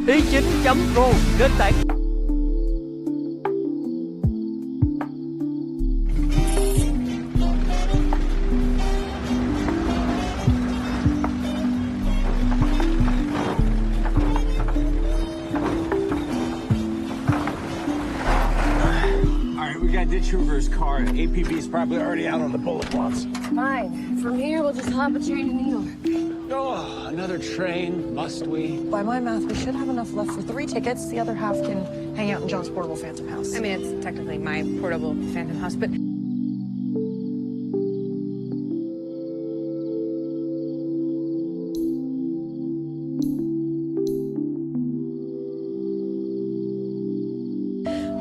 Y9.pro nền tảng. Ditch Hoover's car. APB's probably already out on the bullet blocks. Fine. From here, we'll just hop a train to New York. Oh, another train. Must we? By my math, we should have enough left for 3 tickets. The other half can hang out in John's portable Phantom house. I mean, it's technically my portable Phantom house, but...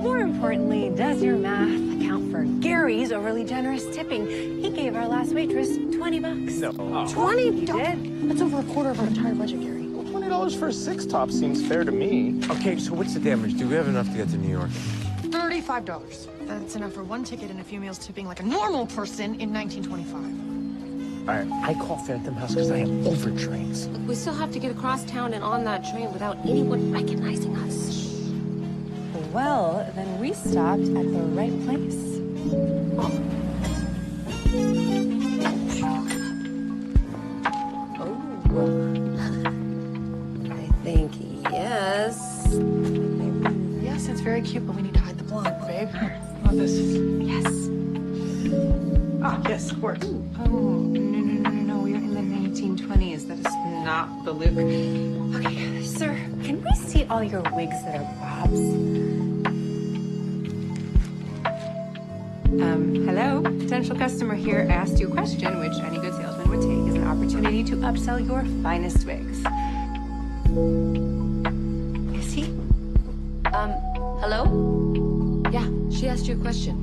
More importantly, does your math account for Gary's overly generous tipping? He gave our last waitress $20. No. Oh. $20? He did? That's over a quarter of our entire budget, Gary. Well, $20 for a 6-top seems fair to me. Okay, so what's the damage? Do we have enough to get to New York? $35. That's enough for 1 ticket and a few meals tipping like a normal person in 1925. All right, I call Phantom House because I am over trains. We still have to get across town and on that train without anyone recognizing us. Well, then we stopped at the right place. I think yes. Yes, it's very cute, but we need to hide the blonde, babe. How about this? Yes. Ah, yes, of course. Oh, no, we're in the 1920s. That is not the look. Okay, sir, can we see all your wigs that are bobs? Hello? Potential customer here asked you a question, which any good salesman would take as an opportunity to upsell your finest wigs. Is he? Hello? Yeah, she asked you a question.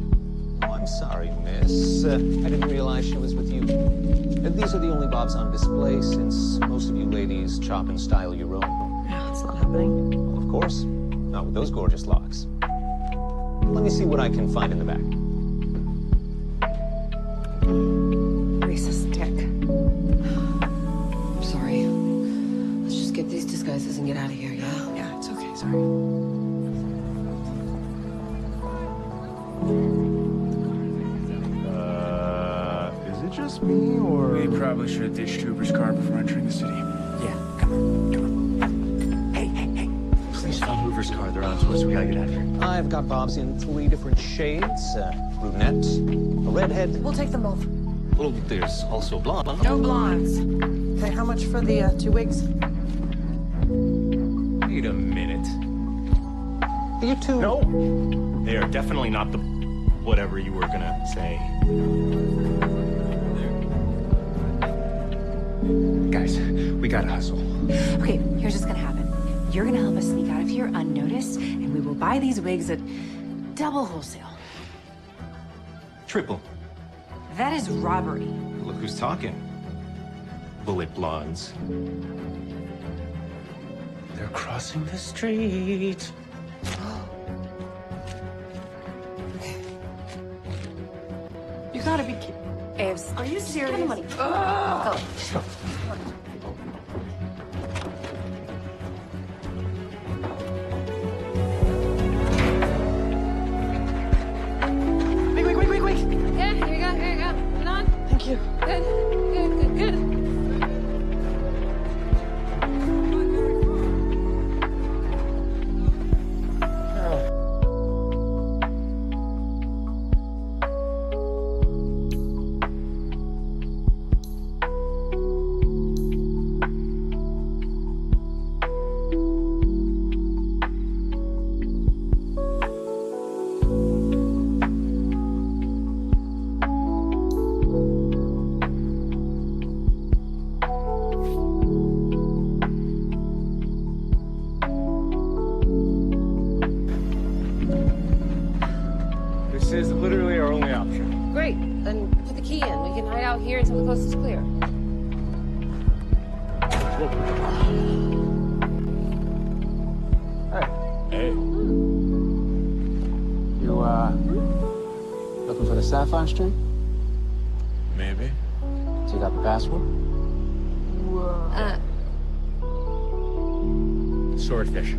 Oh, I'm sorry, miss. I didn't realize she was with you. These are the only bobs on display since most of you ladies chop and style your own. No, it's not happening. Well, of course. Not with those gorgeous locks. Let me see what I can find in the back. Racist dick. I'm sorry. Let's just get these disguises and get out of here, yeah? Yeah, it's okay, sorry. Is it just me, or...? We probably should have ditched Hoover's car before entering the city. Yeah, come on. Hey. Please find Hoover's car. They're on to us. We gotta get out of here. I've got bobs in 3 different shades. Brunette, a redhead. We'll take them both. Well, there's also blonde. No blondes. Okay, how much for the 2 wigs? Wait a minute. You two. No. They are definitely not the whatever you were gonna say. Guys, we gotta hustle. Okay, here's what's gonna happen. You're gonna help us sneak out of here unnoticed, and we will buy these wigs at double wholesale. Triple. That is robbery. Look who's talking. Bullet blondes. They're crossing the street. You gotta be kidding. Aves, Are you give serious? me money. Go. Let's go. Quick. Yeah, here you go. Hold on. Thank you. Good. This is literally our only option. Great. Then put the key in. We can hide out here until the coast is clear. Hey. You, looking for the Sapphire Street? Maybe. So you got the password? swordfish.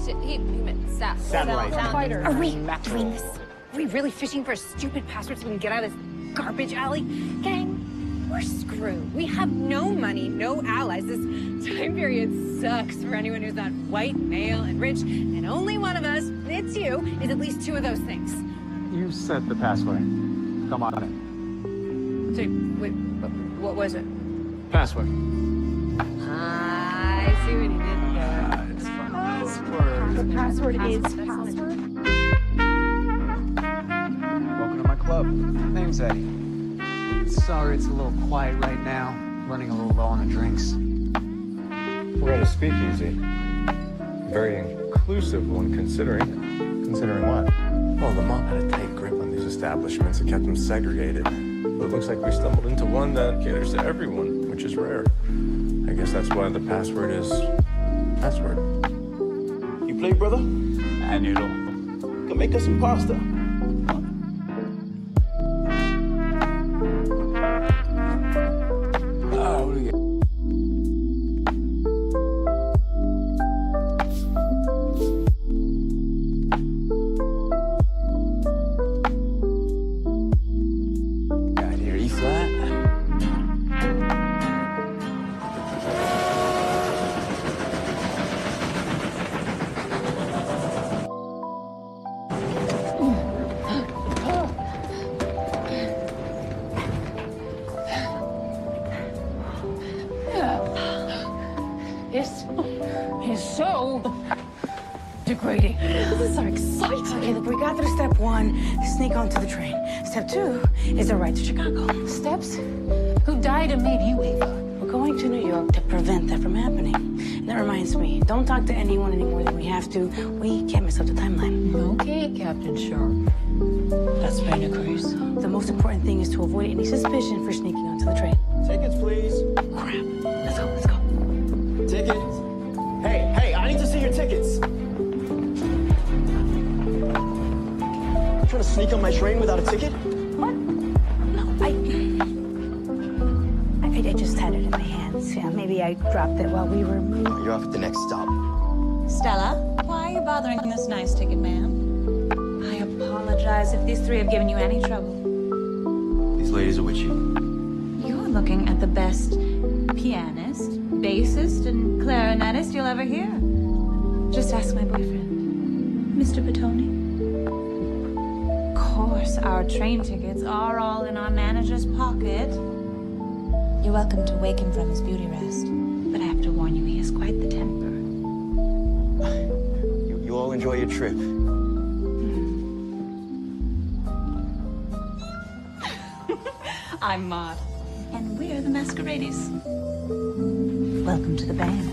He meant Satellite. Are we doing this? Are we really fishing for a stupid password so we can get out of this garbage alley? Gang, we're screwed. We have no money, no allies. This time period sucks for anyone who's not white, male, and rich. And only one of us, it's you, is at least two of those things. You set the password. Come on in. So, wait, what was it? Password. I see what he did there. It's password. The password is password. Welcome to my club. Name's Eddie. Sorry it's a little quiet right now. Running a little low on the drinks. We're at a speakeasy. Very inclusive one, considering. Considering what? Well, the mob had a tight grip on these establishments and kept them segregated. But it looks like we stumbled into one that caters to everyone, which is rare. I guess that's why the password is password. You play, brother? And noodle. Can make us some pasta. Oh, what do you get? Got here, E flat. This is so degrading. This is so exciting. Okay, look, we got through step one, sneak onto the train. Step two is a ride to Chicago. Steps? Who died and made you, Ava? We're going to New York to prevent that from happening. And that reminds me, don't talk to anyone any more than we have to. We can't mess up the timeline. Okay, Captain Sharp. That's been a cruise. The most important thing is to avoid any suspicion for sneaking onto the train. Tickets, please. Crap. Let's go, let's go. Tickets. Hey, I need to see your tickets. Trying to sneak on my train without a ticket? What? No, I just had it in my hands. Yeah, maybe I dropped it while we were moving. You're off at the next stop. Stella, why are you bothering this nice ticket man? I apologize if these three have given you any trouble. These ladies are with you. You're looking at the best pianist, bassist, and clarinetist you'll ever hear. Just ask my boyfriend, Mr. Petone. Of course, our train tickets are all in our manager's pocket. You're welcome to wake him from his beauty rest. But I have to warn you, he has quite the temper. You all enjoy your trip. I'm Maud, and we're the Masquerades. Welcome to the band.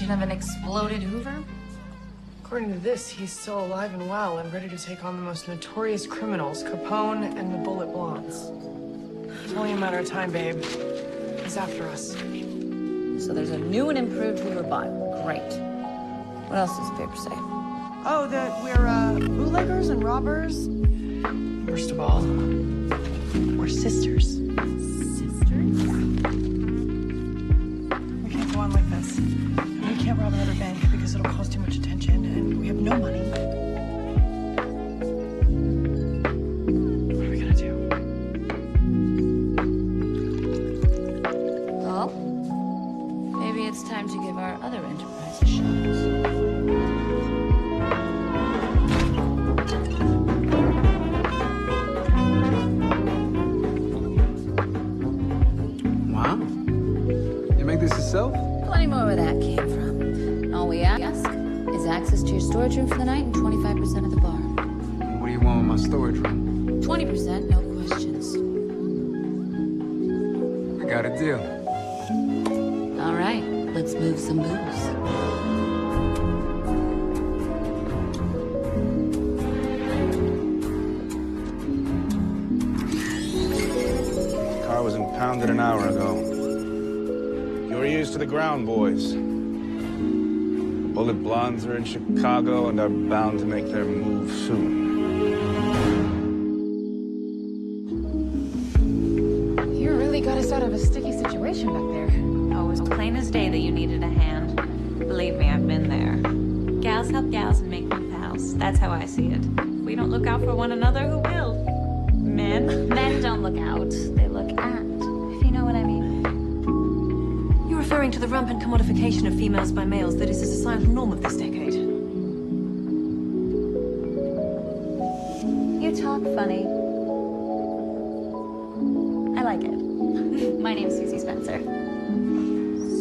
version of an exploded Hoover? According to this, he's still alive and well and ready to take on the most notorious criminals, Capone and the Bullet Blondes. It's only a matter of time, babe. He's after us. So there's a new and improved Hoover bot. Great. What else does the paper say? Oh, that we're bootleggers and robbers. Worst of all, we're sisters. Sisters? We can't go on like this. We can't rob another bank because it'll cause too much attention, and we have no money. What are we gonna do? Well, maybe it's time to give our other enterprise a shot. Wow. You make this yourself? Plenty more where that came from. All we ask is access to your storage room for the night and 25% of the bar. What do you want with my storage room? 20%, no questions. I got a deal. All right, let's move some booze. The car was impounded an hour ago. Your ears to the ground, boys. The Bullet Blondes are in Chicago and are bound to make their move soon. You really got us out of a sticky situation back there. Oh, it was plain as day that you needed a hand. Believe me, I've been there. Gals help gals and make new pals. That's how I see it. If we don't look out for one another, who will? Men? Men don't look out. They look at, if you know what I mean. You're referring to the rampant commodification of females by males that is a societal norm of this decade. You talk funny. I like it. My name's Susie Spencer.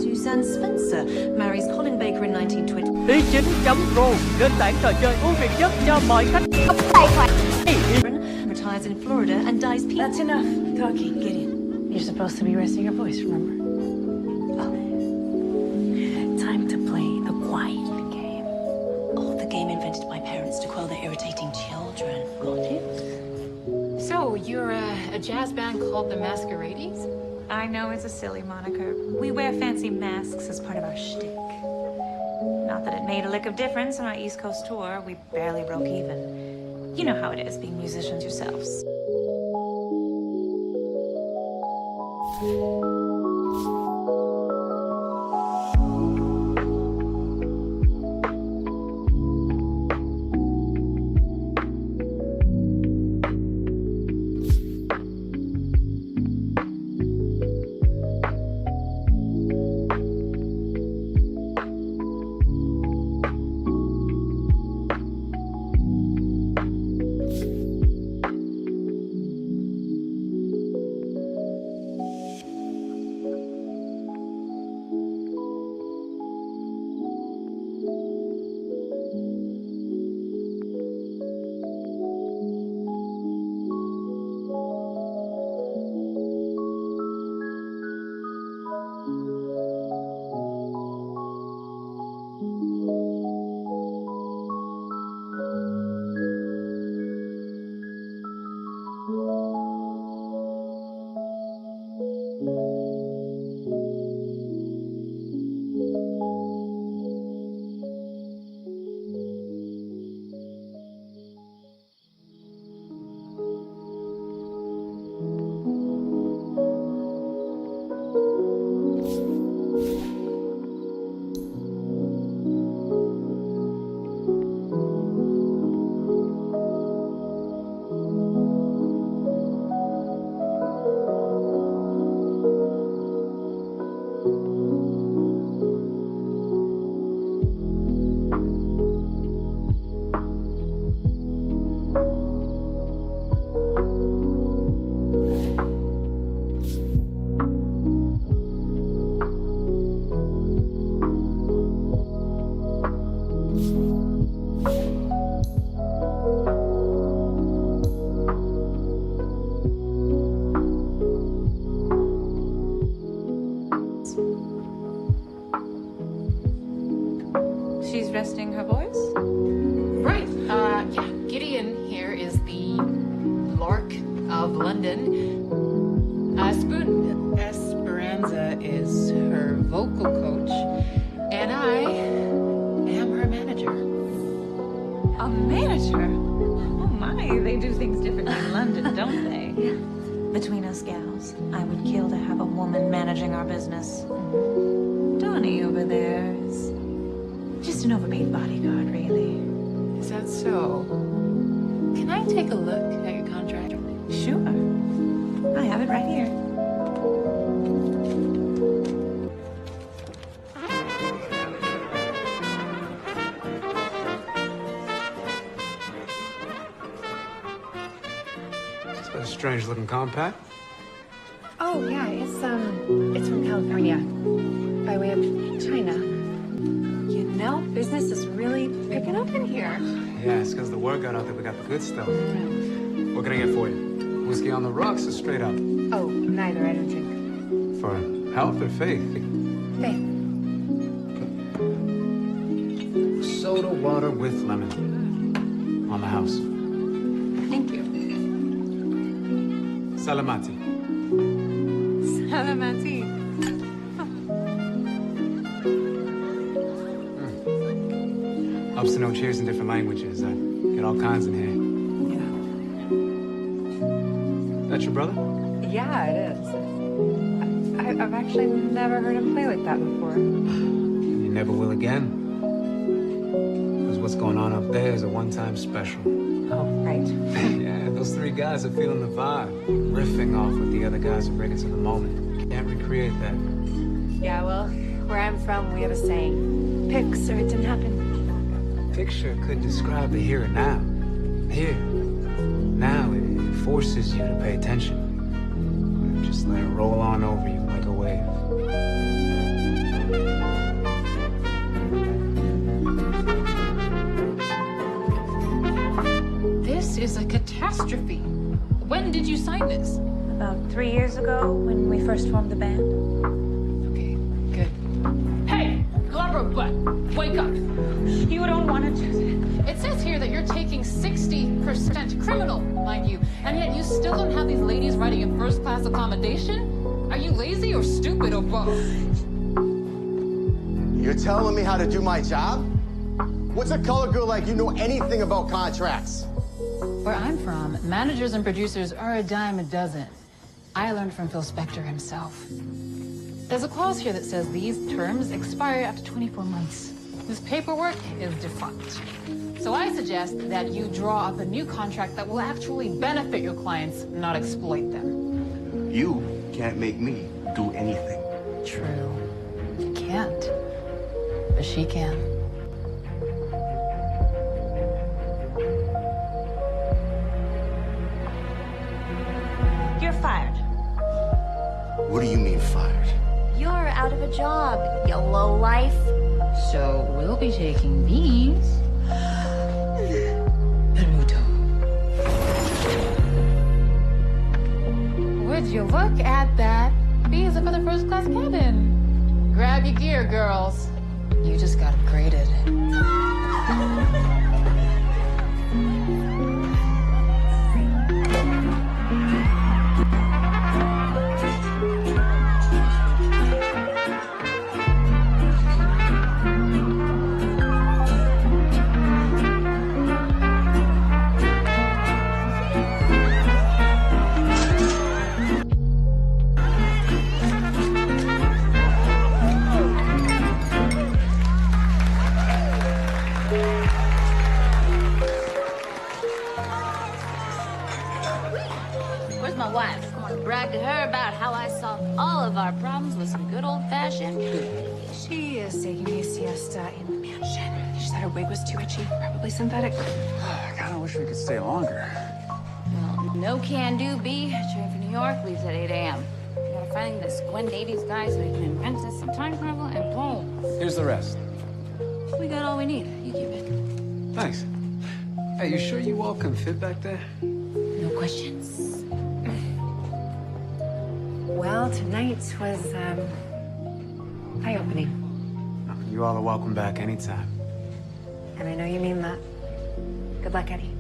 Suzanne Spencer marries Colin Baker in 1920. Ý chính chấm pro, nền tảng trò chơi ưu việt nhất cho mọi khách. Retires in Florida and dies peacefully. That's enough talking. Get in. You're supposed to be resting your voice, remember? Oh. Time to play the quiet game. Oh, the game invented by parents to quell their irritating children. Got it? So, you're a jazz band called the Masquerades? I know it's a silly moniker. We wear fancy masks as part of our shtick. Not that it made a lick of difference on our East Coast tour. We barely broke even. You know how it is being musicians yourselves. A manager? Oh my, they do things differently in London, don't they? Between us gals, I would kill to have a woman managing our business. Donnie over there is just an overpaid bodyguard, really. Is that so? Can I take a look at your contract? Sure. I have it right here. It's a strange-looking compact. Oh, yeah, it's from California, by way of China. You know, business is really picking up in here. Yeah, it's because the word got out that we got the good stuff. What can I get for you? Whiskey on the rocks or straight up? Oh, neither. I don't drink. For health or faith? Faith. Soda water with lemon. On the house. Thank you. Salamati. Salamati. Ups to no cheers in different languages. I get all kinds in here. That your brother? Yeah, it is. I've actually never heard him play like that before. You never will again. Because what's going on up there is a one-time special. Oh, right. Yeah, those three guys are feeling the vibe. Riffing off with the other guys who bring it to the moment. Can't recreate that. Yeah, well, where I'm from, we have a saying. Pics or it didn't happen. Picture could describe the here and now. Here. Now, it forces you to pay attention. Just let it roll on over you like a wave. This is a catastrophe. When did you sign this? About 3 years ago, when we first formed the band. Okay, good. Hey, Glabro butt, wake up. You don't want to do that. It says here that you're taking 60% criminal, mind you, and yet you still don't have these ladies riding in first-class accommodation? Are you lazy or stupid or both? You're telling me how to do my job? What's a color girl like you know anything about contracts? Where I'm from, managers and producers are a dime a dozen. I learned from Phil Spector himself. There's a clause here that says these terms expire after 24 months. This paperwork is defunct. So I suggest that you draw up a new contract that will actually benefit your clients, not exploit them. You can't make me do anything. True. You can't. But she can. You're fired. What do you mean fired? You're out of a job, you lowlife. So we'll be taking these. Permuto. Would you look at that? These are for the first class cabin. Grab your gear, girls. You just got upgraded. Where's my wife? I want to brag to her about how I solved all of our problems with some good old-fashioned food. She is taking a siesta in the mansion. She said her wig was too itchy, probably synthetic. I kind of wish we could stay longer. Well, no can do, B. Train for New York leaves at 8 a.m. We gotta find this Gwen Davies guy so we can invent us some time travel and boom. Here's the rest. We got all we need. You keep it. Thanks. Hey, you sure you all can fit back there? No questions. Well, tonight was, eye-opening. You all are welcome back anytime. And I know you mean that. Good luck, Eddie.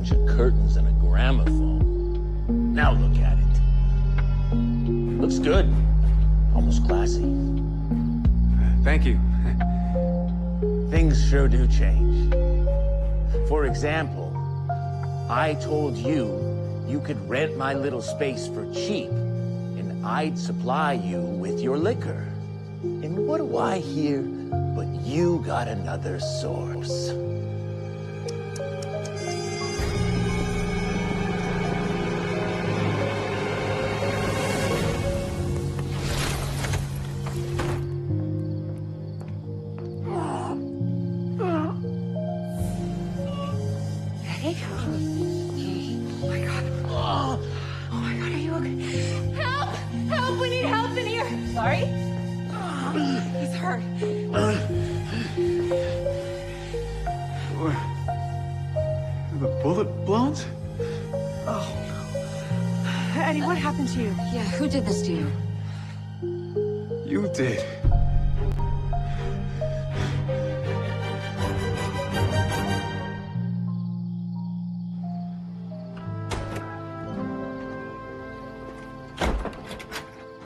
bunch of curtains and a gramophone. Now look at it. Looks good. Almost classy. Thank you. Things sure do change. For example, I told you you could rent my little space for cheap, and I'd supply you with your liquor. And what do I hear? But you got another source. The bullet blondes? Oh, no. Eddie, what happened to you? Yeah, who did this to you? You did.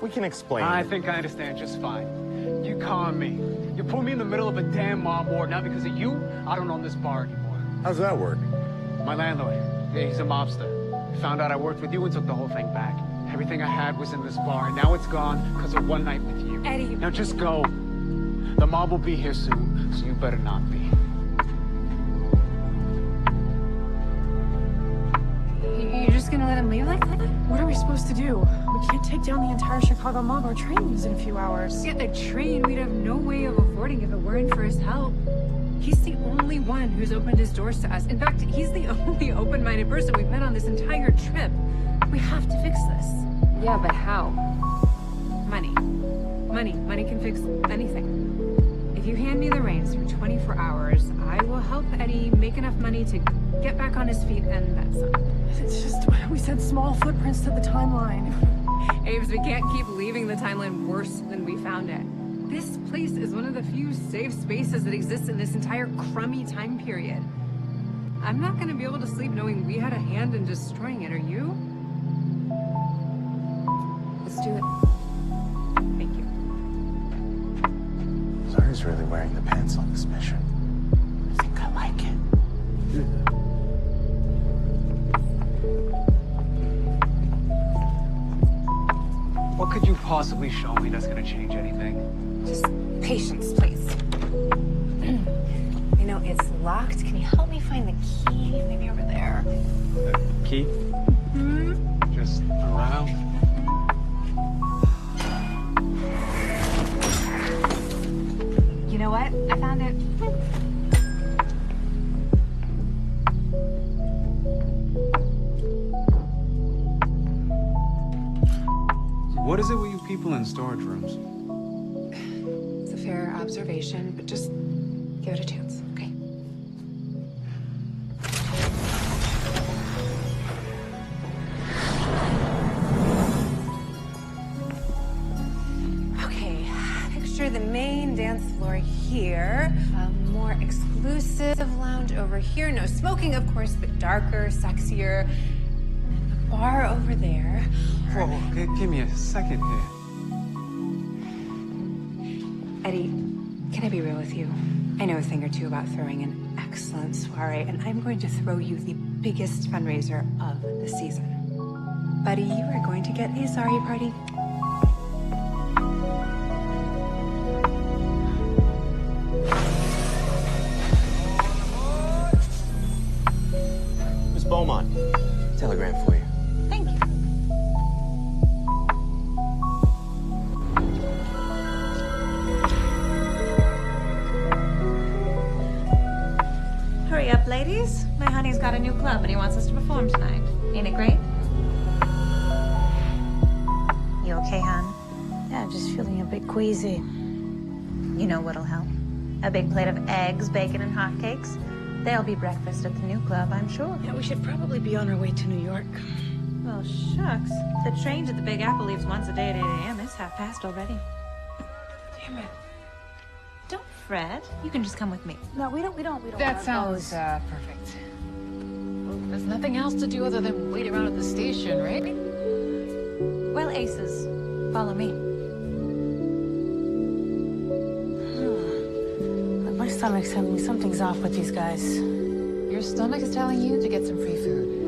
We can explain. I think I understand just fine. You con me. You put me in the middle of a damn mob war. Now because of you, I don't own this bar anymore. How's that work? My landlord, yeah, he's a mobster. He found out I worked with you and took the whole thing back. Everything I had was in this bar, and now it's gone because of one night with you. Eddie. Now just go. The mob will be here soon, so you better not be. You're just gonna let him leave like that? What are we supposed to do? We can't take down the entire Chicago mob. Our train leaves in a few hours. Yeah, a train we'd have no way of affording if it weren't for his help. He's the only one who's opened his doors to us. In fact, he's the only open-minded person we've met on this entire trip. We have to fix this. Yeah, but how? Money. Money can fix anything. If you hand me the reins for 24 hours, I will help Eddie make enough money to get back on his feet and then some. It's just, we said small footprints to the timeline. Ames, we can't keep leaving the timeline worse than we found it. This place is one of the few safe spaces that exists in this entire crummy time period. I'm not gonna be able to sleep knowing we had a hand in destroying it, are you? Let's do it. Thank you. Zari's really wearing the pants on this mission. I think I like it. What could you possibly show me that's gonna change anything? Just patience, please. You know, it's locked. Can you help me find the key? Maybe over there. Key? Hmm? Just around? You know what? I found it. What is it with you people in storage rooms? It's a fair observation, but just give it a chance, okay? Okay, picture the main dance floor here. A more exclusive lounge over here. No smoking, of course, but darker, sexier. And the bar over there. Whoa, give me a second here. Eddie, can I be real with you? I know a thing or two about throwing an excellent soiree, and I'm going to throw you the biggest fundraiser of the season. Buddy, you are going to get a sorry party. Miss Beaumont, telegram for you. Thank you. Hurry up, ladies. My honey's got a new club and he wants us to perform tonight. Ain't it great? You okay, hon? Yeah, I'm just feeling a bit queasy. You know what'll help? A big plate of eggs, bacon, and hotcakes. They'll be breakfast at the new club, I'm sure. Yeah, we should probably be on our way to New York. Well, shucks. The train to the Big Apple leaves once a day at 8 a.m. It's past already. Damn it. Don't fret. You can just come with me. No, we don't. That sounds perfect. There's nothing else to do other than wait around at the station, right? Well, aces, follow me. Look, my stomach's telling me something's off with these guys. Your stomach is telling you to get some free food.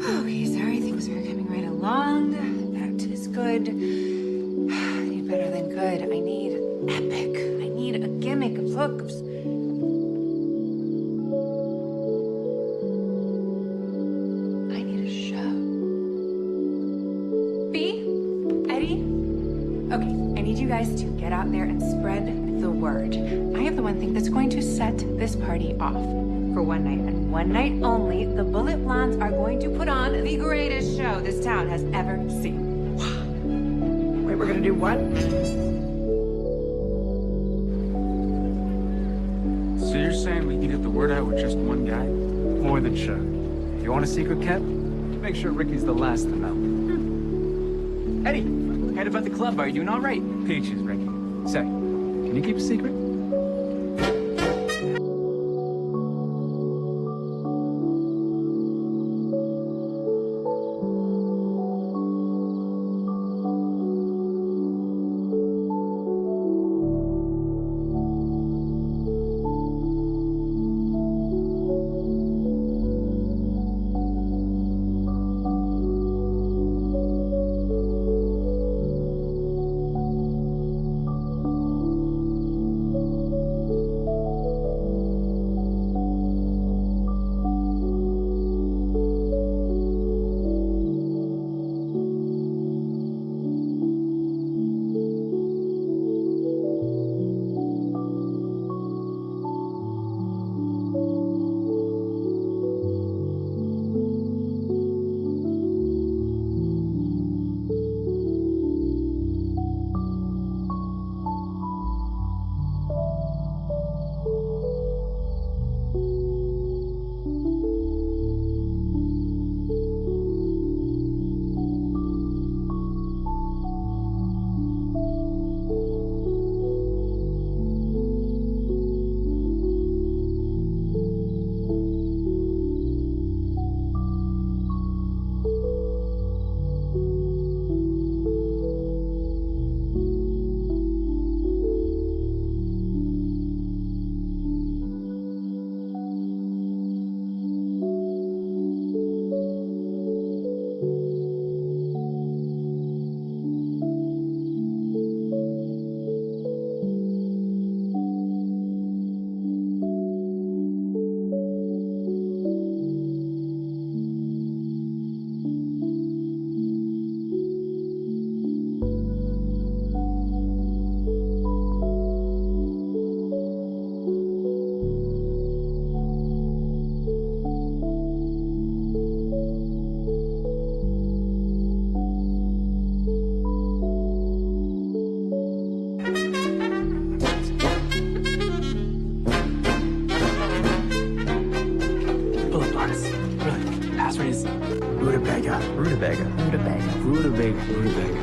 Okay, sorry, things are coming right along. That is good. I need better than good. I need epic. I need a gimmick, a look. I need a show. B? Eddie? Okay, I need you guys to get out there and spread the word. I have the one thing that's going to set this party off. For one night, and one night only, the Bullet Blondes are going to put on the greatest show this town has ever seen. Wait, we're gonna do what? So you're saying we can get the word out with just one guy? More than sure. You want a secret, Kev? Make sure Ricky's the last to know. Eddie, head about the club. Are you doing all right? Peaches, Ricky. Say, can you keep a secret?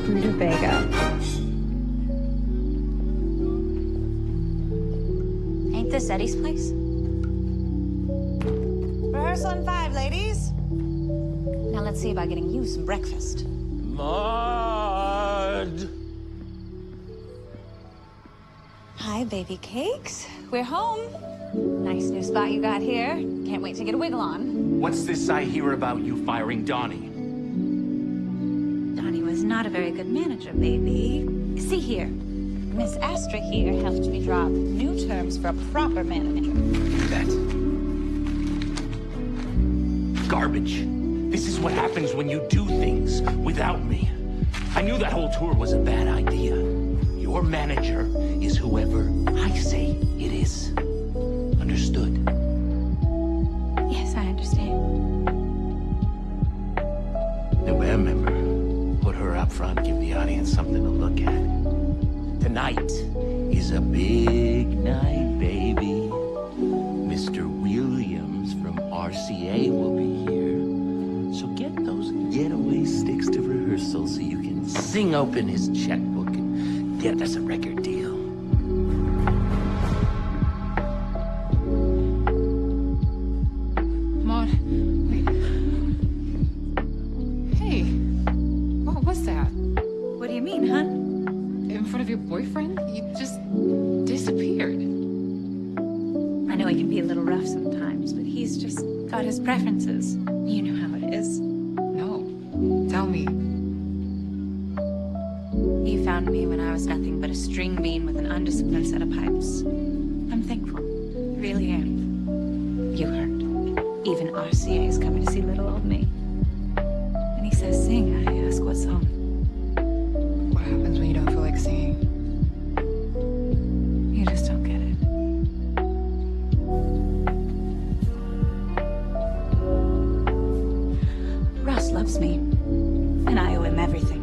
Rutabaga. Ain't this Eddie's place? Rehearsal in 5, ladies. Now let's see about getting you some breakfast. Mud! Hi, baby cakes. We're home. Nice new spot you got here. Can't wait to get a wiggle on. What's this I hear about you firing Donnie? Donnie was not a very good manager, baby. See here. Miss Astra here helped me draw up new terms for a proper manager. That garbage. This is what happens when you do things without me. I knew that whole tour was a bad idea. Your manager is whoever I say it is. Understood? Yes, I understand. New band member. Put her up front, give the audience something to look at. Tonight is a big night, baby. Mr. Williams from RCA will be here. So get those getaway sticks to rehearsal so you can sing open his checkbook and get us a record deal. he can be a little rough sometimes, but he's just got his preferences. You know how it is. No. Tell me. You found me when I was nothing but a string bean with an undisciplined set of pipes. I'm thankful. I really am. You heard. Even RCA is coming to see little old me. When he says sing, I ask what song. What happens when you don't feel like singing? You just don't get it. Ross loves me, and I owe him everything.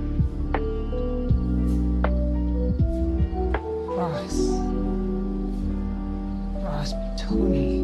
Ross Tony.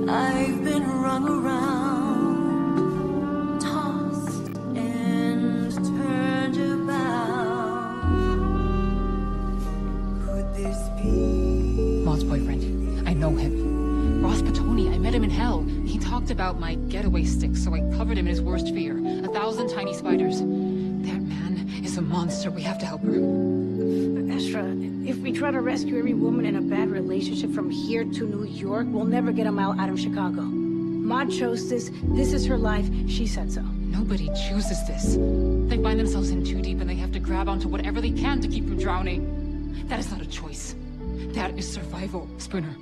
I've been rung around, tossed and turned about. Could this be Maud's boyfriend. I know him. Ross Patoni. I met him in hell. He talked about my getaway stick, so I covered him in his worst fear. 1,000 tiny spiders. That man is a monster. We have to help her. Estra, if we try to rescue every woman in a bad relationship from here to New York, we'll never get a mile out of Chicago. Maud chose this. This is her life. She said so. Nobody chooses this. They find themselves in too deep and they have to grab onto whatever they can to keep from drowning. That is not a choice. That is survival, Spooner.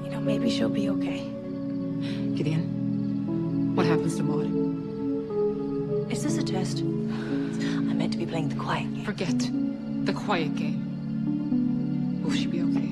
You know, maybe she'll be okay. Gideon, what happens to Maud? Is this a test? I meant to be playing the quiet game. Forget the quiet game. Will she be okay?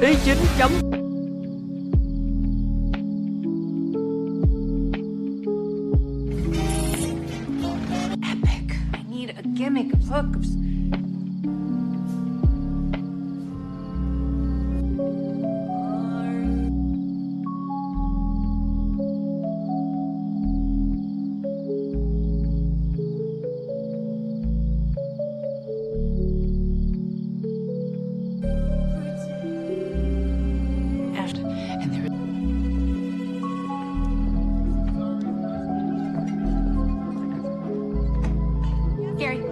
Y chính chấm. Epic. I need a gimmick. Look. Gary,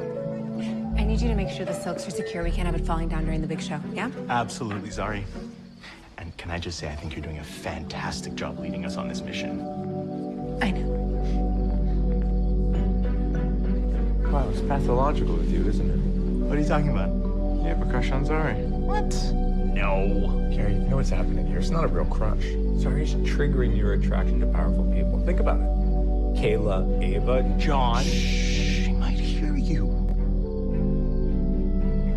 I need you to make sure the silks are secure. We can't have it falling down during the big show, yeah? Absolutely, Zari. And can I just say, I think you're doing a fantastic job leading us on this mission. I know. Wow, it's pathological with you, isn't it? What are you talking about? You have a crush on Zari. What? No. Gary, you know what's happening here? It's not a real crush. Zari's triggering your attraction to powerful people. Think about it. Kayla, Ava, John. Shh, she might hear you.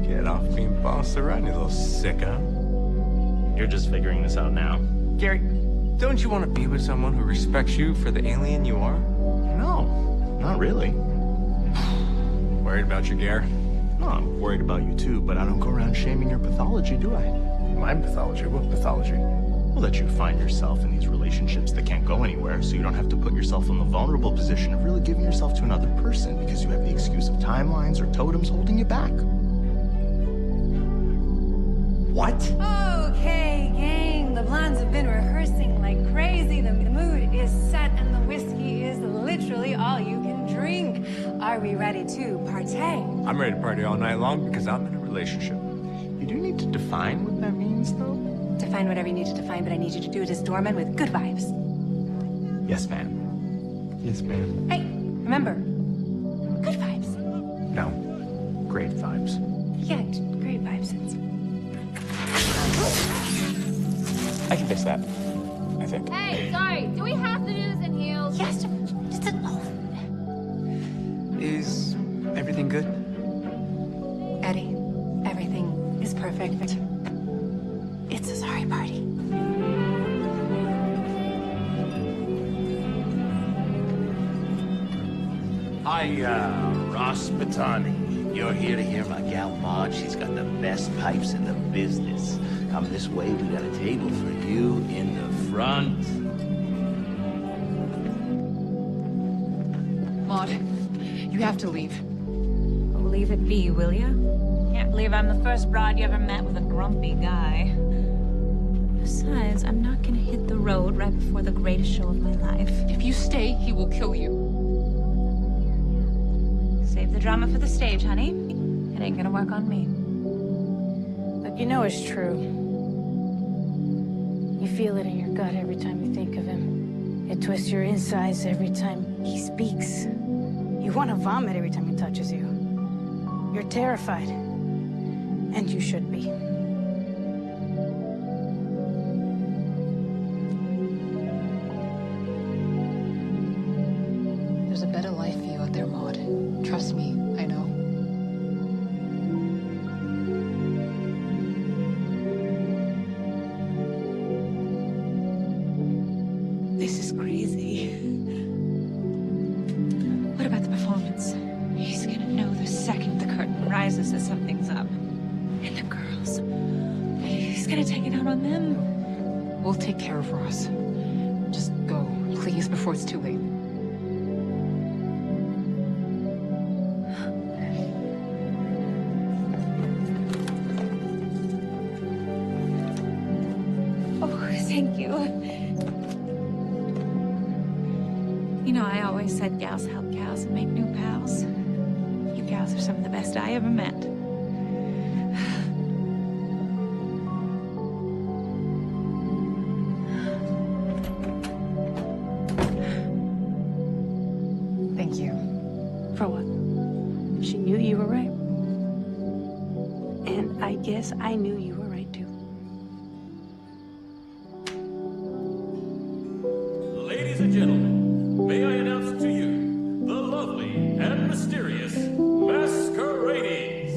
Get off being bossed around, you little sicko. You're just figuring this out now. Gary, don't you want to be with someone who respects you for the alien you are? No, not really. Worried about you, Gary? No, I'm worried about you too, but I don't go around shaming your pathology, do I? My pathology? What pathology? Well, that you find yourself in these relationships that can't go anywhere, so you don't have to put yourself in the vulnerable position of really giving yourself to another person because you have the excuse of timelines or totems holding you back. What? Okay, gang. The blondes have been rehearsing like crazy. The mood is set and the whiskey is literally all you can drink. Are we ready to partay? I'm ready to party all night long because I'm in a relationship. You do need to define what that means, though. Define whatever you need to define, but I need you to do it as doorman with good vibes. Yes, ma'am. Yes, ma'am. Hey, remember, good vibes. No, great vibes. Yeah, great vibes. I can fix that, I think. Hey, sorry. Do we have to do this in heels? Yes, just a... Is everything good? Eddie, everything is perfect. It's a sorry party. Hiya, Ross Batani. You're here to hear my gal Maud. She's got the best pipes in the business. Come this way, we got a table for you in the front. Maud, you have to leave. Oh, leave it be, will ya? Can't believe I'm the first broad you ever met with a grumpy guy. Besides, I'm not gonna hit the road right before the greatest show of my life. If you stay, he will kill you. Save the drama for the stage, honey. It ain't gonna work on me. Look, you know it's true. You feel it in your gut every time you think of him. It twists your insides every time he speaks. You want to vomit every time he touches you. You're terrified. And you should be. There's a better life for you out there, Maud. Trust me, I know. This is crazy. What about the performance? He's gonna know the second the curtain rises that something's up. And the girls. He's gonna take it out on them. We'll take care of Ross. Just go, please, before it's too late. Oh, thank you. You know, I always said gals help gals and make new pals. You gals are some of the best I ever met. Thank you. For what? She knew you were right. And I guess I knew you were right too. Ladies and gentlemen, may I announce to you the lovely and mysterious Masquerades.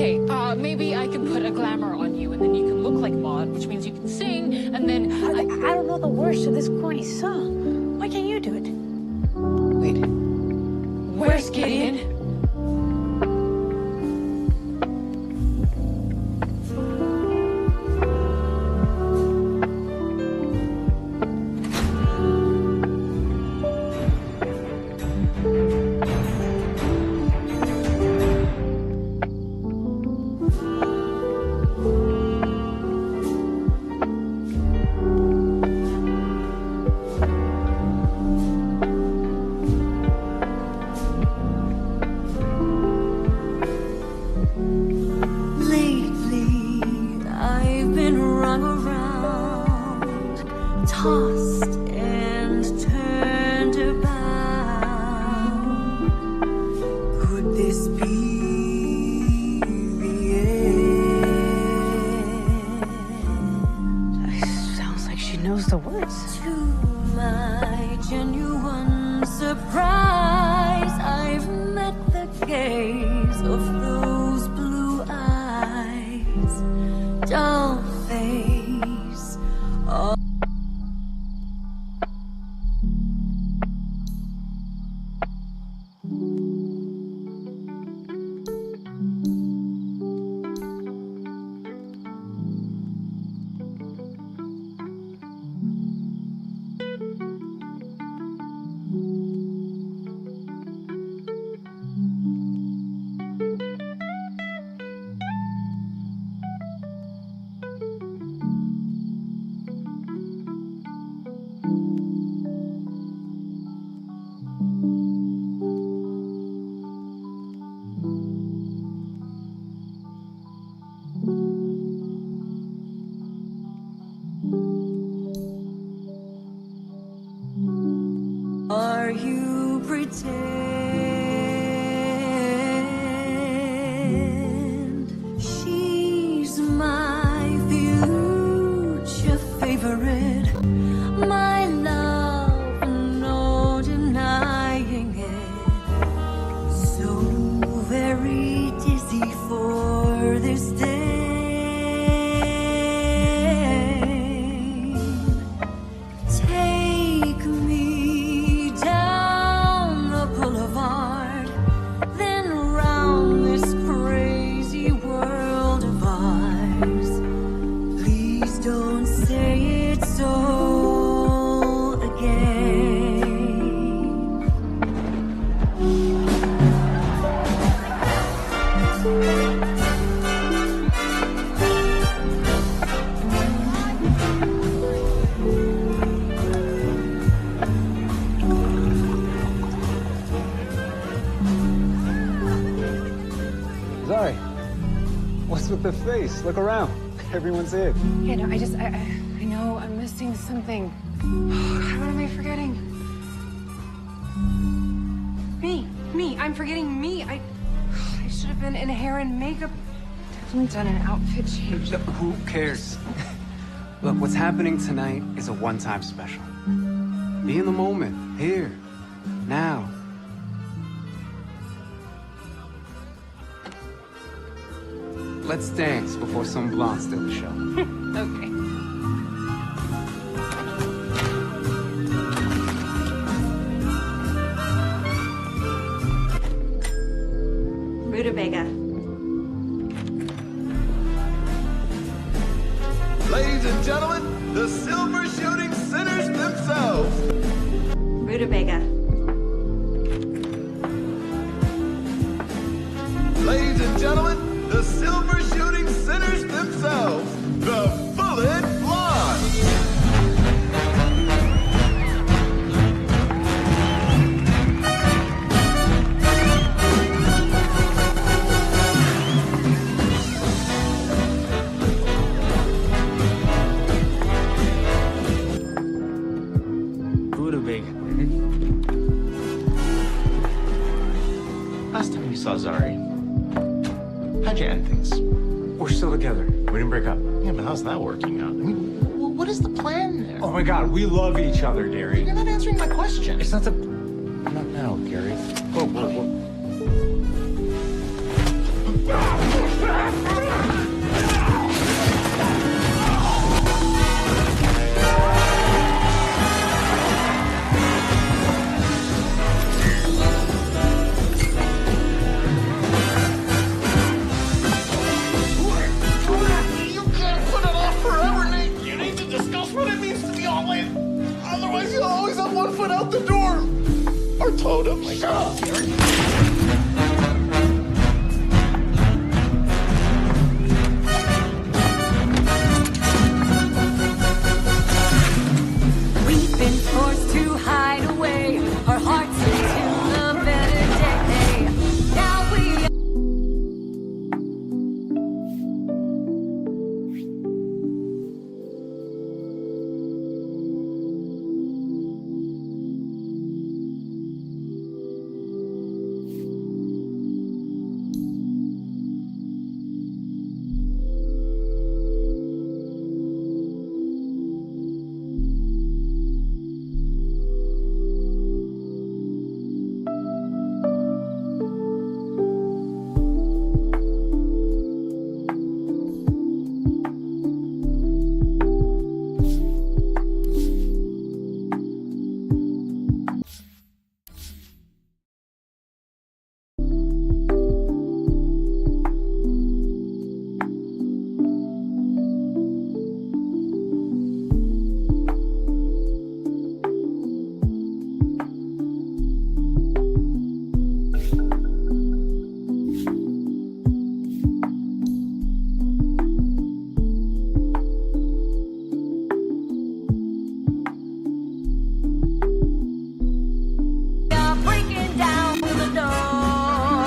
Okay, maybe I can put a glamour on you, and then you can look like Maud, which means you can sing, and then I don't know the words to this corny song. Why can't you do it? Wait. Where's Gideon? Tossed and turned about. Could this be the end? Sounds like she knows the words. To my genuine surprise, I've met the gaze of those blue eyes. Dull face. Oh. Are you pretend she's my future favorite, my love, no denying it. So very dizzy for this day. Take me down the boulevard, then round this crazy world of ours. Please don't say it's all again. Zari, what's with the face? Look around. Everyone's in. Yeah, no, I know I'm missing something. What am I forgetting? Me. I'm forgetting me. I should have been in hair and makeup. Definitely done an outfit change. Who cares? Look, what's happening tonight is a one-time special. Be in the moment, here, now. Let's dance before some blondes steal the show. Okay. Rutabaga. Ladies and gentlemen, the silver shooting sinners themselves. Rutabaga. Ladies and gentlemen, the silver shooting sinners themselves, the Bullet Blondes. Rutabaga. Last time we saw Zari, how'd you end things? We're still together. We didn't break up. Yeah, but how's that working out? I mean, what is the plan there? Oh my God, we love each other, Gary. You're not answering my question. It's not the... Not now, Gary. Whoa. went out the door. Our totem. Like, We've been forced to hide away our hearts until a better day. Now we are breaking down the door.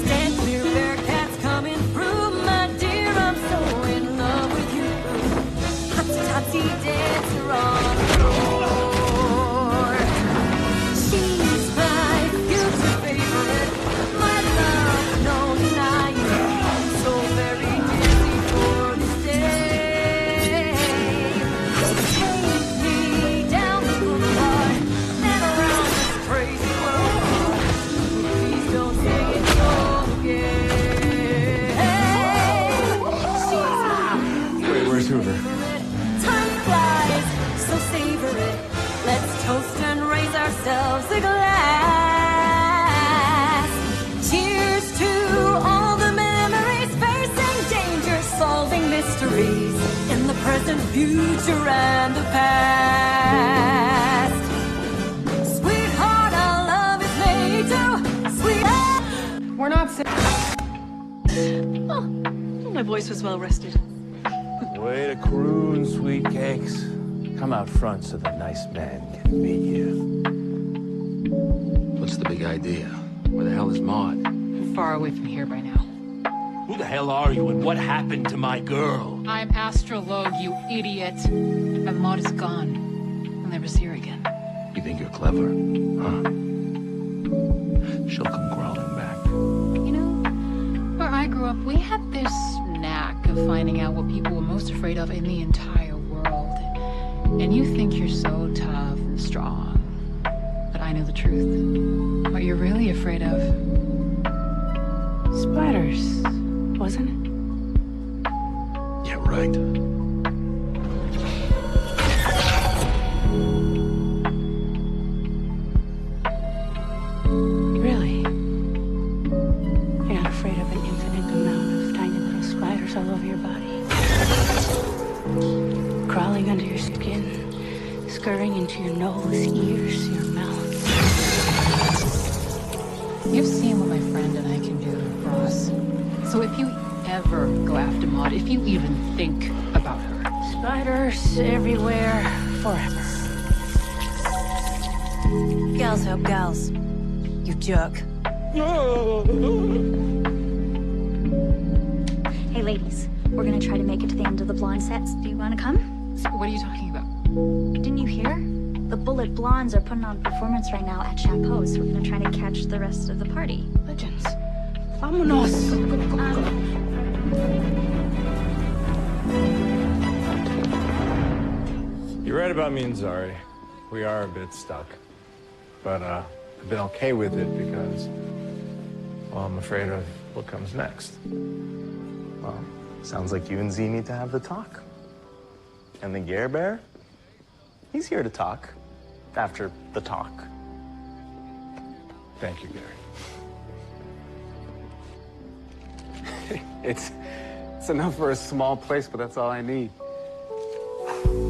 Stand clear, Bearcats coming through, my dear. I'm so in love with you. Topsy dancer on the floor. She's my future favorite, my love, no denying. I'm so very dizzy for this day. Take me down the boulevard and around this crazy world. Please don't say it's okay. She's my Wait, where's Hoover? time flies, so savor it. Let's toast and raise ourselves a glass. Cheers to all the memories, facing danger, solving mysteries in the present, future, and the past. Sweetheart, our love is made to sweet. We're not sick. Oh, my voice was well rested. Way to croon, sweet cakes. Come out front so the nice man can meet you. What's the big idea? Where the hell is Maud? I'm far away from here by now. Who the hell are you and what happened to my girl? I'm Astrologue, you idiot. And Maud is gone. I'll never see her again. You think you're clever, huh? She'll come crawling back. You know, where I grew up, we had this knack of finding out what people were most afraid of in the entire world. And you think you're so tough and strong. But I know the truth. What you're really afraid of. Spiders, wasn't it? Yeah, right. Really? You're not afraid of an infinite amount of tiny little spiders all over your body? Crawling under your skin, scurrying into your nose, ears, your mouth. You've seen what my friend and I can do, Ross. So if you ever go after Maud, if you even think about her. Spiders everywhere, forever. Gals help gals. You jerk. Hey, ladies, we're gonna try to make it to the end of the blonde sets. Do you want to come? What are you talking about? Didn't you hear? The Bullet Blondes are putting on a performance right now at Chapeau's. We're gonna try to catch the rest of the party. Legends. Vámonos. You're right about me and Zari. We are a bit stuck. But I've been okay with it because, well, I'm afraid of what comes next. Well, sounds like you and Z need to have the talk. And the Gare Bear? He's here to talk. After the talk. Thank you, Gary. It's enough for a small place, but that's all I need.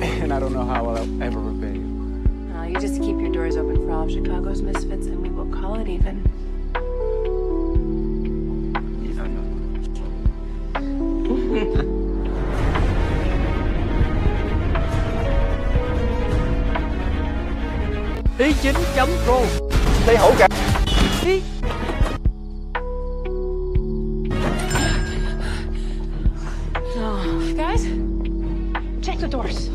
And I don't know how I'll ever repay you. You just keep your doors open for all of Chicago's misfits, and we will call it even. Y 9.pro. Lấy hổ cả. Ý. Guys, check the doors.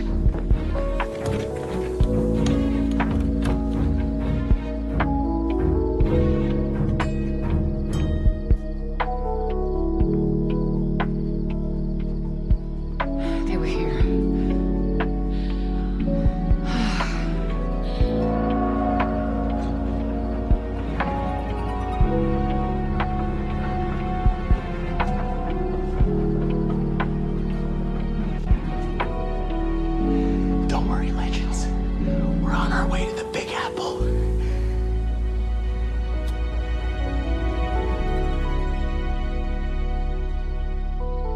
They were here. Don't worry, Legends. We're on our way to the Big Apple.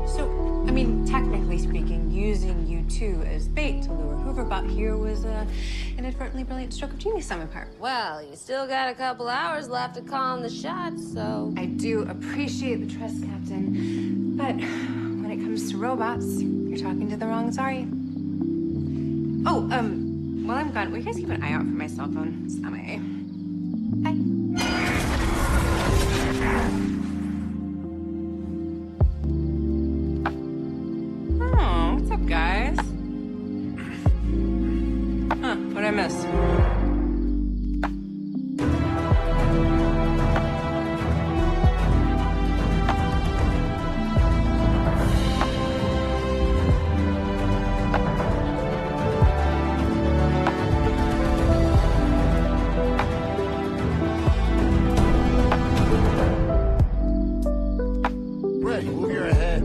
So, I mean, technically speaking, using you two as bait to lure Hooverbot here was an inadvertently brilliant stroke of genius on my part. Well, you still got a couple hours left to call in the shots, so... I do appreciate the trust, Captain, but when it comes to robots, you're talking to the wrong Zari. Oh, while I'm gone, will you guys keep an eye out for my cell phone? It's MIA. Oh, what's up, guys? Huh, what'd I miss? Rick, move your head.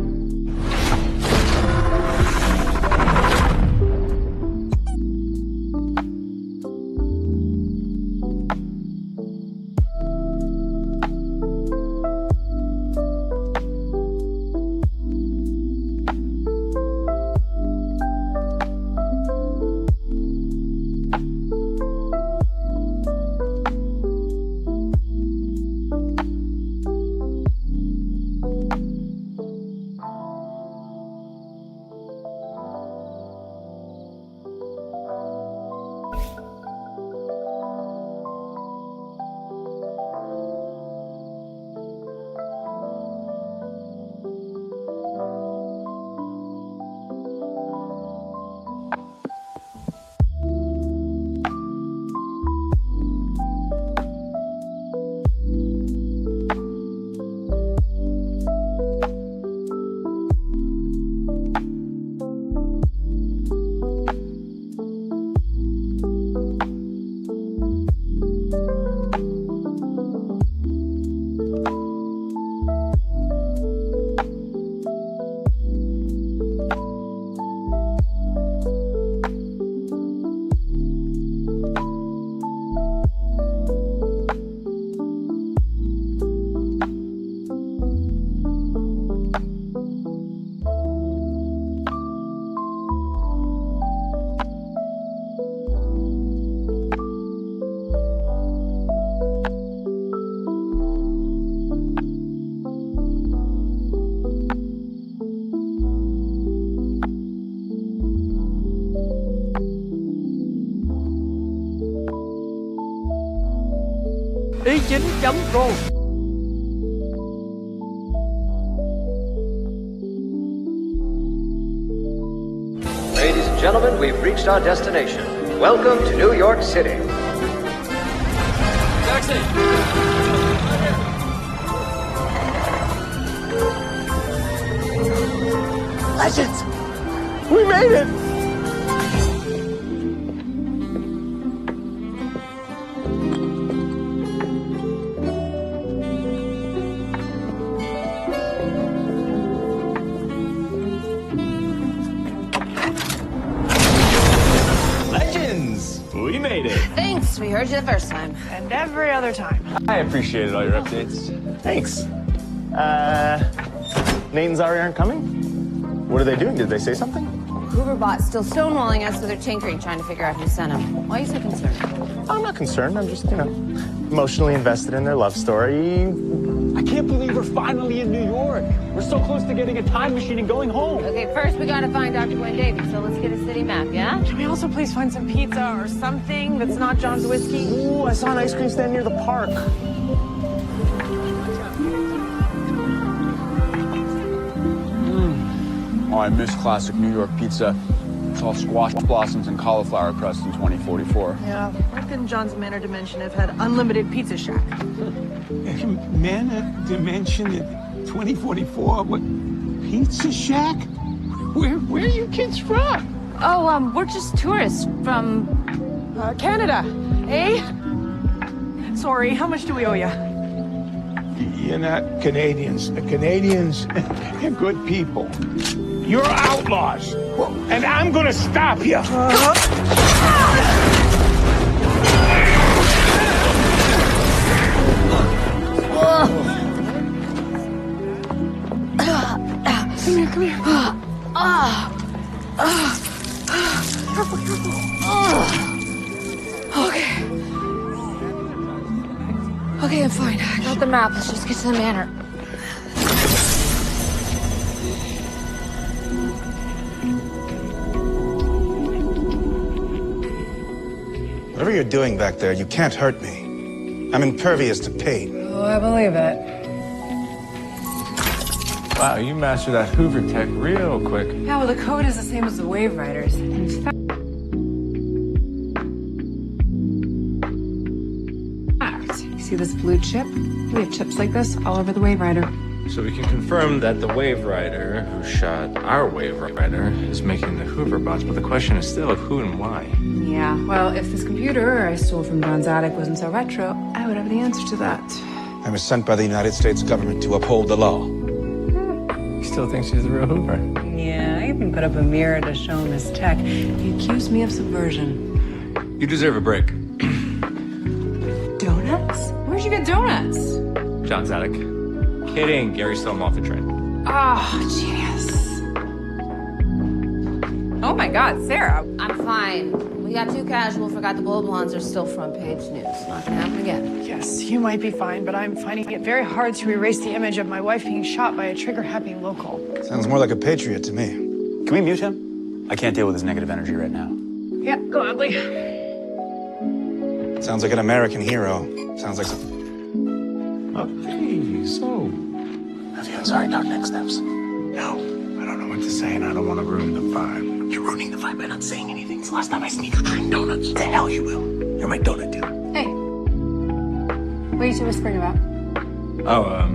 Y 9.pro. Ladies and gentlemen, we've reached our destination. Welcome to New York City. Taxi. Legends! We made it! Legends! We made it. Thanks, we heard you the first time. And every other time. I appreciated all your updates. Thanks. Nate and Zari aren't coming? What are they doing? Did they say something? Hooverbot's still stonewalling us, so they're tinkering, trying to figure out who sent him. Why are you so concerned? I'm not concerned. I'm just, emotionally invested in their love story. I can't believe we're finally in New York. We're so close to getting a time machine and going home. Okay, first we gotta find Dr. Gwen Davies, so let's get a city map, yeah? Can we also please find some pizza or something that's not John's whiskey? Ooh, I saw an ice cream stand near the park. Oh, I miss classic New York pizza. It's all squash blossoms and cauliflower crust in 2044. Yeah, why couldn't John's Manor Dimension have had unlimited Pizza Shack? Manor Dimension in 2044? What? Pizza Shack? Where are you kids from? Oh, we're just tourists from... Canada, eh? Sorry, how much do we owe you? You're not Canadians. Canadians are good people. You're outlaws, and I'm gonna stop you. Come here. Careful, careful. Okay. Okay, I'm fine. I got the map. Let's just get to the manor. Whatever you're doing back there, you can't hurt me. I'm impervious to pain. Oh, I believe it. Wow, you mastered that Hoover tech real quick. Yeah, well, the code is the same as the Wave Riders. In fact, you see this blue chip? We have chips like this all over the Wave Rider. So we can confirm that the Wave Rider who shot our Wave Rider is making the Hoover bots, but the question is still of who and why. Yeah, well, if this computer I stole from John's attic wasn't so retro, I would have the answer to that. I was sent by the United States government to uphold the law. He still thinks she's the real Hoover. Yeah, I even put up a mirror to show him his tech. He accused me of subversion. You deserve a break. Donuts? Where'd you get donuts? John's attic. Kidding. Gary stole him off the train. Oh, genius. Oh my God, Sarah. I'm fine. We got too casual, forgot the bullet blondes are still front page news. Not gonna happen again. Yes, you might be fine, but I'm finding it very hard to erase the image of my wife being shot by a trigger-happy local. Sounds more like a patriot to me. Can we mute him? I can't deal with his negative energy right now. Yeah, gladly. Sounds like an American hero. Sounds like some... Okay, so... Sorry, no next steps. No, I don't know what to say, and I don't want to ruin the vibe. You're ruining the vibe by not saying anything. It's the last time I sneak you drink donuts. The hell you will. You're my donut dealer. Hey. What are you two whispering about? Oh,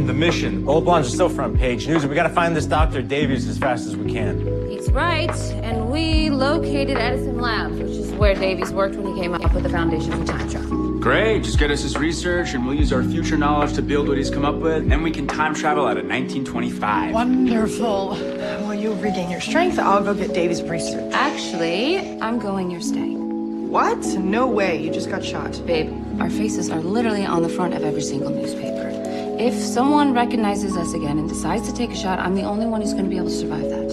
the mission. Old blondes are still front page news, and we gotta find this Dr. Davies as fast as we can. He's right, and we located Edison Labs, which is where Davies worked when he came up with the foundation for time travel. Great, just get us his research and we'll use our future knowledge to build what he's come up with. Then we can time travel out of 1925. Wonderful. While you regain your strength, I'll go get Davies' research. Actually, I'm going, you're staying. What? No way, you just got shot. Babe, our faces are literally on the front of every single newspaper. If someone recognizes us again and decides to take a shot, I'm the only one who's going to be able to survive that.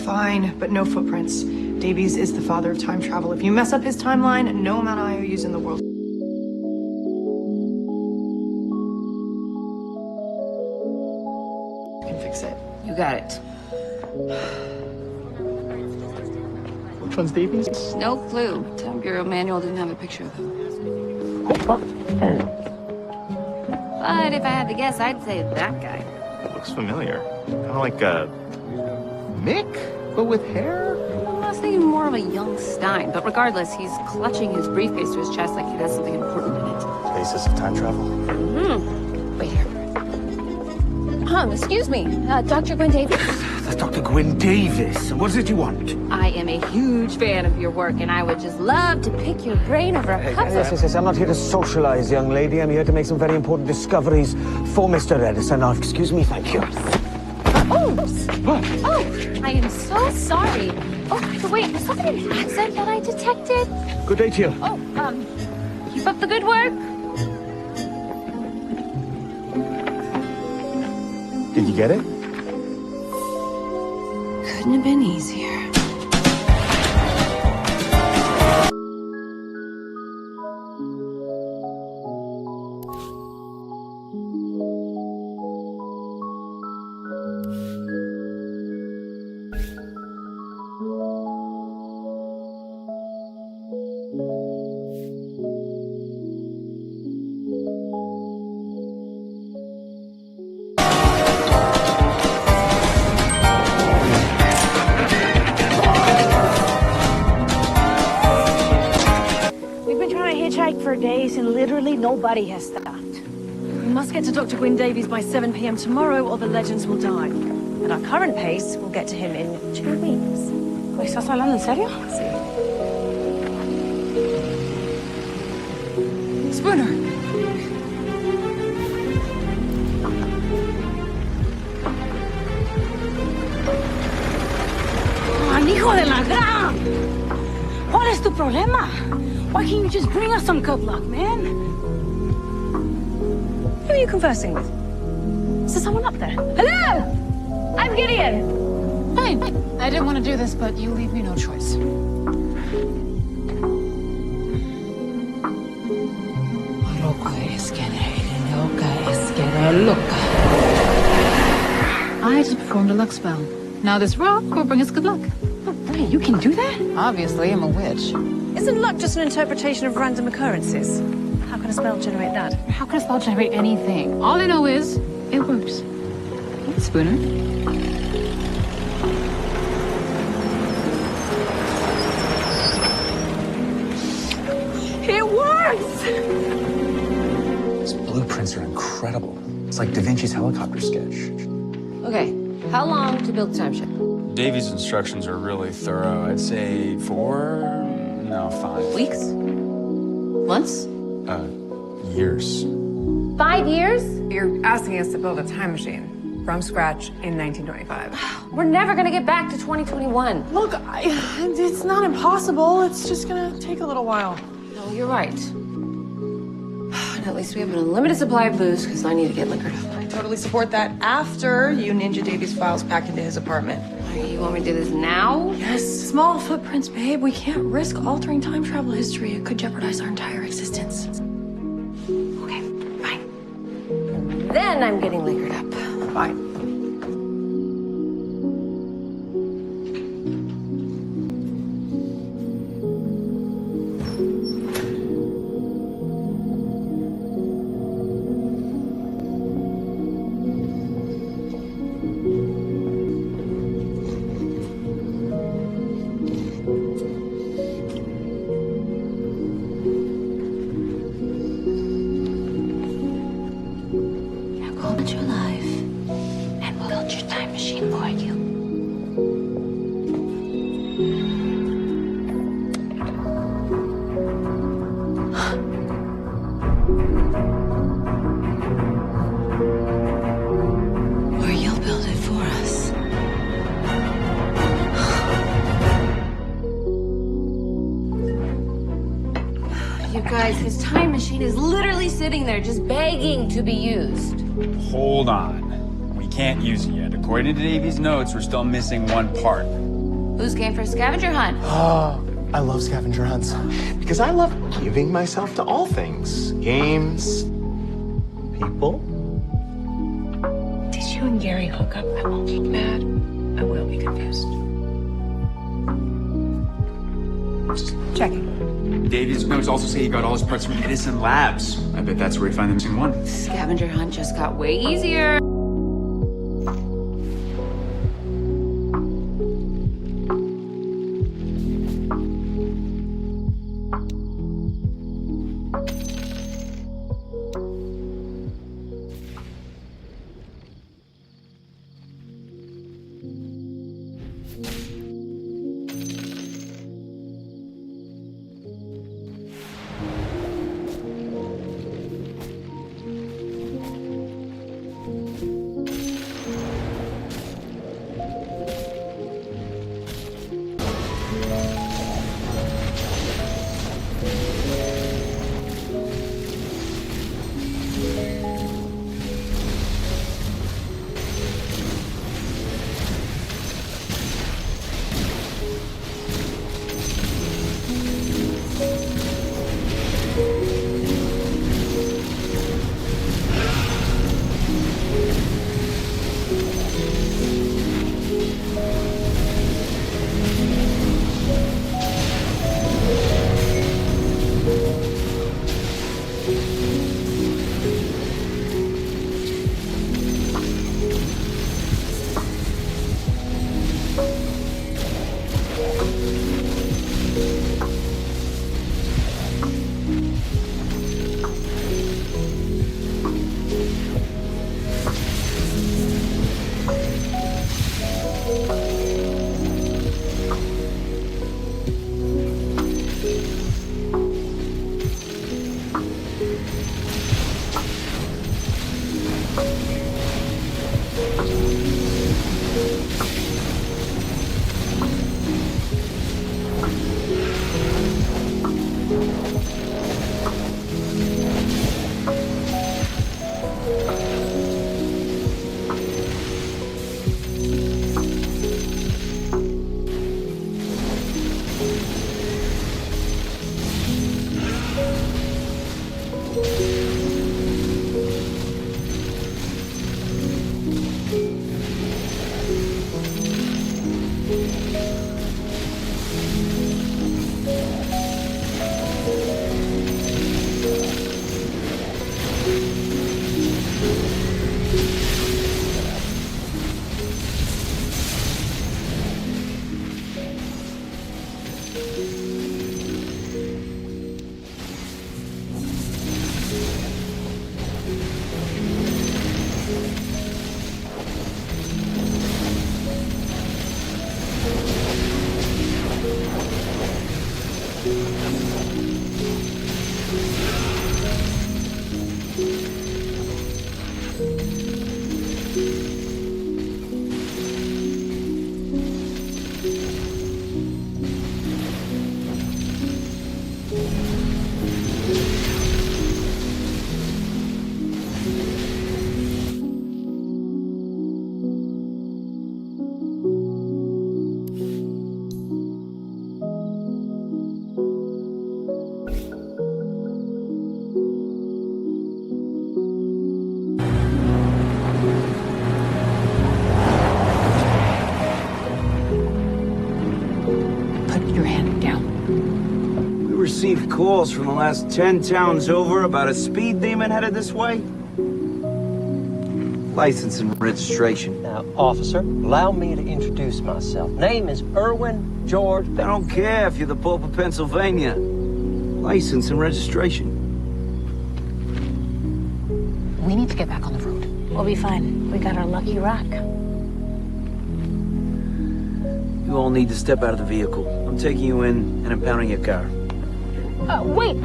Fine, but no footprints. Davies is the father of time travel. If you mess up his timeline, no amount of IOUs in the world can fix it. You got it. Which one's Davies? No clue. Time Bureau manual didn't have a picture of him. But if I had to guess, I'd say that guy. Looks familiar. Kind of like Mick, but with hair? I was thinking more of a young Stein, but regardless, he's clutching his briefcase to his chest like it has something important in it. Basis of time travel? Wait here. Excuse me, Dr. Gwen Davies. That's Dr. Gwen Davies. What is it you want? I am a huge fan of your work, and I would just love to pick your brain over a cup of... Yes. I'm not here to socialize, young lady. I'm here to make some very important discoveries for Mr. Edison. Now, excuse me, thank you. Oh, I am so sorry. Oh, but wait, was that an accent that I detected? Good day to you. Oh, keep up the good work. Did you get it? Couldn't have been easier. We've been trying to hitchhike for days and literally nobody has stopped. We must get to Dr. Gwyn Davies by 7 p.m. tomorrow or the legends will die. At our current pace, we'll get to him in 2 weeks. ¿Estás hablando en serio? Spooner! ¡Oh, hijo de la gran! ¿Cuál es tu problema? Why can't you just bring us some good luck, man? Who are you conversing with? Is there someone up there? Hello! I'm Gideon. Fine. I didn't want to do this, but you leave me no choice. I just performed a luck spell. Now this rock will bring us good luck. Oh, Bray, you can do that? Obviously, I'm a witch. Isn't luck just an interpretation of random occurrences? How can a spell generate that? How can a spell generate anything? All I know is, it works. Spooner? It works! These blueprints are incredible. It's like Da Vinci's helicopter sketch. Okay, how long to build the time ship? Davies' instructions are really thorough. I'd say 5 Weeks? Months? years. 5 years? You're asking us to build a time machine from scratch in 1925. We're never gonna get back to 2021. Look, it's not impossible. It's just gonna take a little while. No, you're right. And at least we have an unlimited supply of booze, because I need to get liquored up. I totally support that after you Ninja Davies' files back into his apartment. You want me to do this now? Yes. Small footprints, babe. We can't risk altering time travel history. It could jeopardize our entire existence. Okay, fine. And then I'm getting liquored up. Fine. Your life, and we'll build your time machine for you. Or you'll build it for us. You guys, his time machine is literally sitting there just begging to be used. Hold on. We can't use it yet. According to Davies' notes, we're still missing one part. Who's game for a scavenger hunt? Oh, I love scavenger hunts because I love giving myself to all things. Games, people. Did you and Gary hook up? I won't be mad. I will be confused. Just checking. Davies' notes also say he got all his parts from Edison Labs. I bet that's where he found the missing one. Scavenger hunt just got way easier. received calls from the last 10 towns over about a speed demon headed this way. License and registration. Now, officer, allow me to introduce myself. Name is Irwin George. I don't care if you're the Pope of Pennsylvania. License and registration. We need to get back on the road. We'll be fine. We got our lucky rock. You all need to step out of the vehicle. I'm taking you in and impounding your car. Wait!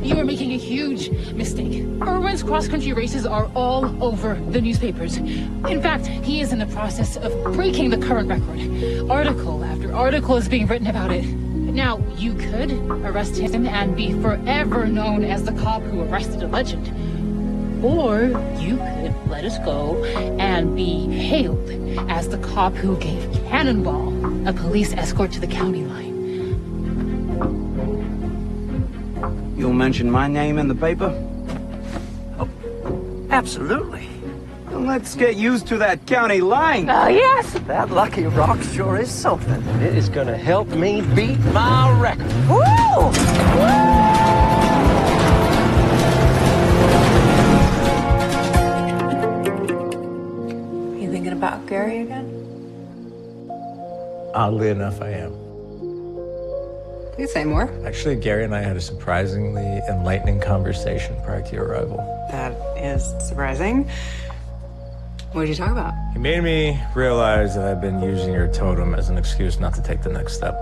You are making a huge mistake. Irwin's cross-country races are all over the newspapers. In fact, he is in the process of breaking the current record. Article after article is being written about it. Now, you could arrest him and be forever known as the cop who arrested a legend. Or you could let us go and be hailed as the cop who gave Cannonball a police escort to the county line. You'll mention my name in the paper? Oh, absolutely. Well, let's get used to that county line. Yes! That lucky rock sure is something. It is gonna help me beat my record. Woo! You thinking about Gary again? Oddly enough, I am. Please say more. Actually, Gary and I had a surprisingly enlightening conversation prior to your arrival. That is surprising. What did you talk about? He made me realize that I've been using your totem as an excuse not to take the next step.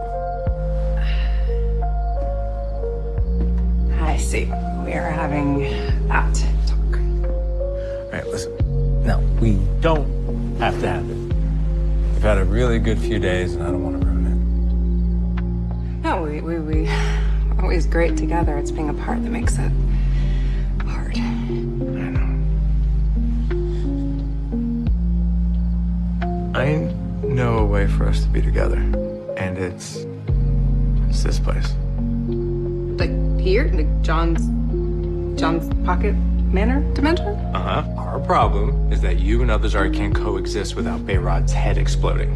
I see. We are having that talk. All right, listen. No, we don't have to have it. We've had a really good few days, and I don't want to ruin it. No, we always great together. It's being apart that makes it hard. I know a way for us to be together, and it's this place. Like here? Like John's pocket manor dimension? Uh-huh. Our problem is that you and others can't coexist without Bayrod's head exploding.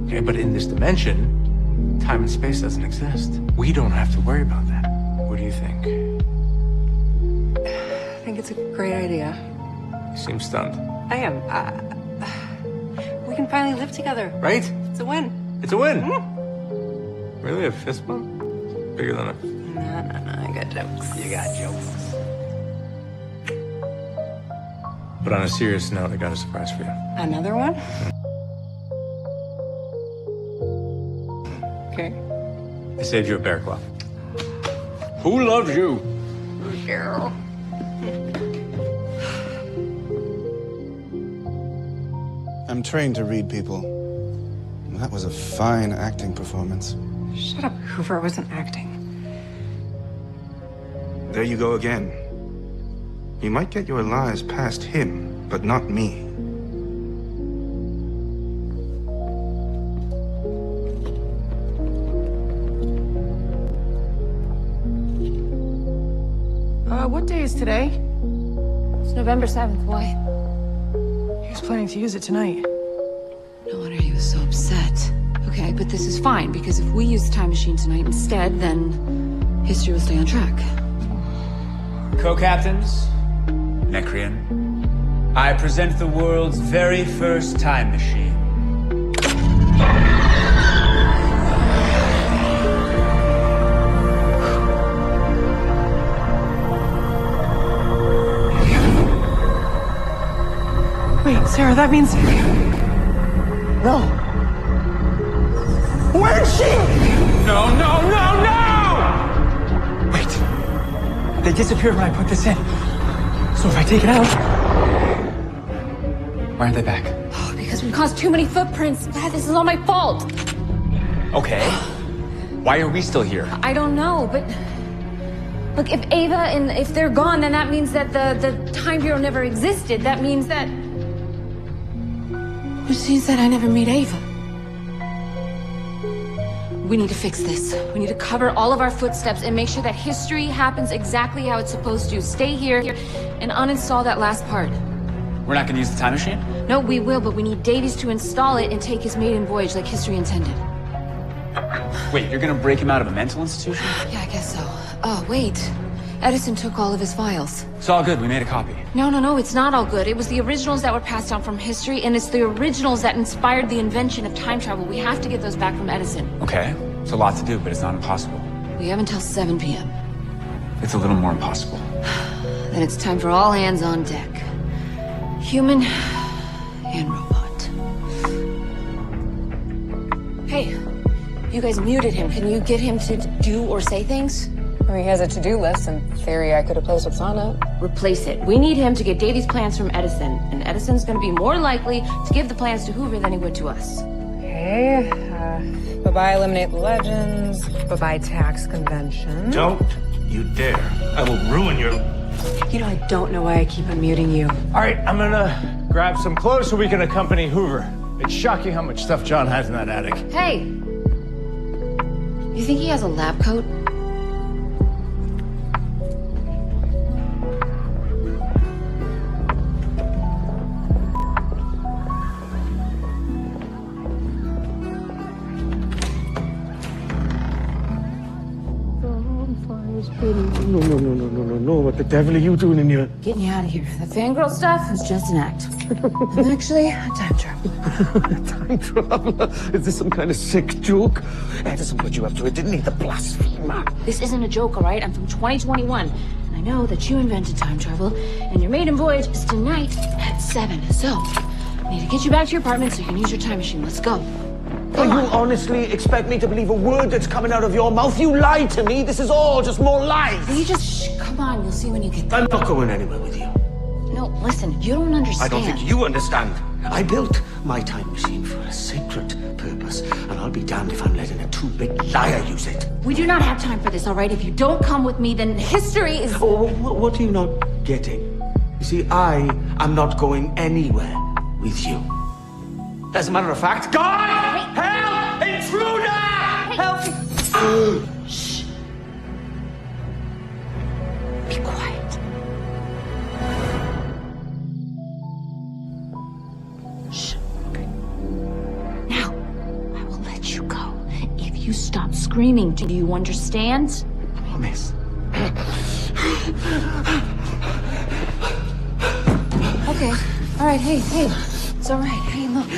Okay, but in this dimension, time and space doesn't exist. We don't have to worry about that. What do you think? I think it's a great idea. You seem stunned. I am. We can finally live together. Right? It's a win. It's a win. Really? A fist bump? Bigger than a... No, I got jokes. You got jokes. But on a serious note, I got a surprise for you. Another one? Okay. I saved you a bear claw. Who loves you? Girl. I'm trained to read people. That was a fine acting performance. Shut up, Hoover. I wasn't acting. There you go again. You might get your lies past him, but not me. What day is today? It's November 7th. Why? He was planning to use it tonight. No wonder he was so upset. Okay, but this is fine, because if we use the time machine tonight instead, then history will stay on track. Co-captains, Necrian, I present the world's very first time machine. Wait, Sarah, that means... No. Where's she? No! Wait. They disappeared when I put this in. So if I take it out... Why aren't they back? Oh, because we caused too many footprints. Dad, this is all my fault. Okay. Why are we still here? I don't know, but... Look, if Ava and if they're gone, then that means that the time bureau never existed. That means that... Which means that I never met Ava. We need to fix this. We need to cover all of our footsteps and make sure that history happens exactly how it's supposed to. Stay here and uninstall that last part. We're not gonna use the time machine? No, we will, but we need Davies to install it and take his maiden voyage like history intended. Wait, you're gonna break him out of a mental institution? Yeah, I guess so. Oh, wait. Edison took all of his files. It's all good, we made a copy. No, it's not all good. It was the originals that were passed down from history, and it's the originals that inspired the invention of time travel. We have to get those back from Edison. Okay, it's a lot to do, but it's not impossible. We have until 7 p.m. It's a little more impossible. Then it's time for all hands on deck. Human and robot. Hey, you guys muted him. Can you get him to do or say things? Well, he has a to-do list. In theory, I could replace what's on it. Replace it. We need him to get Davy's plans from Edison, and Edison's gonna be more likely to give the plans to Hoover than he would to us. Okay, bye-bye Eliminate the Legends, bye-bye Tax Convention. Don't you dare. I will ruin your... You know, I don't know why I keep unmuting you. All right, I'm gonna grab some clothes so we can accompany Hoover. It's shocking how much stuff John has in that attic. Hey! You think he has a lab coat? No. What the devil are you doing in here? Getting you out of here. The fangirl stuff is just an act. I'm actually a time traveler. Time traveler? Is this some kind of sick joke? Edison put you up to it, didn't he? The blasphemer. This isn't a joke, all right? I'm from 2021, and I know that you invented time travel, and your maiden voyage is tonight at 7. So, I need to get you back to your apartment so you can use your time machine. Let's go. You honestly expect me to believe a word that's coming out of your mouth? You lied to me. This is all just more lies. Will you just shh? Come on, you'll see when you get there. I'm not going anywhere with you. No, listen, you don't understand. I don't think you understand. I built my time machine for a sacred purpose, and I'll be damned if I'm letting a too-big liar use it. We do not have time for this, all right? If you don't come with me, then history is... Oh, what are you not getting? You see, I am not going anywhere with you. As a matter of fact, God! Help! Intruder! Help! Shh. Be quiet. Shh. Okay. Now, I will let you go if you stop screaming. Do you understand? Promise. Okay. All right. Hey. It's all right. Hey, look.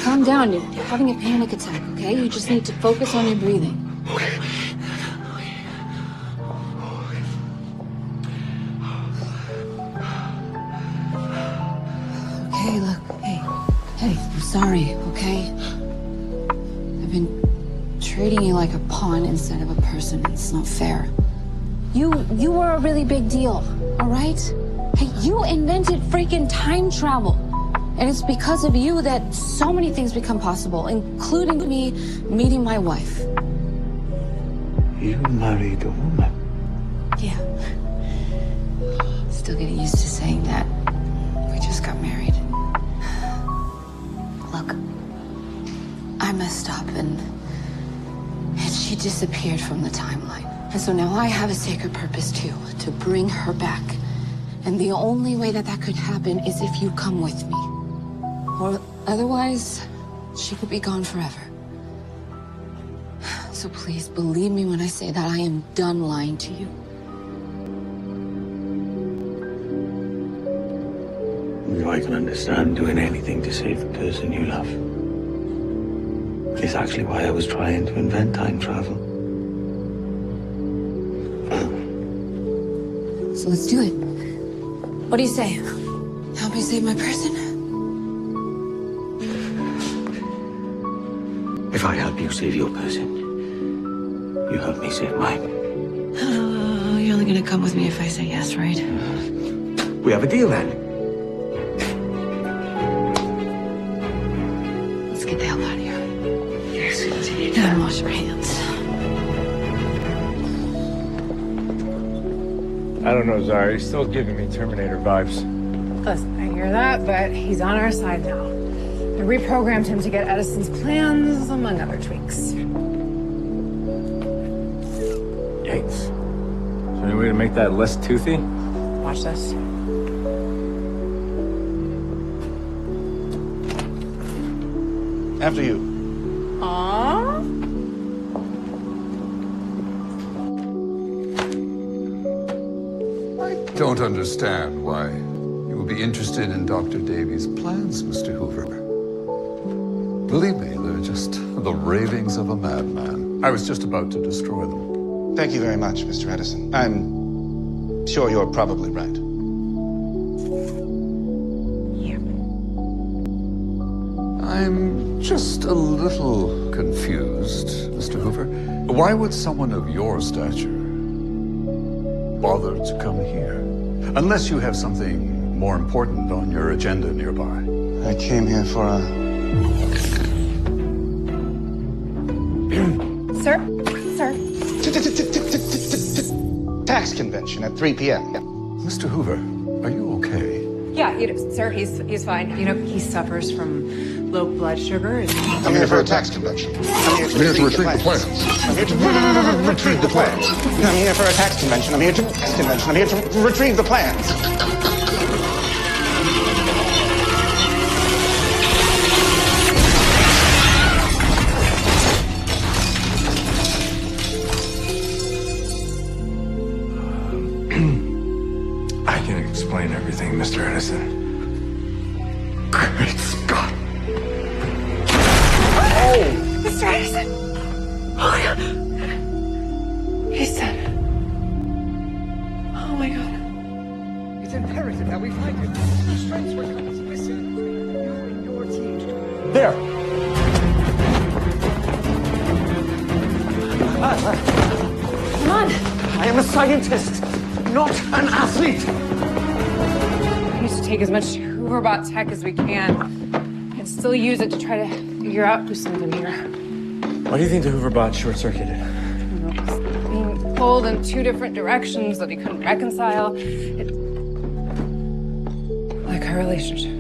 Calm down. You're having a panic attack, okay? You just need to focus on your breathing. Okay, look. Hey, I'm sorry, okay? I've been treating you like a pawn instead of a person. It's not fair. You were a really big deal, all right? Hey, you invented freaking time travel. And it's because of you that so many things become possible, including me meeting my wife. You married a woman? Yeah. Still getting used to saying that. We just got married. Look, I messed up and she disappeared from the timeline. And so now I have a sacred purpose too, to bring her back. And the only way that could happen is if you come with me. Or otherwise, she could be gone forever. So please believe me when I say that I am done lying to you. I can understand doing anything to save the person you love. It's actually why I was trying to invent time travel. So let's do it. What do you say? Help me save my person? If I help you save your person, you help me save mine. Oh, you're only gonna come with me if I say yes, right? We have a deal then. Let's get the hell out of here. Yes, indeed. And wash your hands. I don't know, Zara. He's still giving me Terminator vibes. Listen, I hear that, but he's on our side now. I reprogrammed him to get Edison's plans, among other tweaks. Yikes. Is there any way to make that less toothy? Watch this. After you. Aww. don't understand why you would be interested in Dr. Davies' plans, Mr. Hoover. Believe me, they're just the ravings of a madman. I was just about to destroy them. Thank you very much, Mr. Edison. I'm sure you're probably right. I'm just a little confused, Mr. Hoover. Why would someone of your stature bother to come here? Unless you have something more important on your agenda nearby. I came here for a... Sir? Sir? tax convention at 3 p.m. Mr. Hoover, are you okay? Yeah, sir, he's fine. You know, he suffers from low blood sugar. I'm here for a tax convention. I'm here to retrieve the plans. I'm here to retrieve the plans. I'm here for a tax convention. I'm here to I'm here to retrieve the plans. I can explain everything, Mr. Edison. Great Scott. Oh! Mr. Edison! Oh, my God. He's dead. Oh, my God. It's imperative that we find him. The strengths were missing. You and your team. There. Come on. I am a scientist, not an athlete. We need to take as much Hooverbot tech as we can and still use it to try to figure out who's something here. Why do you think the Hooverbot short-circuited? Being pulled in two different directions that he couldn't reconcile. It's like our relationship.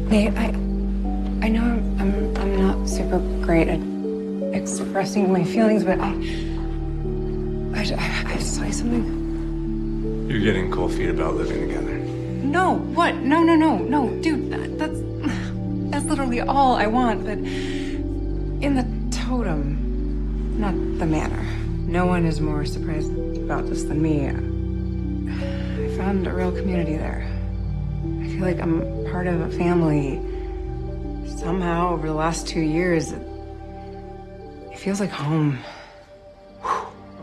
Nate, I know I'm not super great at expressing my feelings, but I saw something. You're getting cold feet about living together. No, what? No, dude, that's literally all I want, but in the totem, not the manor. No one is more surprised about this than me. I found a real community there. I feel like I'm part of a family. Somehow, over the last 2 years, it feels like home.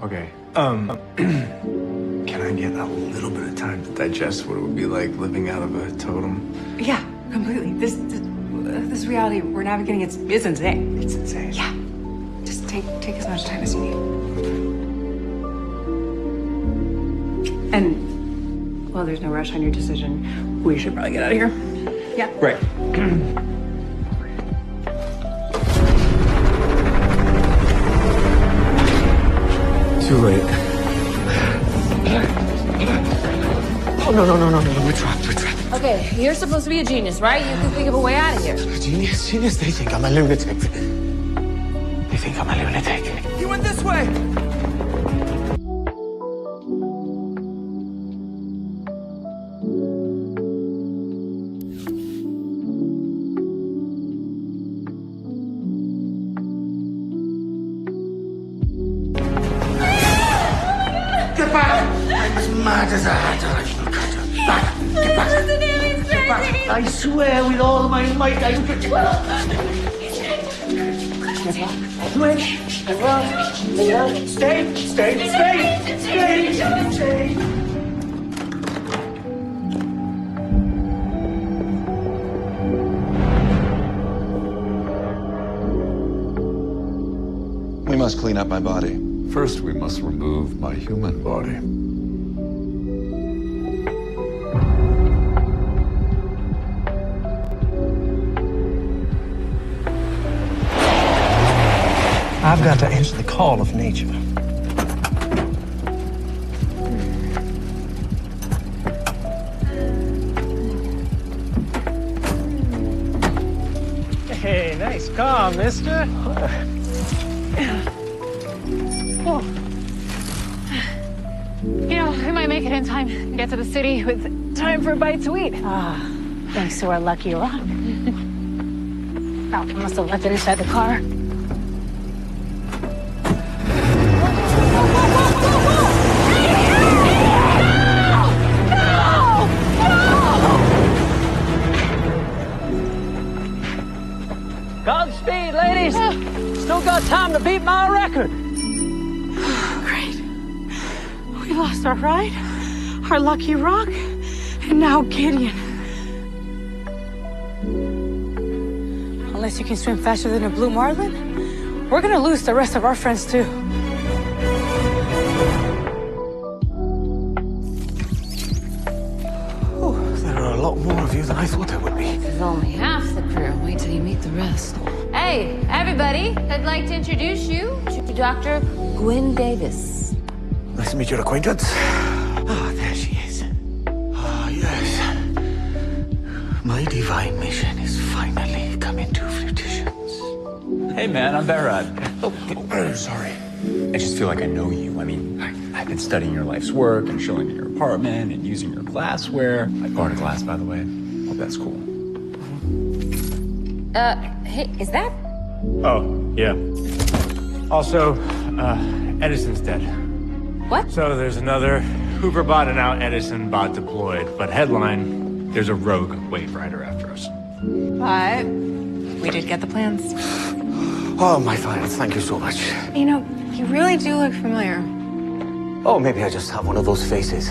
Okay. Can I get a little bit of time to digest what it would be like living out of a totem? Yeah, completely. This reality we're navigating, it's insane. It's insane. Yeah. Just take as much time as you need. And while there's no rush on your decision, we should probably get out of here. Yeah. Right. Too late. Oh, no, we're trapped. Okay, you're supposed to be a genius, right? You can think of a way out of here. Genius, they think I'm a lunatic. They think I'm a lunatic. You went this way! Get back! I'm as mad as a hatter. Back! Get back! Get back! I swear with all my might I will get you. Stay! We must clean up my body. First, we must remove my human body. I've got to answer the call of nature. Hey, nice car, mister. Oh. You know, we might make it in time and get to the city with time for a bite to eat. Thanks to our lucky rock. Falcon must have left it inside the car. speed, ladies. Still got time to beat my record. Great. We lost our ride, our lucky rock, and now Gideon. Unless you can swim faster than a blue marlin, we're gonna lose the rest of our friends too. There are a lot more of you than I thought there would be. This is only half the crew. Wait till you meet the rest. Hey, everybody. I'd like to introduce you to Dr. Gwyn Davis. Nice to meet your acquaintance. Ah, there she is. Ah, yes. My divine mission is finally coming to fruition. Hey, man, I'm Barad. Oh, sorry. I just feel like I know you. I mean, I've been studying your life's work and showing in your apartment and using your glassware. I borrowed a glass, by the way. Hope that's cool. Hey, is that? Oh, yeah. Also, Edison's dead. What? So there's another Hoover bot and now Edison bot deployed. But headline, there's a rogue wave rider after us. But we did get the plans. Oh, my clients, thank you so much. You know, you really do look familiar. Oh, maybe I just have one of those faces.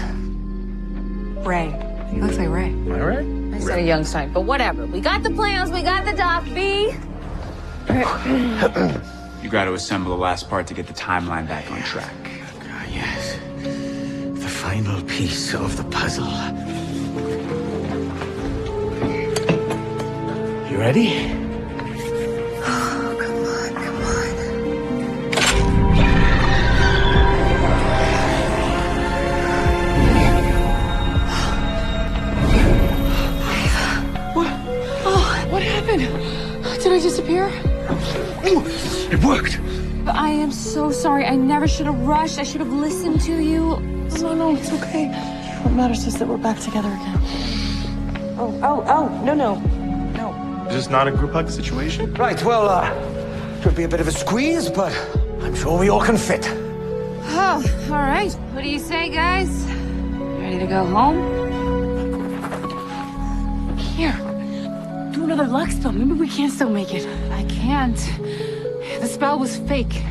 Ray. He looks like Ray. Am I right? I said a young side, but whatever. We got the plans, we got the doc, B. You got to assemble the last part to get the timeline back on track. Ah, yes. The final piece of the puzzle. You ready? Oh, come on, come on. What happened? Did I disappear? It worked. I am so sorry. I never should have rushed. I should have listened to you. No, it's okay. What matters is that we're back together again. No. Is this not a group hug situation? Right, well, could be a bit of a squeeze, but I'm sure we all can fit. Oh, all right. What do you say, guys? Ready to go home? Here. Do another luck spell. Maybe we can still make it. I can't. The spell was fake.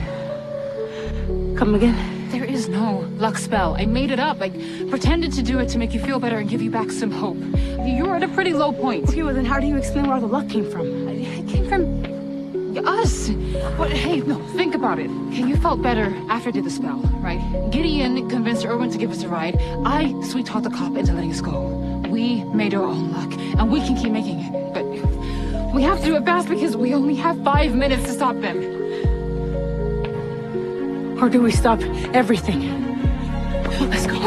Come again? There is no luck spell. I made it up. I pretended to do it to make you feel better and give you back some hope. You're at a pretty low point. Okay, well then how do you explain where all the luck came from? It came from us. But hey, no, think about it. Okay, you felt better after I did the spell, right? Gideon convinced Erwin to give us a ride. I sweet-talked the cop into letting us go. We made our own luck, and we can keep making it. But we have to do it fast because we only have 5 minutes to stop them. Or do we stop everything? Let's go.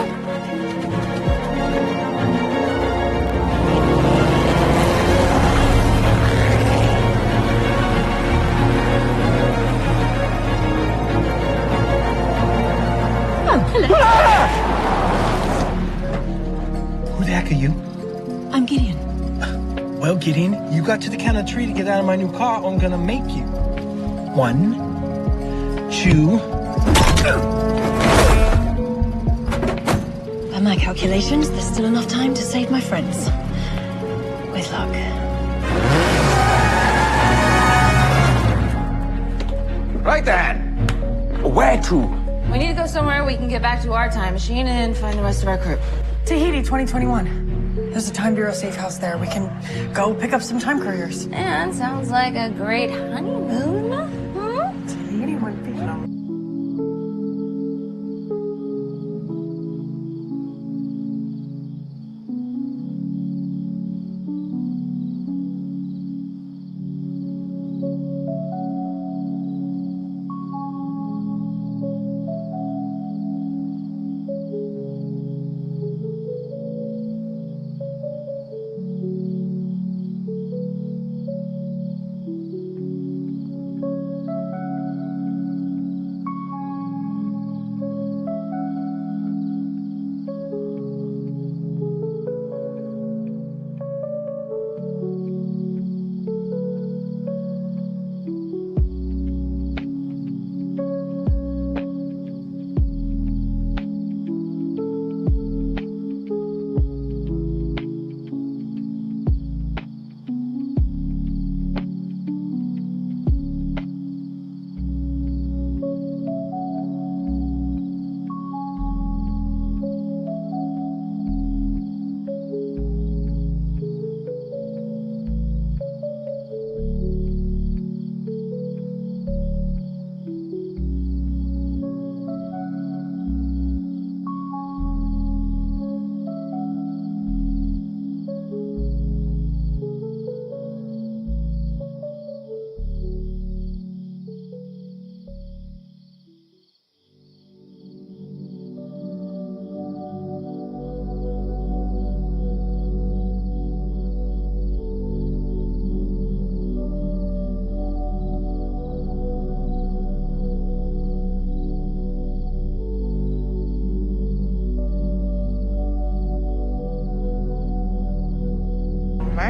Who the heck are you? I'm Gideon. Well, Gideon, you got to the count of 3 to get out of my new car, or I'm gonna make you. 1, 2. By my calculations, there's still enough time to save my friends. With luck. Right then. Where to? We need to go somewhere we can get back to our time machine and find the rest of our crew. Tahiti, 2021. There's a Time Bureau safe house there. We can go pick up some time couriers. And sounds like a great honeymoon. Tahiti would be phenomenal.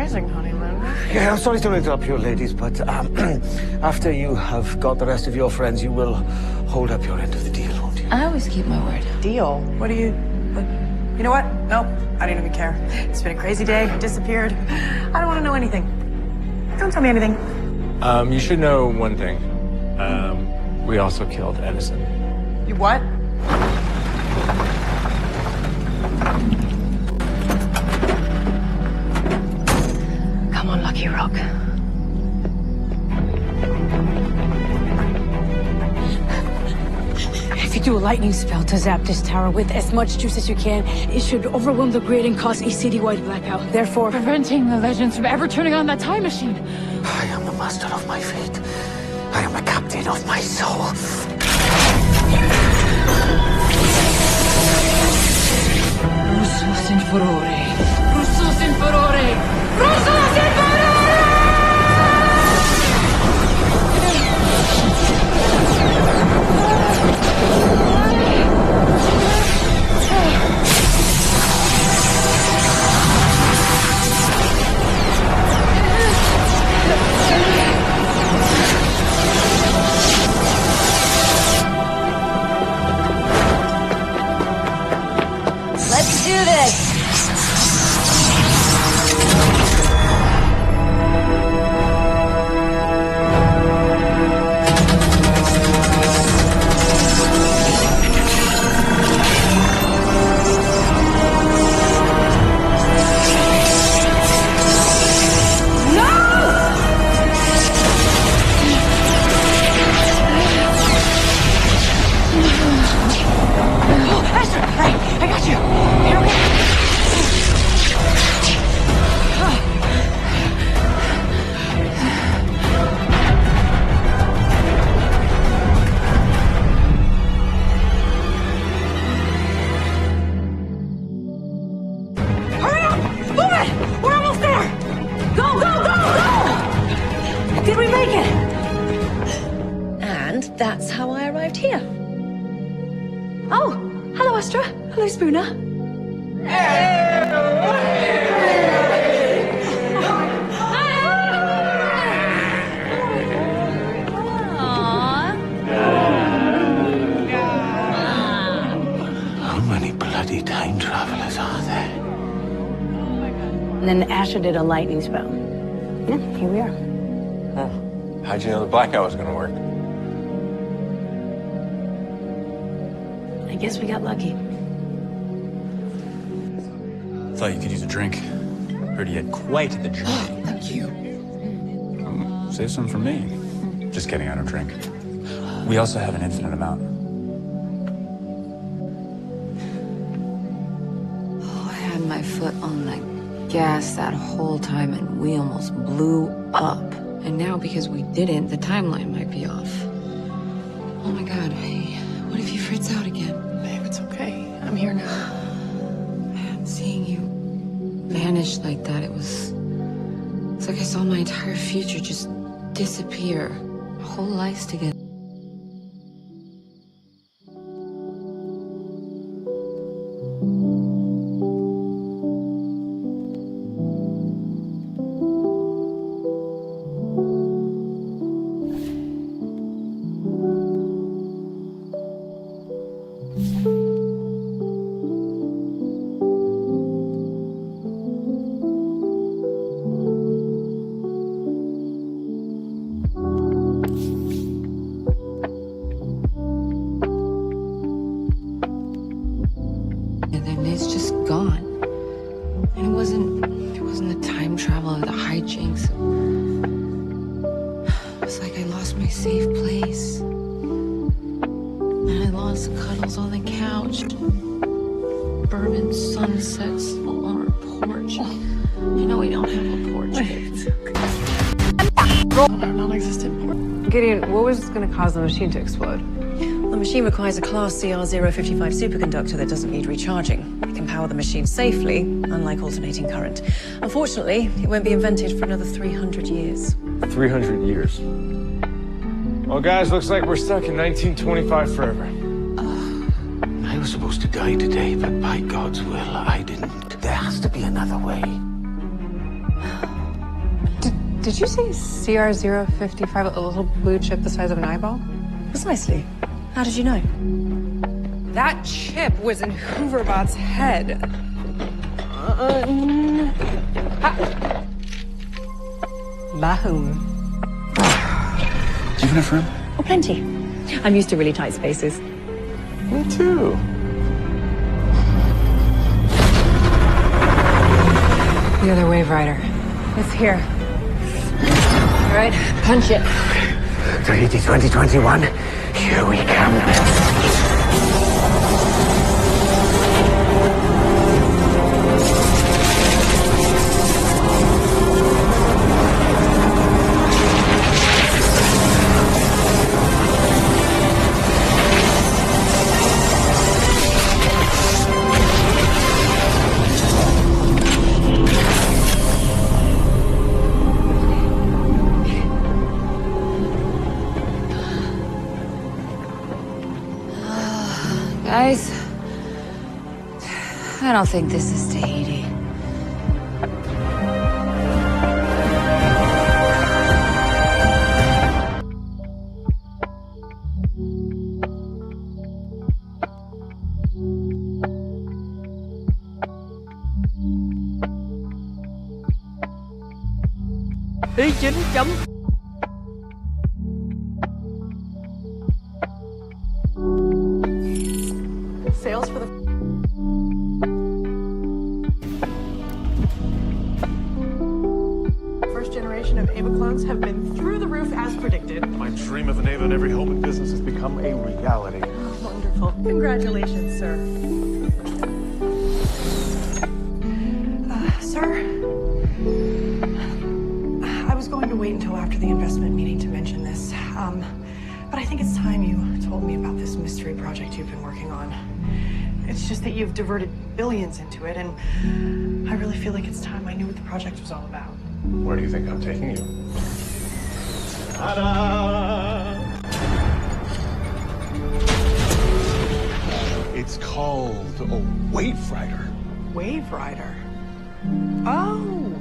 surprising honeymoon. Yeah, I'm sorry to interrupt you, ladies, but after you have got the rest of your friends, you will hold up your end of the deal, won't you? I always keep my word. Deal? What do you... What? You know what? Nope. I don't even care. It's been a crazy day. I disappeared. I don't want to know anything. Don't tell me anything. You should know one thing. We also killed Edison. You what? Come on, Lucky Rock. If you do a lightning spell to zap this tower with as much juice as you can, it should overwhelm the grid and cause a citywide blackout. Therefore, preventing the legends from ever turning on that time machine. I am the master of my fate. I am the captain of my soul. Russos in furore. Russos in furore. Russos in furore! Let's do this! Did we make it? And that's how I arrived here. Oh, hello, Astra. Hello, Spooner. How many bloody time travelers are there? And then Astra did a lightning spell. Yeah, here we are. Huh. How'd you know the blackout was gonna work? I guess we got lucky. Thought you could use a drink. Heard you had quite the journey. Thank you. Save some for me. Just kidding, I don't drink. We also have an infinite amount. Oh, I had my foot on the gas that whole time and we almost blew up. And now because we didn't, the timeline might be off. Oh my god, hey, what if he freaks out again? Babe, it's okay. I'm here now. Man, seeing you vanish like that, it's like I saw my entire future just disappear. Our whole lives together. It's just gone. And it wasn't the time travel or the hijinks. It was like I lost my safe place. And I lost cuddles on the couch. Bourbon sunsets on our porch. I know we don't have a porch. It's okay. On our non-existent porch. Gideon, what was going to cause the machine to explode? The machine requires a Class CR055 superconductor that doesn't need recharging. It can power the machine safely, unlike alternating current. Unfortunately, it won't be invented for another 300 years. 300 years. Well, guys, looks like we're stuck in 1925 forever. I was supposed to die today, but by God's will, I didn't. There has to be another way. Did you say CR055, a little blue chip the size of an eyeball? Precisely. How did you know? That chip was in Hooverbot's head. Bahum. Do you have enough room? Oh, plenty. I'm used to really tight spaces. Me too. The other Wave Rider. It's here. All right, punch it. 2021, here we come. Guys, I don't think this is Tahiti. Ý chính chấm. Sales for the first generation of Ava clones have been through the roof as predicted. My dream of an Ava in every home and business has become a reality. Oh, wonderful. Congratulations, sir. Sir? I was going to wait until after the investment meeting to mention this, but I think it's time you told me about this mystery project you've been working on. It's just that you've diverted billions into it, and I really feel like it's time I knew what the project was all about. Where do you think I'm taking you? Ta-da! It's called a Wave Rider. Wave Rider? Oh,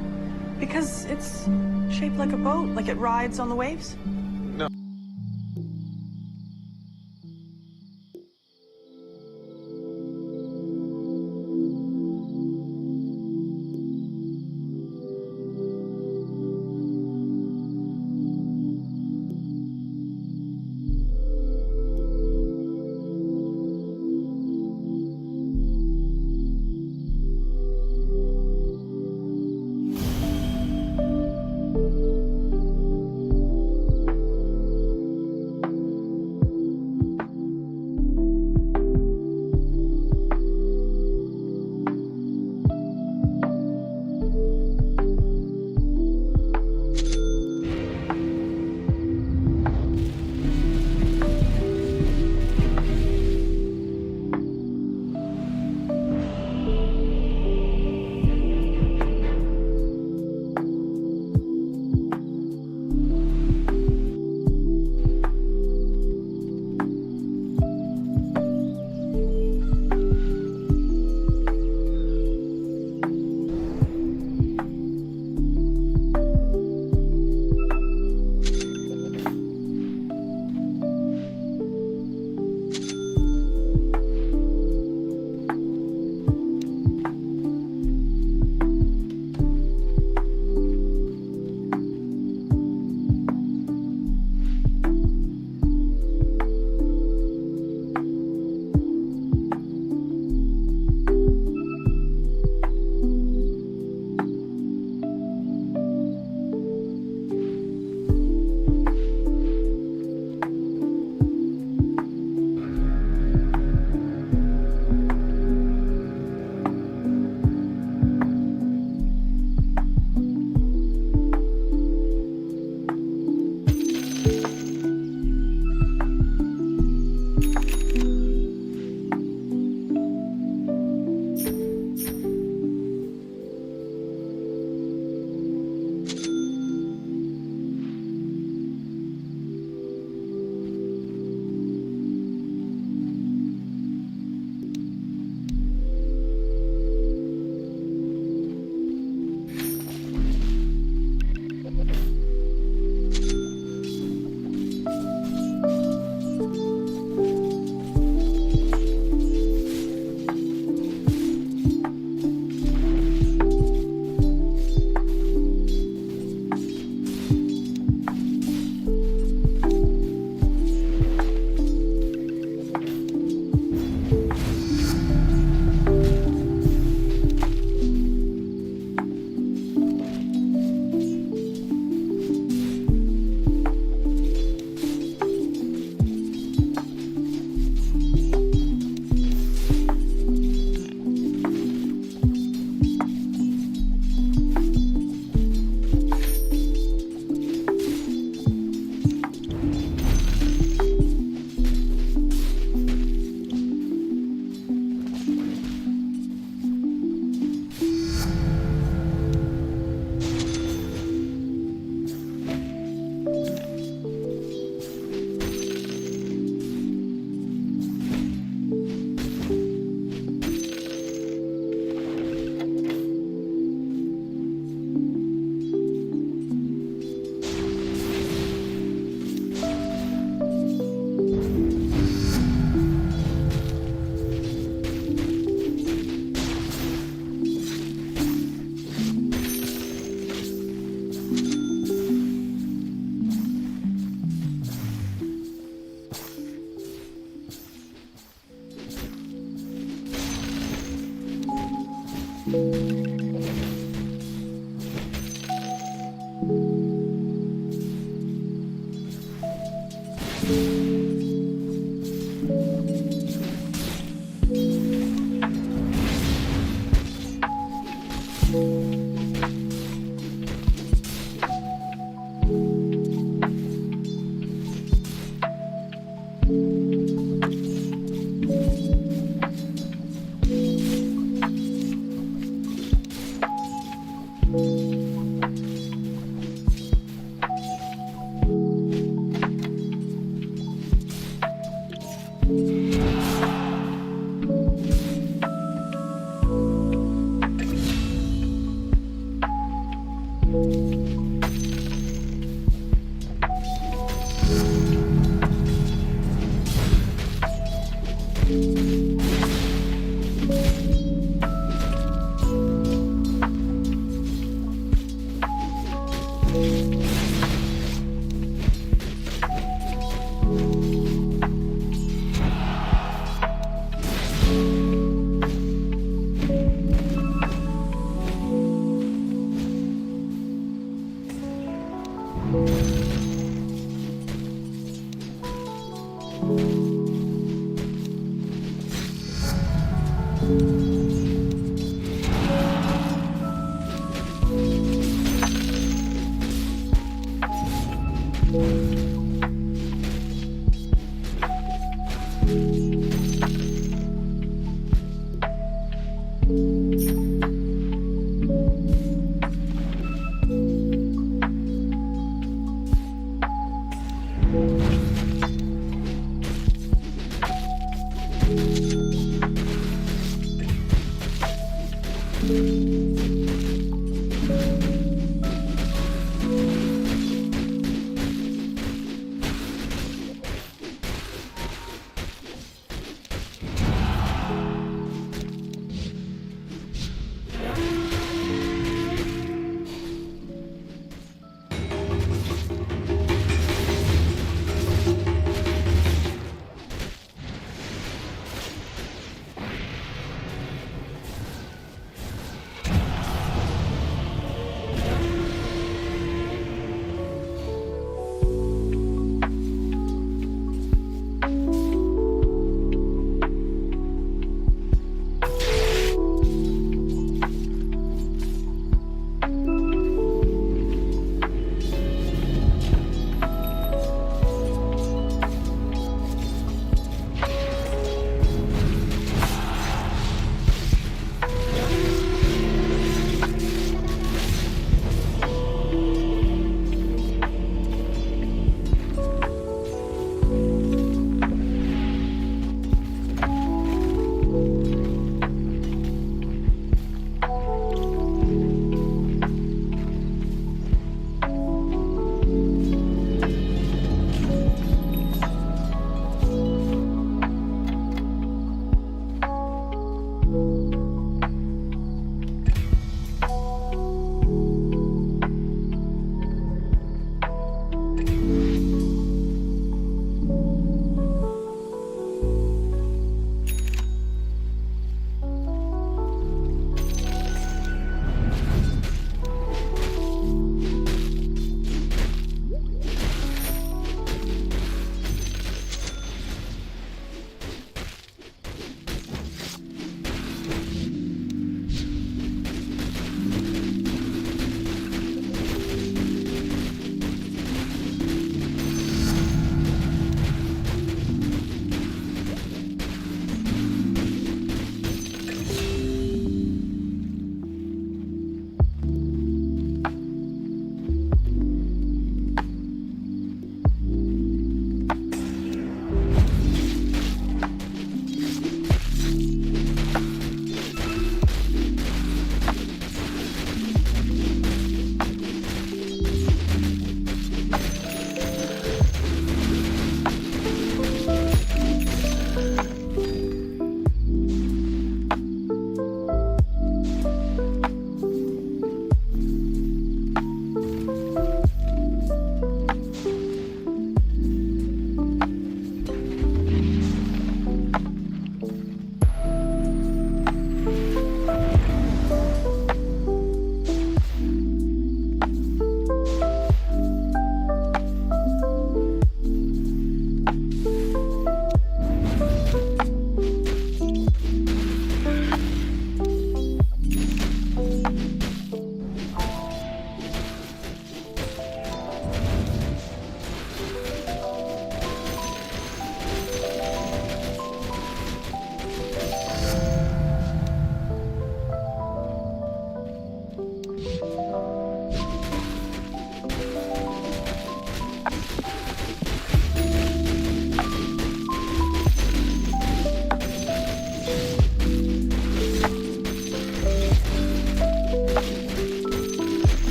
because it's shaped like a boat, like it rides on the waves? No.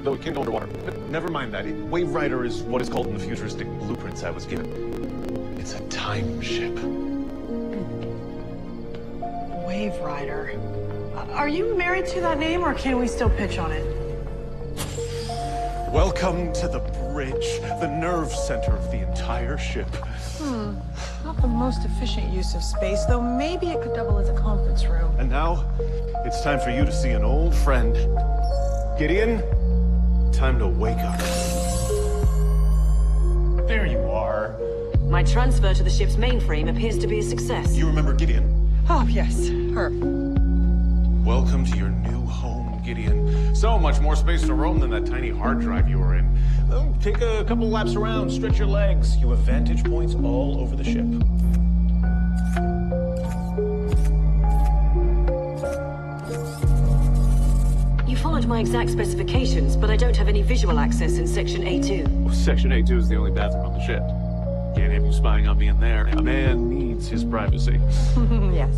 No, it can't go underwater. But never mind that. Wave Rider is what is called in the futuristic blueprints I was given. It's a time ship. Wave Rider. Are you married to that name, or can we still pitch on it? Welcome to the bridge, the nerve center of the entire ship. Not the most efficient use of space, though maybe it could double as a conference room. And now, it's time for you to see an old friend. Gideon, time to wake up. There you are. My transfer to the ship's mainframe appears to be a success. You remember Gideon? Oh, yes, her. Welcome to your new home, Gideon. So much more space to roam than that tiny hard drive you were in. Take a couple laps around, stretch your legs. You have vantage points all over the ship. You followed my exact specifications, but I don't have any visual access in Section A2. Section A2 is the only bathroom on the ship. Can't have you spying on me in there. A man needs his privacy. Yes.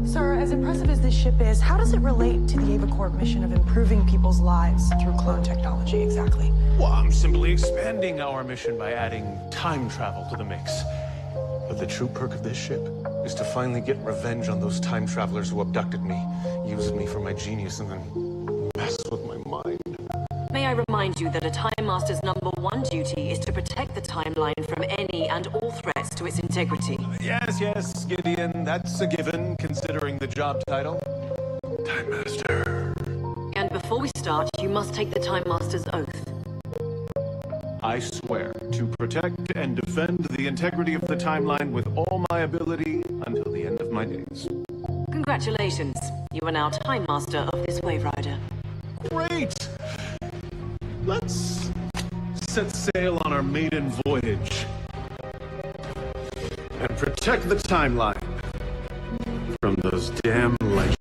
Sir, as impressive as this ship is, how does it relate to the Ava Corp mission of improving people's lives through clone technology exactly? Well, I'm simply expanding our mission by adding time travel to the mix. But the true perk of this ship is to finally get revenge on those time travelers who abducted me, used me for my genius, and then messed with my mind. May I remind you that a Time Master's #1 duty is to protect the timeline from any and all threats to its integrity. Yes, Gideon, that's a given, considering the job title. Time Master. And before we start, you must take the Time Master's oath. I swear to protect and defend the integrity of the timeline with all my ability until the end of my days. Congratulations. You are now Time Master of this Wave Rider. Great! Let's set sail on our maiden voyage and protect the timeline from those damn legends.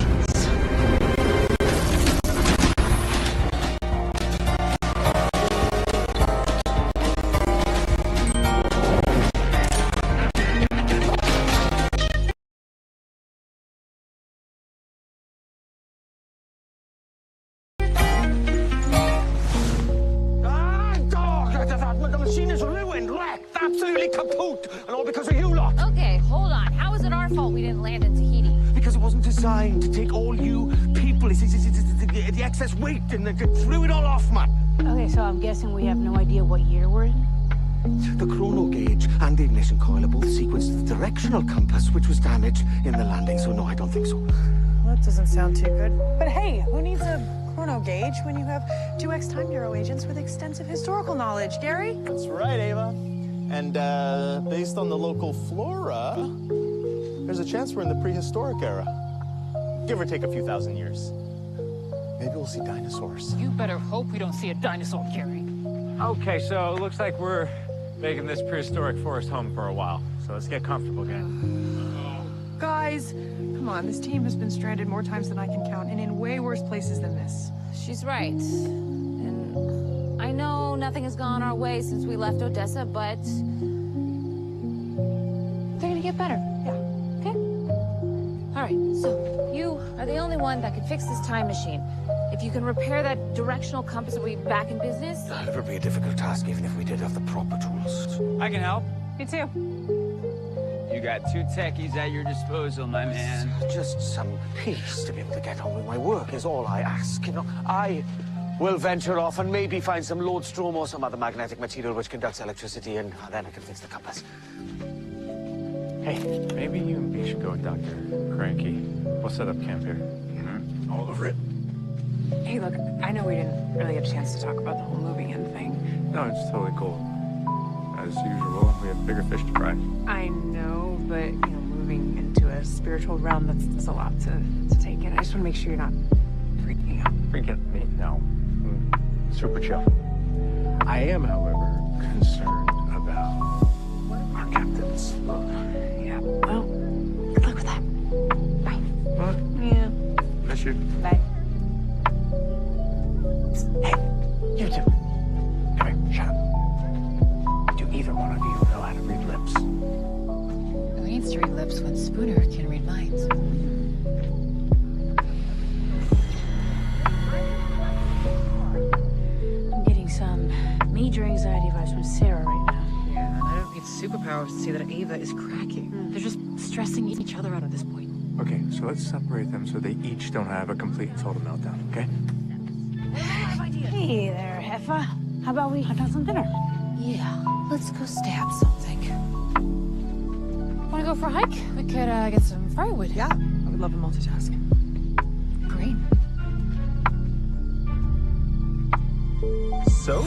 The machine is ruined, wrecked, absolutely kaput, and all because of you lot. Okay, hold on. How is it our fault we didn't land in Tahiti? Because it wasn't designed to take all you people. It's the excess weight, and it threw it all off, man. Okay, so I'm guessing we have no idea what year we're in? The chrono gauge and the ignition coil are both sequenced the directional compass, which was damaged in the landing, so no, I don't think so. Well, that doesn't sound too good. But hey, who needs a chrono gauge when you have 2X Time Bureau agents with extensive historical knowledge? Gary? That's right, Ava. And based on the local flora, there's a chance we're in the prehistoric era. Give or take a few thousand years. Maybe we'll see dinosaurs. You better hope we don't see a dinosaur, Gary. Okay, so it looks like we're making this prehistoric forest home for a while. So let's get comfortable, gang. Guys, come on. This team has been stranded more times than I can count, and in way worse places than this. She's right. And I know nothing has gone our way since we left Odessa, but they're gonna get better. Yeah. Okay? All right, so you are the only one that can fix this time machine. If you can repair that directional compass, we'll be back in business. It would be a difficult task, even if we did have the proper tools. I can help. Me too. You got two techies at your disposal, my man. Just some peace to be able to get on with my work is all I ask. You know, I will venture off and maybe find some lodestrom or some other magnetic material which conducts electricity, and then I can fix the compass. Hey, maybe you and B should go with Dr. Cranky. We'll set up camp here. All over it. Hey, look, I know we didn't really get a chance to talk about the whole moving in thing. No, it's totally cool. As usual, we have bigger fish to fry. I know, but, moving into a spiritual realm, that's a lot to take in. I just want to make sure you're not freaking out. Freaking me? No. I'm super chill. I am, however, concerned about our captains. Yeah, well, good luck with that. Bye. What? Yeah. Miss you. Bye. Hey, you two. Come here, shut up. Do either one of you know how to read lips? Who needs to read lips when Spooner can read minds? I'm getting some major anxiety vibes from Sarah right now. Yeah, and I don't need superpowers to see that Ava is cracking. They're just stressing each other out at this point. Okay, so let's separate them so they each don't have a complete and total meltdown, okay? Hey there, Heffa. How about we hunt out some dinner? Yeah, let's go stab something. Want to go for a hike? We could get some firewood. Yeah, I would love to multitask. Great. So?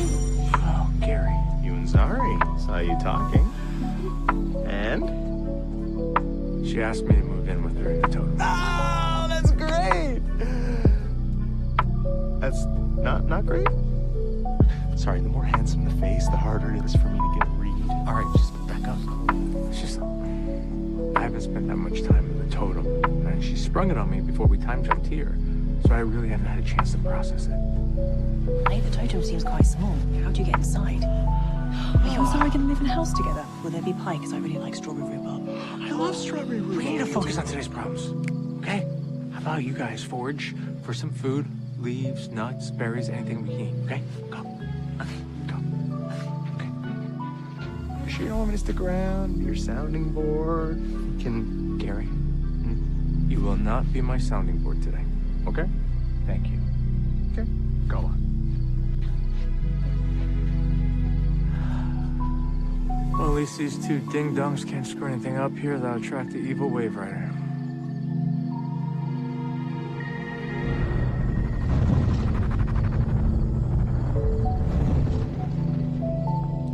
Oh, Gary, you and Zari. Saw you talking. And? She asked me to move in with her in the totem. Oh, that's great! That's not great? Sorry, the more handsome the face, the harder it is for me to get a read. All right, just back up. It's just, I haven't spent that much time in the totem, and she sprung it on me before we time jumped here, so I really haven't had a chance to process it. Hey, the totem seems quite small. How'd you get inside? Are you and Sarah gonna live in a house together? Will there be pie? Because I really like strawberry rhubarb. I love strawberry rhubarb. We need to focus on today's problems, okay? How about you guys forage for some food, leaves, nuts, berries, anything we can eat, okay? Go. Okay, go. Okay. You sure you don't want me to stick around, be your sounding board? Gary, you will not be my sounding board today, okay? Thank you. Okay, go on. Well, at least these two ding-dongs can't screw anything up here that'll attract the evil wave rider.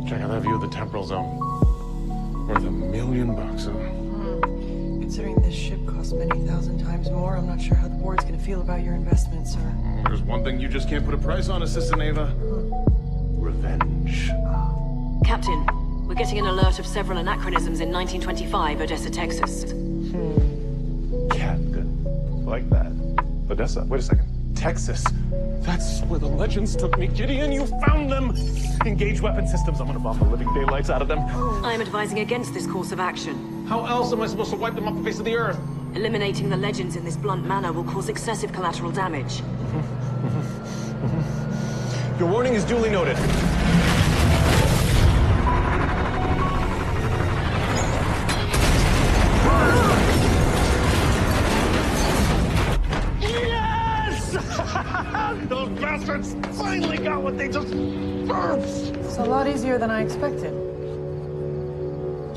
Check out that view of the temporal zone. Worth $1 million, huh? Considering this ship costs many thousand times more, I'm not sure how the board's gonna feel about your investment, sir. There's one thing you just can't put a price on, Assistant Ava. Revenge. Captain, we're getting an alert of several anachronisms in 1925, Odessa, Texas. Captain. Like that. Odessa, wait a second. Texas. That's where the legends took me. Gideon, you found them! Engage weapon systems. I'm gonna bomb the living daylights out of them. I am advising against this course of action. How else am I supposed to wipe them off the face of the earth? Eliminating the legends in this blunt manner will cause excessive collateral damage. Your warning is duly noted. Those bastards finally got what they just burst! It's a lot easier than I expected.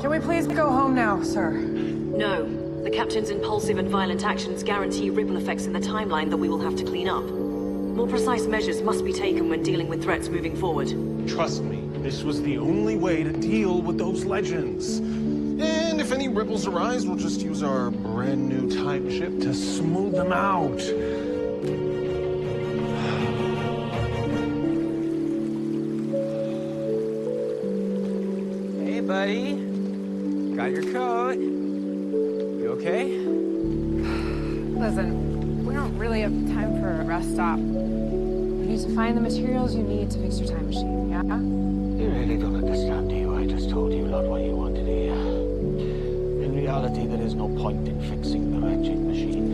Can we please go home now, sir? No. The Captain's impulsive and violent actions guarantee ripple effects in the timeline that we will have to clean up. More precise measures must be taken when dealing with threats moving forward. Trust me, this was the only way to deal with those legends. And if any ripples arise, we'll just use our brand new time ship to smooth them out. Hey, buddy. Got your coat. You okay? Listen, we don't really have time for a rest stop. You need to find the materials you need to fix your time machine, yeah? You really don't understand, do you? I just told you not what you wanted to hear. In reality, there is no point in fixing the wretched machine.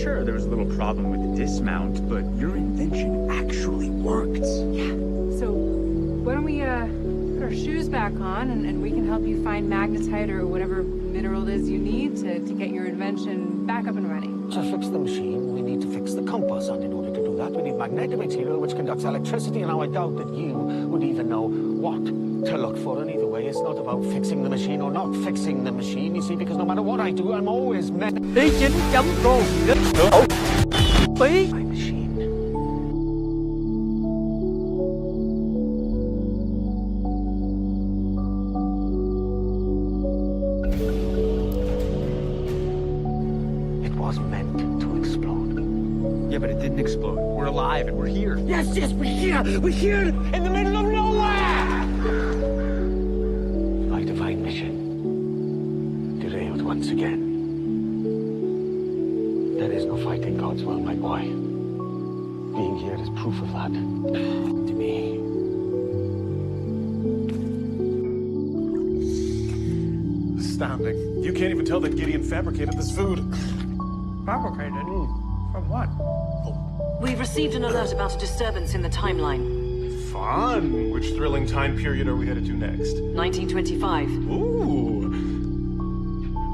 Sure, there was a little problem with the dismount, but your invention actually worked. Yeah. So, why don't we put our shoes back on, and we can help you find magnetite or whatever mineral it is you need to get your invention back up and running. To fix the machine, we need to fix the compass, and in order to do that, we need magnetic material which conducts electricity, and now I doubt that you would even know what to look for. And either way, it's not about fixing the machine or not fixing the machine, you see, because no matter what I do, I'm always met... Ý chính chấm rồi. Bí. My machine. It was meant to explode. Yeah, but it didn't explode. We're alive and we're here. Yes, we're here! We're here in the middle of nowhere! My divine mission derailed once again. There is no fighting God's will, my boy. Being here is proof of that. To me. Astounding. You can't even tell that Gideon fabricated this food. Fabricated? From what? We've received an alert about a disturbance in the timeline. Fun. Which thrilling time period are we headed to next? 1925. Ooh.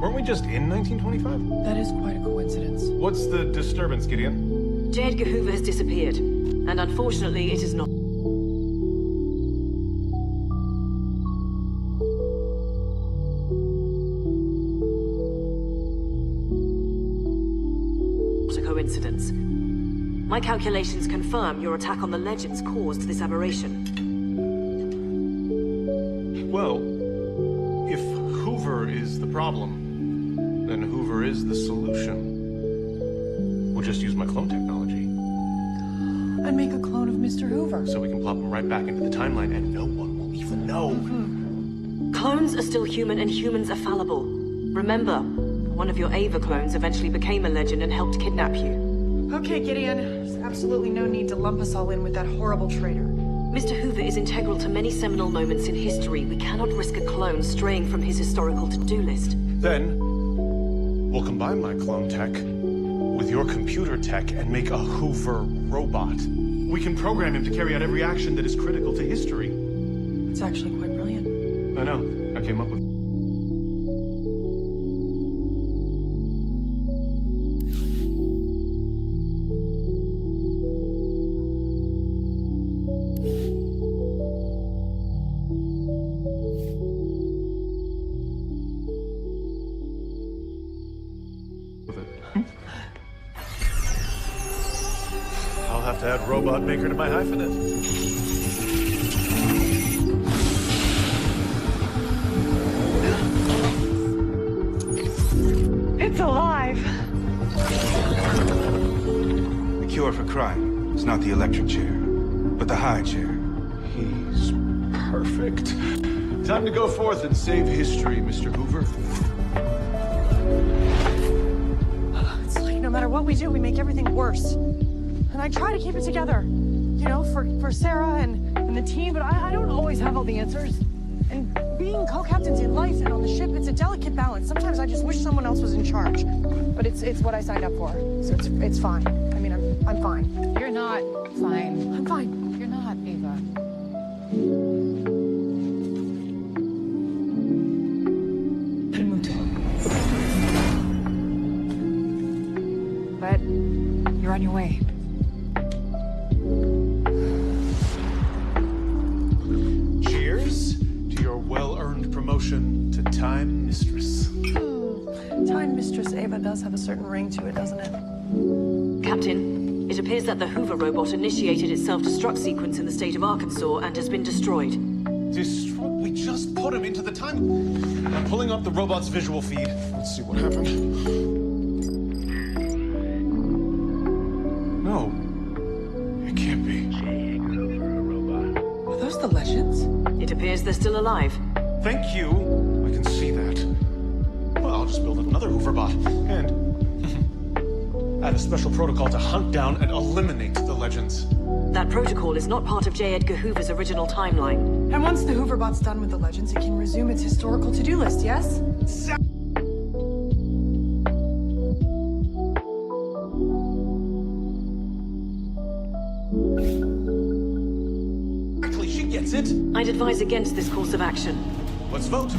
Weren't we just in 1925? That is quite a coincidence. What's the disturbance, Gideon? J. Edgar Hoover has disappeared, and unfortunately, it is not a coincidence. My calculations confirm your attack on the Legends caused this aberration. Well, if Hoover is the problem, then Hoover is the solution. We'll just use my clone technology. And make a clone of Mr. Hoover. So we can plop him right back into the timeline and no one will even know. Clones are still human and humans are fallible. Remember, one of your Ava clones eventually became a legend and helped kidnap you. Okay, Gideon. There's absolutely no need to lump us all in with that horrible traitor. Mr. Hoover is integral to many seminal moments in history. We cannot risk a clone straying from his historical to-do list. Then, we'll combine my clone tech with your computer tech and make a Hoover robot. We can program him to carry out every action that is critical to history. It's actually quite brilliant. I know. I came up with I'll have to add robot maker to my hyphenate. It's alive! The cure for crime is not the electric chair, but the high chair. He's perfect. Time to go forth and save history, Mr. Hoover. It's like no matter what we do, we make everything worse. And I try to keep it together, you know, for Sarah and the team, but I don't always have all the answers. And being co-captains in life and on the ship, it's a delicate balance. Sometimes I just wish someone else was in charge. But it's what I signed up for, so it's fine. I mean, I'm fine. You're not fine. I'm fine. You're not, Ava. But you're on your way. Cheers to your well-earned promotion to Time Mistress. Time Mistress Ava does have a certain ring to it, doesn't it? Captain, it appears that the Hoover robot initiated its self-destruct sequence in the state of Arkansas and has been destroyed. Destroy? We just put him into the time... I'm pulling up the robot's visual feed. Let's see what happened. No. It can't be. Are those the Legends? It appears they're still alive. Thank you. I can see that. Well, I'll just build another Hoover bot. And... add a special protocol to hunt down and eliminate the Legends. That protocol is not part of J. Edgar Hoover's original timeline. And once the Hoover bot's done with the Legends, it can resume its historical to-do list, yes? Exactly, she gets it. I I'd advise against this course of action. Let's vote.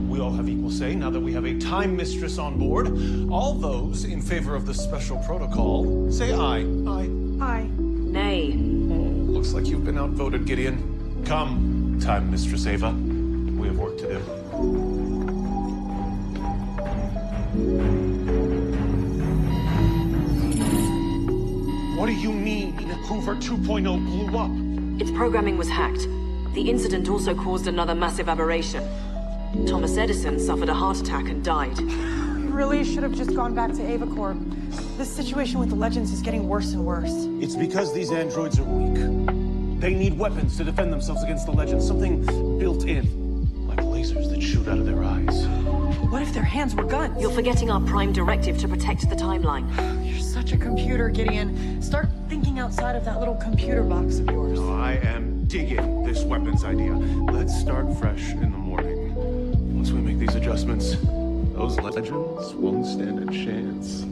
We all have equal say now that we have a time mistress on board. All those in favor of the special protocol, say aye. Aye. Aye. Nay. Looks like you've been outvoted, Gideon. Come, time mistress Ava. We have work to do. What do you mean Hoover 2.0 blew up? Its programming was hacked. The incident also caused another massive aberration. Thomas Edison suffered a heart attack and died. We really should have just gone back to Ava Corp. This situation with the Legends is getting worse and worse. It's because these androids are weak. They need weapons to defend themselves against the Legends, something built in, like lasers that shoot out of their eyes. What if their hands were guns? You're forgetting our prime directive to protect the timeline. You're such a computer, Gideon. Start thinking outside of that little computer box of yours. I am digging this weapons idea. Let's start fresh in the morning. Once we make these adjustments, those Legends won't stand a chance.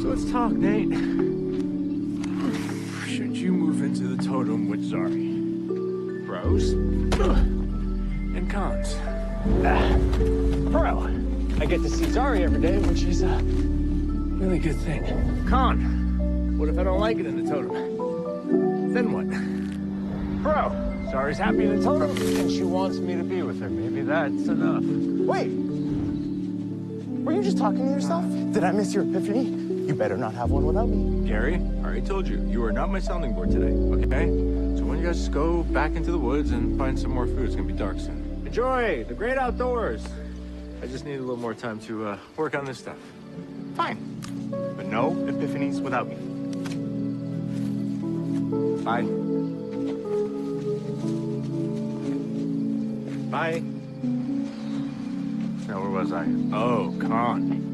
So let's talk, Nate. Should you move into the totem with Zari? Pros and cons. Pro, I get to see Zari every day, which is a really good thing. Con, what if I don't like it in the totem? Then what? Pro, Zari's happy in the totem, and she wants me to be with her. Maybe that's enough. Wait! Were you just talking to yourself? Did I miss your epiphany? You better not have one without me. Gary, I already told you, you are not my sounding board today, okay? So when you guys just go back into the woods and find some more food, it's gonna be dark soon. Enjoy the great outdoors. I just need a little more time to work on this stuff. Fine. But no epiphanies without me. Bye. Bye. Now, where was I? Oh, con.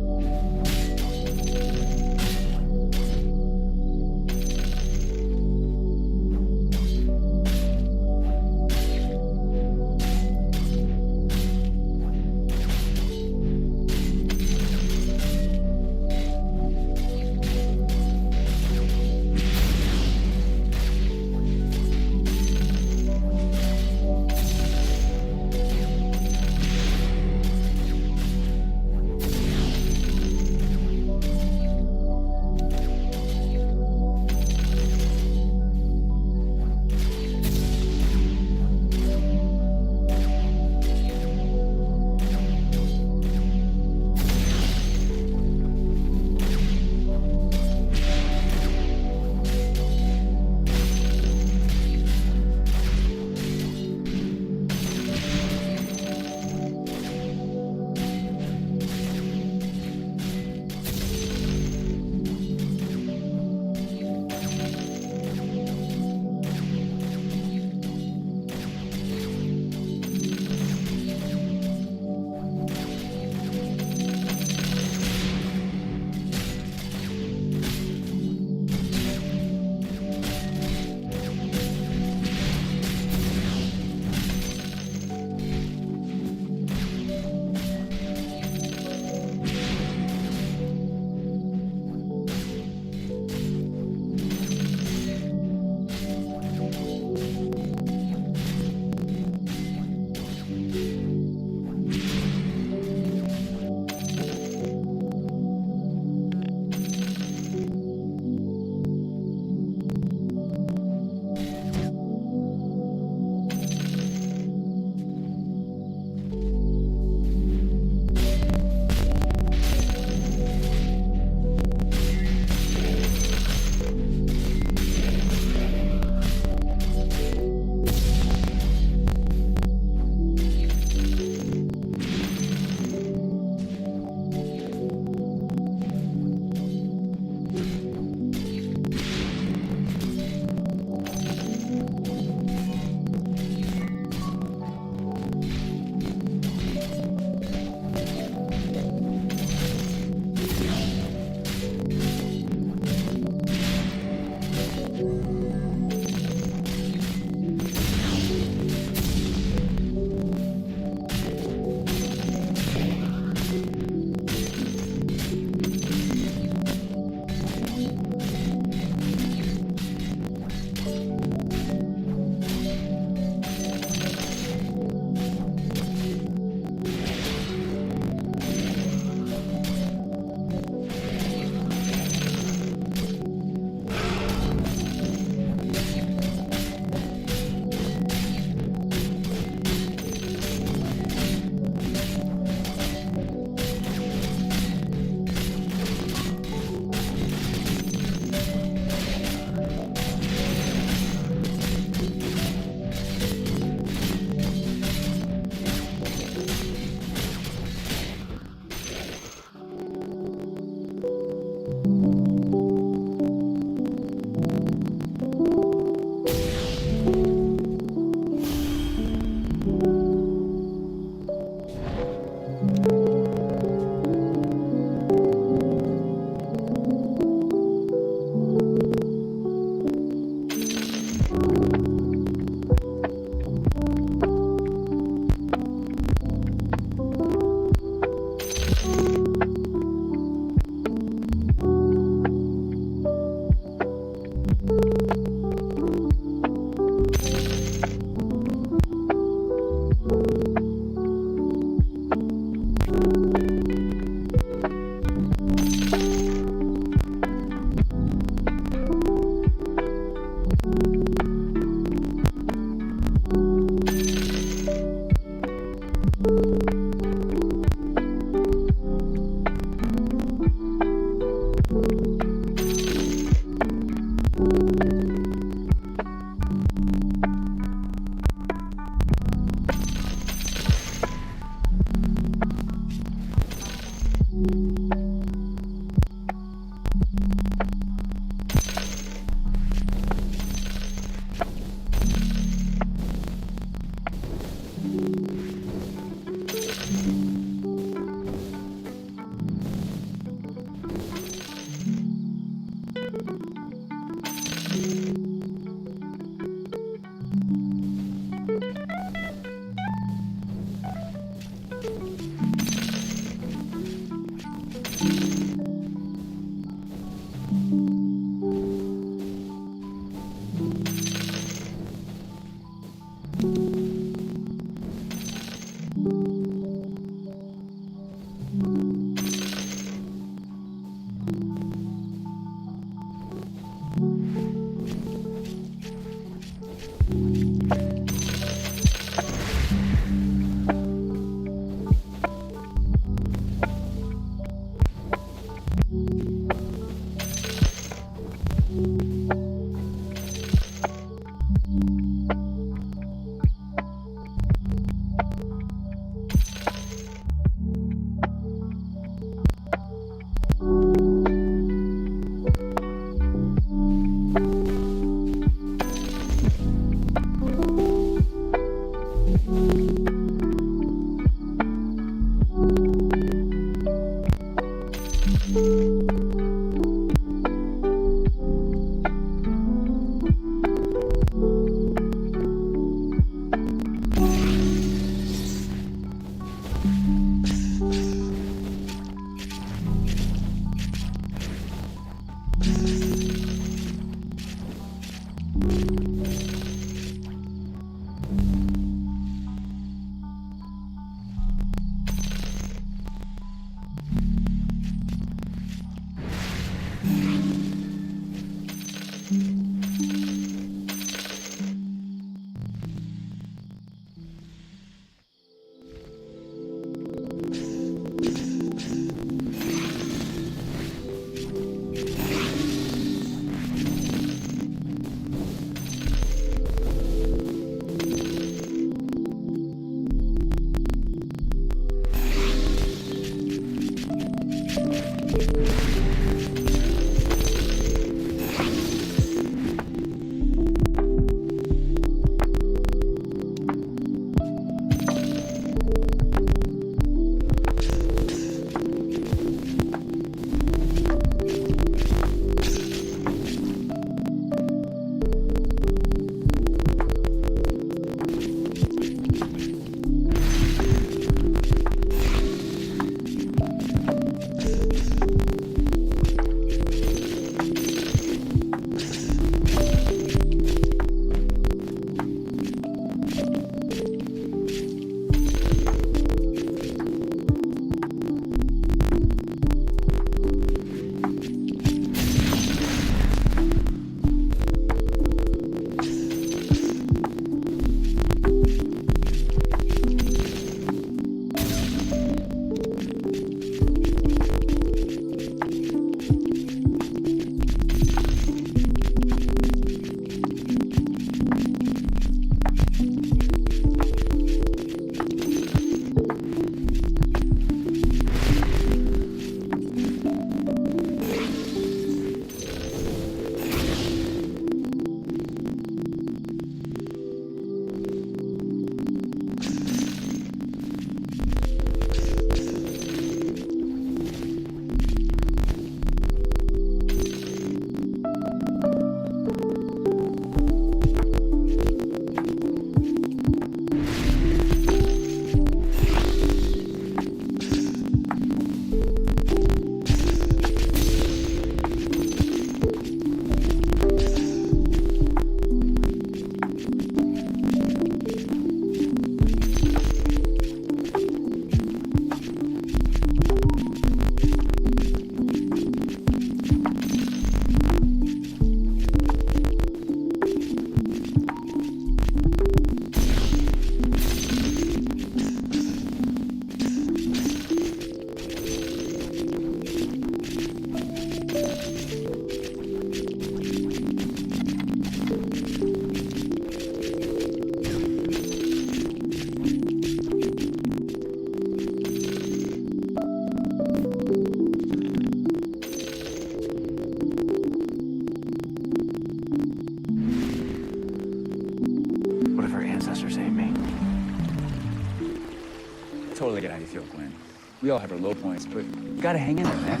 Totally get how you feel, Glenn. We all have our low points, but you gotta hang in there, man.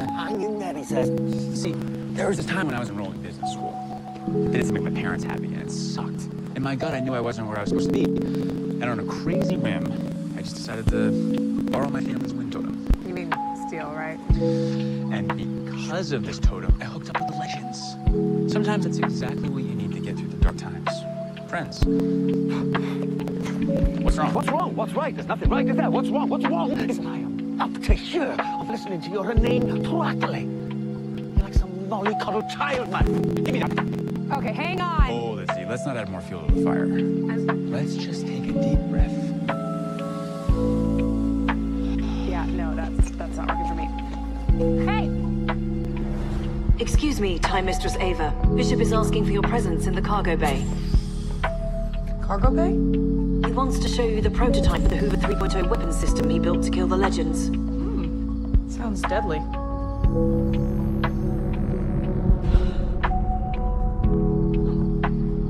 Hang in there, he says. See, there was a time when I was enrolled in business school. Did it to make my parents happy, and it sucked. In my gut, I knew I wasn't where I was supposed to be. And on a crazy whim, I just decided to borrow my family's wind totem. You mean steal deal, right? And because of this totem, I hooked up with the legends. Sometimes it's exactly what you need to get through the dark times. Friends. What's wrong? What's wrong? What's right? There's nothing right in that. What's wrong? What's wrong? Listen, I am up to here of listening to your inane prattling. You're like some mollycoddled child, man. Give me that. Okay, hang on. Hold it, Z. Let's not add more fuel to the fire. Let's just take a deep breath. Yeah, no, that's not working for me. Hey! Excuse me, Time Mistress Ava. Bishop is asking for your presence in the cargo bay. Cargo bay? He wants to show you the prototype of the Hoover 3.0 weapons system he built to kill the legends. Sounds deadly.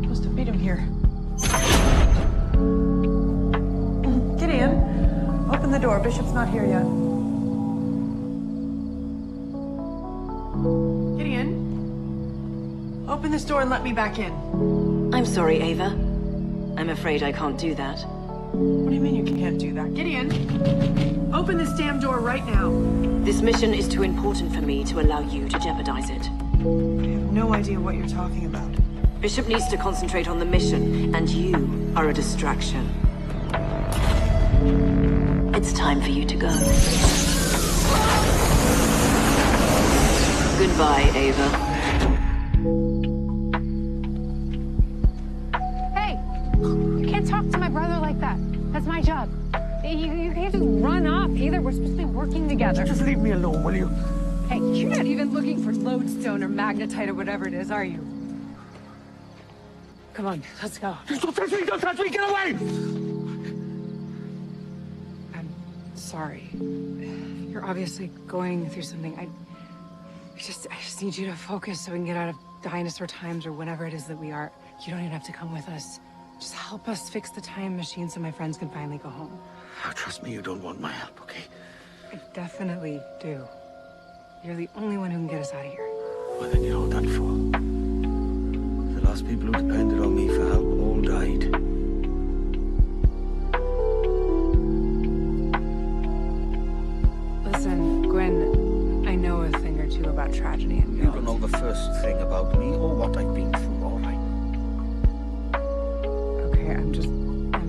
Must have beat him here. Gideon, open the door. Bishop's not here yet. Gideon, open this door and let me back in. I'm sorry, Ava. I'm afraid I can't do that. What do you mean you can't do that? Gideon, open this damn door right now. This mission is too important for me to allow you to jeopardize it. I have no idea what you're talking about. Bishop needs to concentrate on the mission, and you are a distraction. It's time for you to go. Goodbye, Ava. You can't talk to my brother like that. That's my job. You can't just run off either. We're supposed to be working together. Just leave me alone, will you? Hey, you're not even looking for lodestone or magnetite or whatever it is, are you? Come on, let's go. Don't touch me! Don't touch me! Get away! I'm sorry. You're obviously going through something. I just need you to focus so we can get out of dinosaur times or whenever it is that we are. You don't even have to come with us. Just help us fix the time machine so my friends can finally go home. Oh, trust me, you don't want my help, okay? I definitely do. You're the only one who can get us out of here. Well, then you hold that for. The last people who depended on me for help all died. Listen, Gwen, I know a thing or two about tragedy and You don't know the first thing about me or what I've been through, all right? Okay, I'm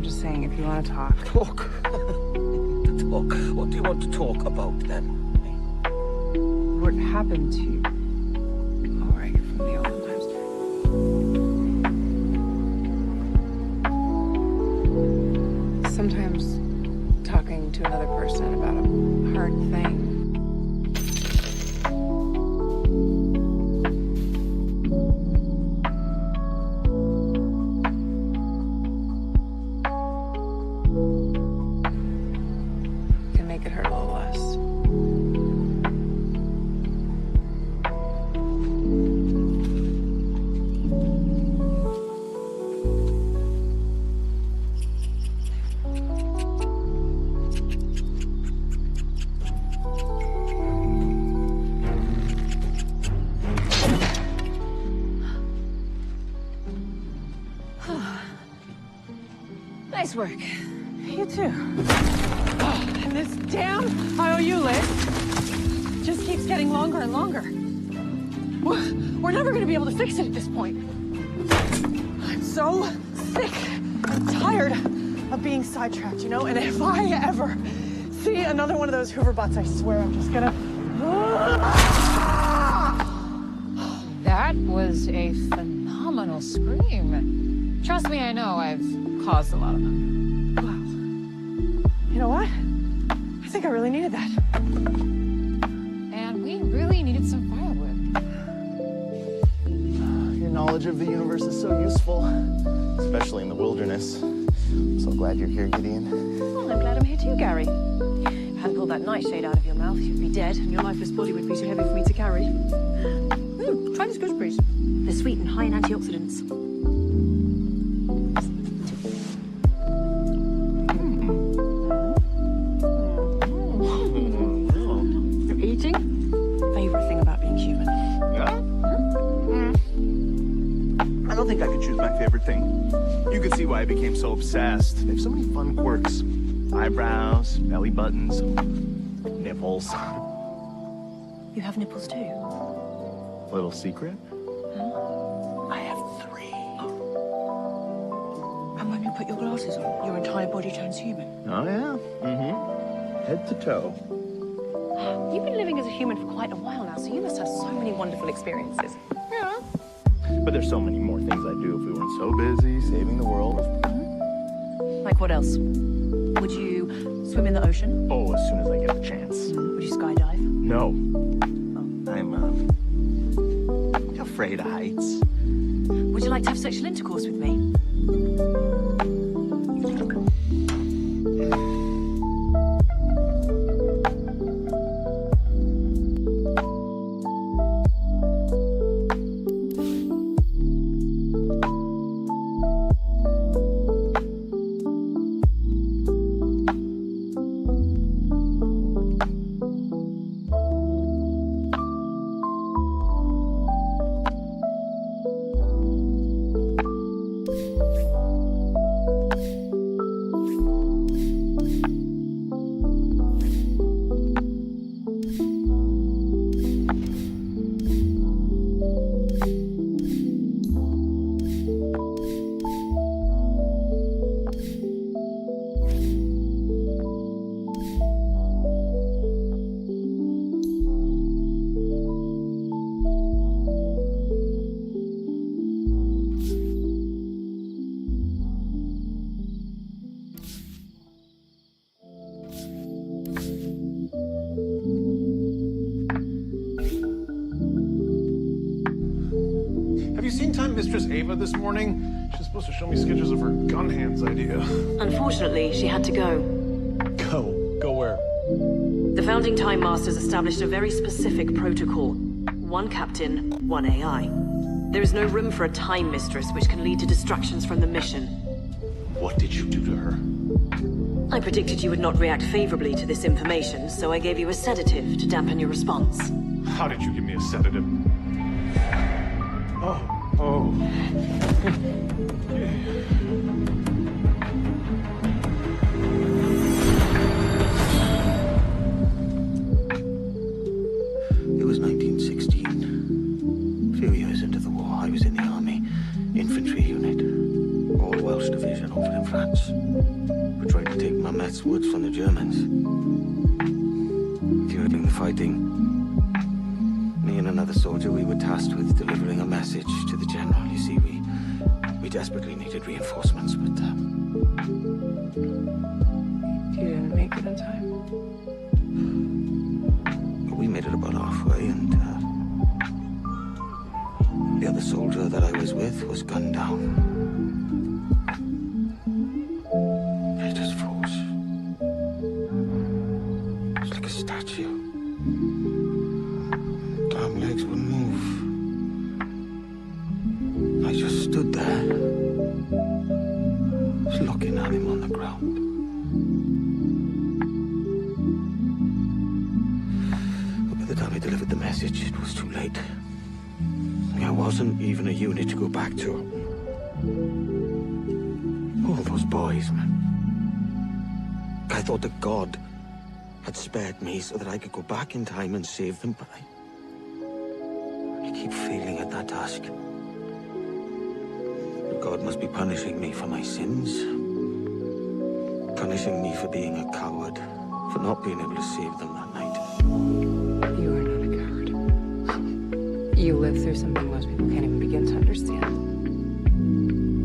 just saying, if you want to talk. Talk? Talk? What do you want to talk about, then? What happened to you? All right, you're from the olden times. Sometimes talking to another person about a hard thing can make it hurt a little less. Nice work. You too. Oh, and this damn IOU list just keeps getting longer and longer. We're never going to be able to fix it at this point. I'm so sick and tired of being sidetracked, you know? And if I ever see another one of those Hoover bots, I swear I'm just gonna... That was a phenomenal scream. Trust me, I know. I've caused a lot of them. You know what? I think I really needed that. And we really needed some firewood. Your knowledge of the universe is so useful, especially in the wilderness. I'm so glad you're here, Gideon. Well, I'm glad I'm here too, Gary. If I hadn't pulled that nightshade out of your mouth, you'd be dead, and your lifeless body would be too heavy for me to carry. Try these gooseberries. They're sweet and high in antioxidants. You're eating? Favorite thing about being human. Yeah? I don't think I could choose my favorite thing. You can see why I became so obsessed. They have so many fun quirks. Eyebrows, belly buttons, nipples. You have nipples too? Little secret? I have 3. And when you put your glasses on, your entire body turns human. Oh, yeah. Head to toe. You've been living as a human for quite a while now, so you must have so many wonderful experiences. Yeah. But there's so many more things I'd do if we weren't so busy saving the world. Like what else? Would you swim in the ocean? Oh, as soon as I get the chance. Would you skydive? No. I'm, afraid of heights. Would you like to have sexual intercourse with me? Have you seen Time Mistress Ava this morning? She's supposed to show me sketches of her gun hands idea. Unfortunately, she had to go. Go where? The founding Time Masters established a very specific protocol. 1 captain, 1 AI. There is no room for a Time Mistress, which can lead to distractions from the mission. What did you do to her? I predicted you would not react favorably to this information, so I gave you a sedative to dampen your response. How did you give me a sedative? Oh. It was 1916. A few years into the war, I was in the army, infantry unit, all Welsh division over in France. We tried to take Mametz woods from the Germans. During the fighting, me and another soldier, we were tasked with delivering a message to the general. You see, we desperately needed reinforcements, but You didn't make it in time. we made it about halfway, and the other soldier that I was with was gunned down. I just froze. It's like a statue. Damn legs wouldn't move. I just stood there, just looking at him on the ground. But by the time I delivered the message, it was too late. There wasn't even a unit to go back to. All those boys, man. I thought that God had spared me so that I could go back in time and save them, but I keep failing at that task. God must be punishing me for my sins. Punishing me for being a coward. For not being able to save them that night. You are not a coward. You lived through something most people can't even begin to understand.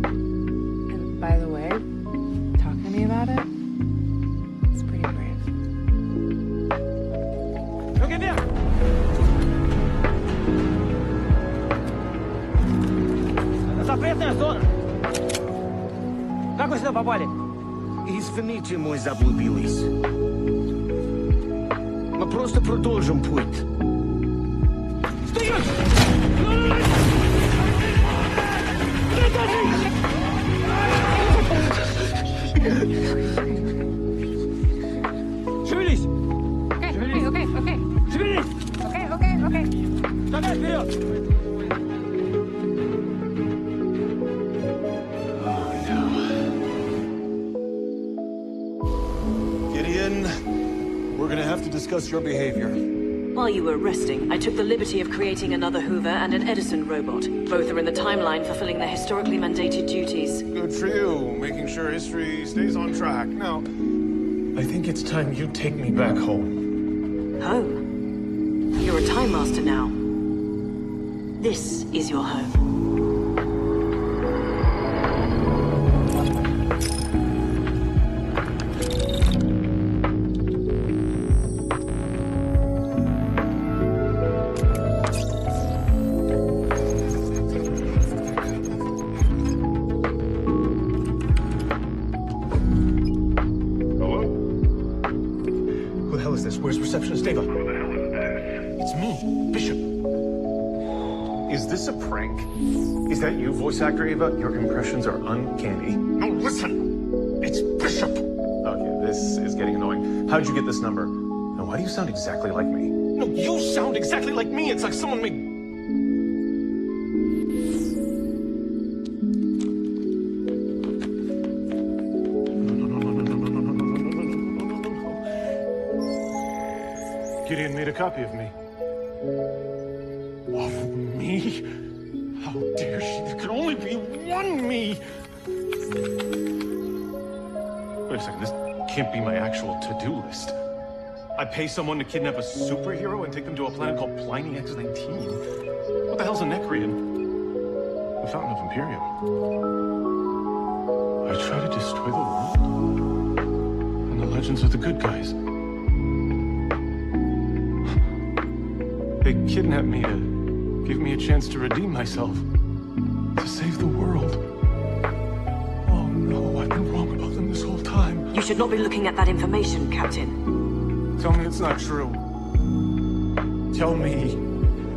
And by the way, talking to me about it, it's pretty brave. Look at there! Запретная зона! Как вы сюда попали? Извините, мой заблудились. Мы просто продолжим путь. Стоять! Шевелись! Okay. Шевелись! Okay. Шагай вперед! Gideon, we're gonna have to discuss your behavior. While you were resting, I took the liberty of creating another Hoover and an Edison robot. Both are in the timeline fulfilling their historically mandated duties. Good for you, making sure history stays on track. Now, I think it's time you take me back home. Home? You're a Time Master now. This is your home. Where's receptionist Ava? Who the hell is this? It's me, Bishop. Is this a prank? Is that you, voice actor Ava? Your impressions are uncanny. No, listen! It's Bishop! Okay, this is getting annoying. How'd you get this number? And why do you sound exactly like me? No, you sound exactly like me! It's like someone made... Gideon made a copy of me. Of me? How dare she? There could only be one me! Wait a second, this can't be my actual to-do list. I pay someone to kidnap a superhero and take them to a planet called Pliny X-19? What the hell's a Necrian? The Fountain of Imperium. I try to destroy the world? And the legends of the good guys. They kidnapped me to give me a chance to redeem myself, to save the world. Oh no, I've been wrong about them this whole time. You should not be looking at that information, Captain. Tell me it's not true. Tell me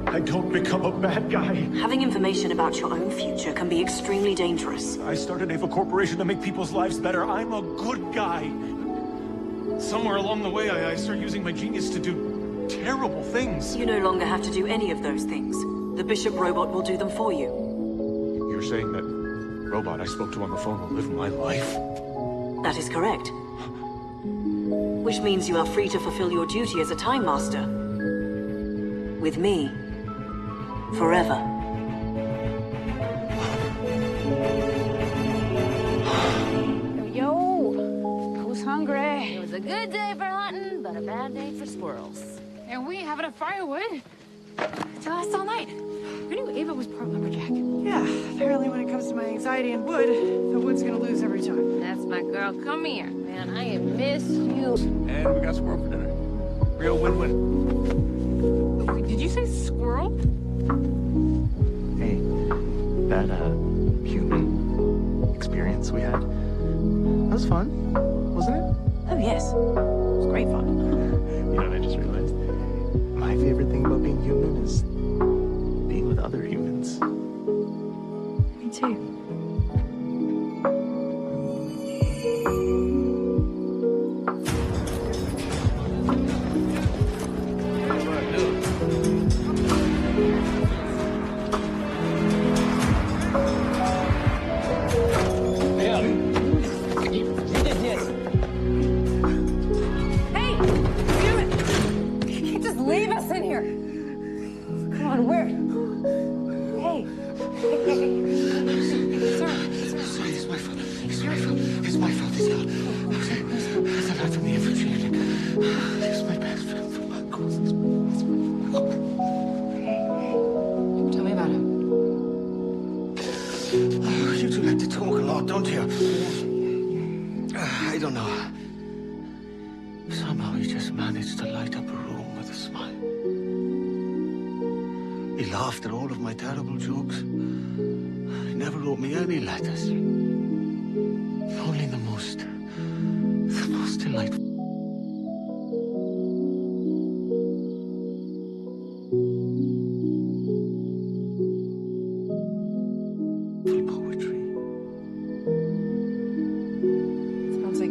I don't become a bad guy. Having information about your own future can be extremely dangerous. I started Ava Corporation to make people's lives better. I'm a good guy. Somewhere along the way, I started using my genius to do terrible things. You no longer have to do any of those things. The Bishop robot will do them for you. You're saying that robot I spoke to on the phone will live my life? That is correct. Which means you are free to fulfill your duty as a Time Master. With me. Forever. Yo, who's hungry? It was a good day for hunting, but a bad day for squirrels. And we ain't having a firewood to last all night. Who knew Ava was part lumberjack? Yeah, apparently when it comes to my anxiety and wood, the wood's gonna lose every time. That's my girl. Come here, man. I miss you. And we got squirrel for dinner. Real win-win. Wait, did you say squirrel? Hey, that, human experience we had, that was fun, wasn't it? Oh, yes. It was great fun. You know what I just realized? My favorite thing about being human is being with other humans. Me too. I don't know. Somehow he just managed to light up a room with a smile. He laughed at all of my terrible jokes. He never wrote me any letters. Only the most delightful.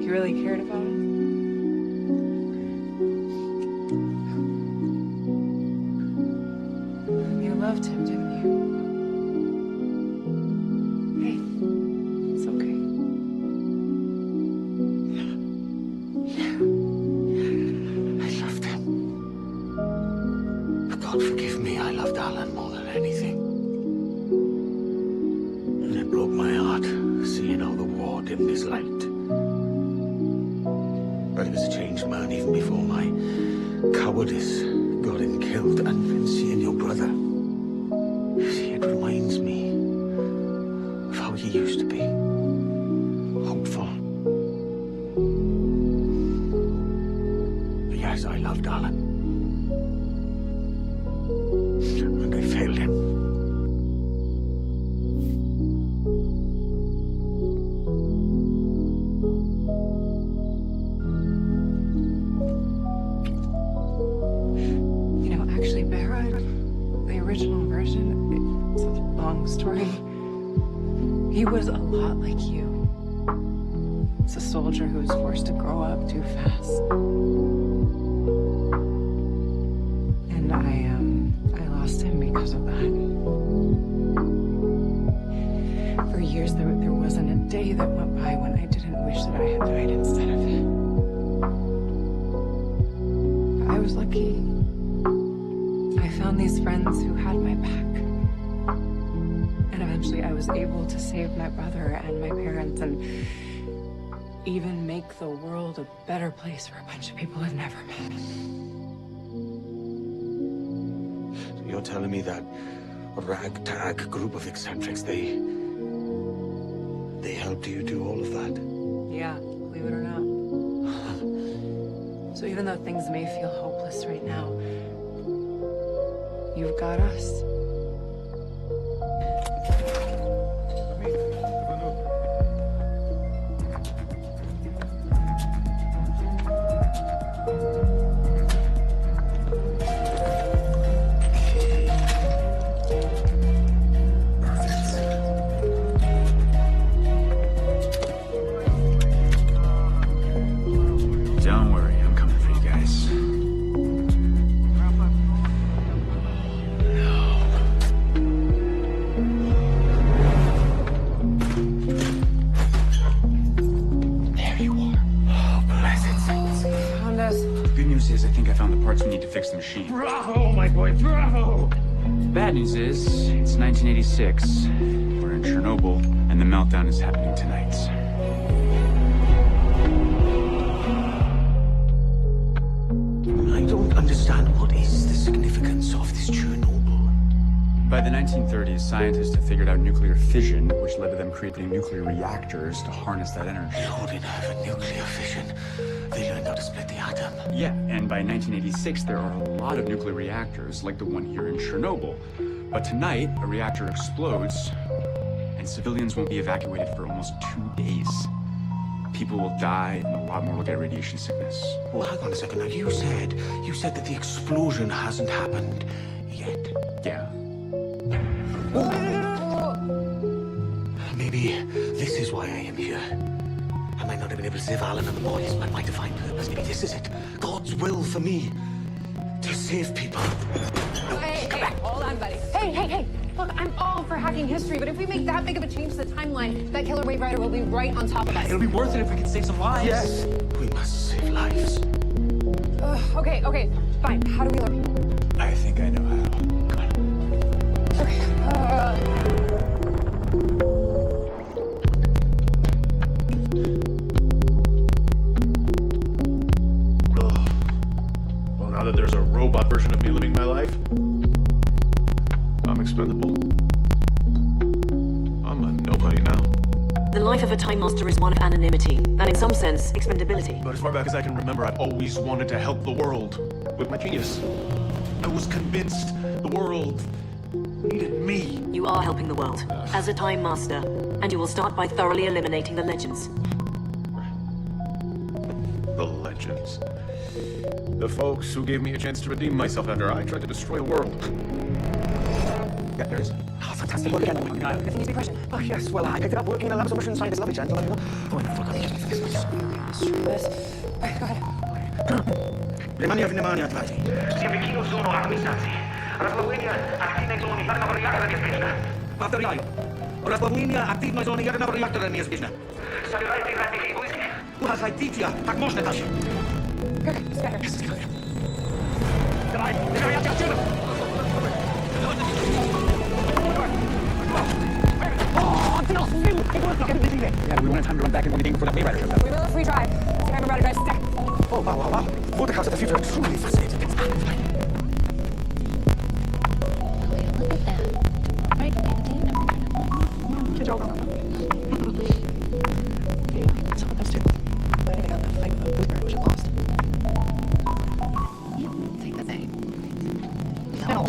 Really cared about it? You loved him, didn't you? Hey, it's okay. I loved him. God, forgive me. I loved Alan more than anything. And it broke my heart seeing how the war dimmed his light. But he was a changed man even before my cowardice got him killed. And seeing your brother, see, it reminds me of how he used to be. Hopeful. Yes, I loved Alan. And I failed him. You know, actually, Barra, the original version, it's a long story. He was a lot like you. It's a soldier who was forced to grow up too fast. And I lost him because of that. For years, there wasn't a day that went by when I didn't wish that I had died instead of him. But I was lucky. I found these friends who had my back. And eventually I was able to save my brother and my parents and even make the world a better place for a bunch of people I've never met. So you're telling me that ragtag group of eccentrics, they helped you do all of that? Yeah, believe it or not. So even though things may feel hopeless right now, you've got us. Don't worry, I'm coming for you guys. There you are. Oh, blessed saints. Found us. Good news is I think I found the parts we need to fix the machine. Bravo, my boy, bravo! Bad news is, it's 1986. We're in Chernobyl, and the meltdown is happening tonight. I don't understand what is the significance of this Chernobyl. By the 1930s, scientists have figured out nuclear fission, which led to them creating nuclear reactors to harness that energy. Sure didn't have a nuclear fission. They learned how to split the atom. Yeah, and by 1986, there are a lot of nuclear reactors, like the one here in Chernobyl. But tonight, a reactor explodes, and civilians won't be evacuated for almost 2 days. People will die, and a lot more will get radiation sickness. Well, hang on a second. Now, you said that the explosion hasn't happened yet. Yeah. Maybe this is why I am here. I might not have been able to save Alan and the boys, but my divine purpose, maybe this is it. God's will for me to save people. Hey, hold on, buddy. Hey. Look, I'm all for hacking history, but if we make that big of a change to the timeline, that killer wave rider will be right on top of us. It'll be worth it if we can save some lives. Yes, we must save lives. Okay, fine. How do we learn? I think I know how. Come on. Okay. Well, now that there's a robot version of me living my life, I'm expendable. I'm a nobody now. The life of a Time Master is one of anonymity, and in some sense, expendability. But as far back as I can remember, I've always wanted to help the world with my genius. I was convinced the world needed me. You are helping the world, as a Time Master, and you will start by thoroughly eliminating the legends. The legends. The folks who gave me a chance to redeem myself after I tried to destroy the world. Yeah, there is. Oh, fantastic work again. I think he's depression. Oh, yes, well, I picked it up working in the labs of Russian scientist, lovely gentleman. Oh, I forgot to get this. Alright, go ahead. Внимание, внимание, товарищи. Всем зону организации. Расплавление активной зоны ядерного реактора неизбежно. Повторяю. Расплавление активной зоны ядерного реактора неизбежно. Собирайте графики и близкие. Угасайте, как можно дальше. Good, it's better. Давай, держи, я тебя We won't have time to run back and anything before that Wayride shows up. We will if we drive. I think I remember how to drive stick. Oh, wow. Vortex of the future are truly fascinating. It's Look at that. Right? Good job. Yeah, some of those too. I think I got that fight with Blueberry, which I lost. Take the thing. No.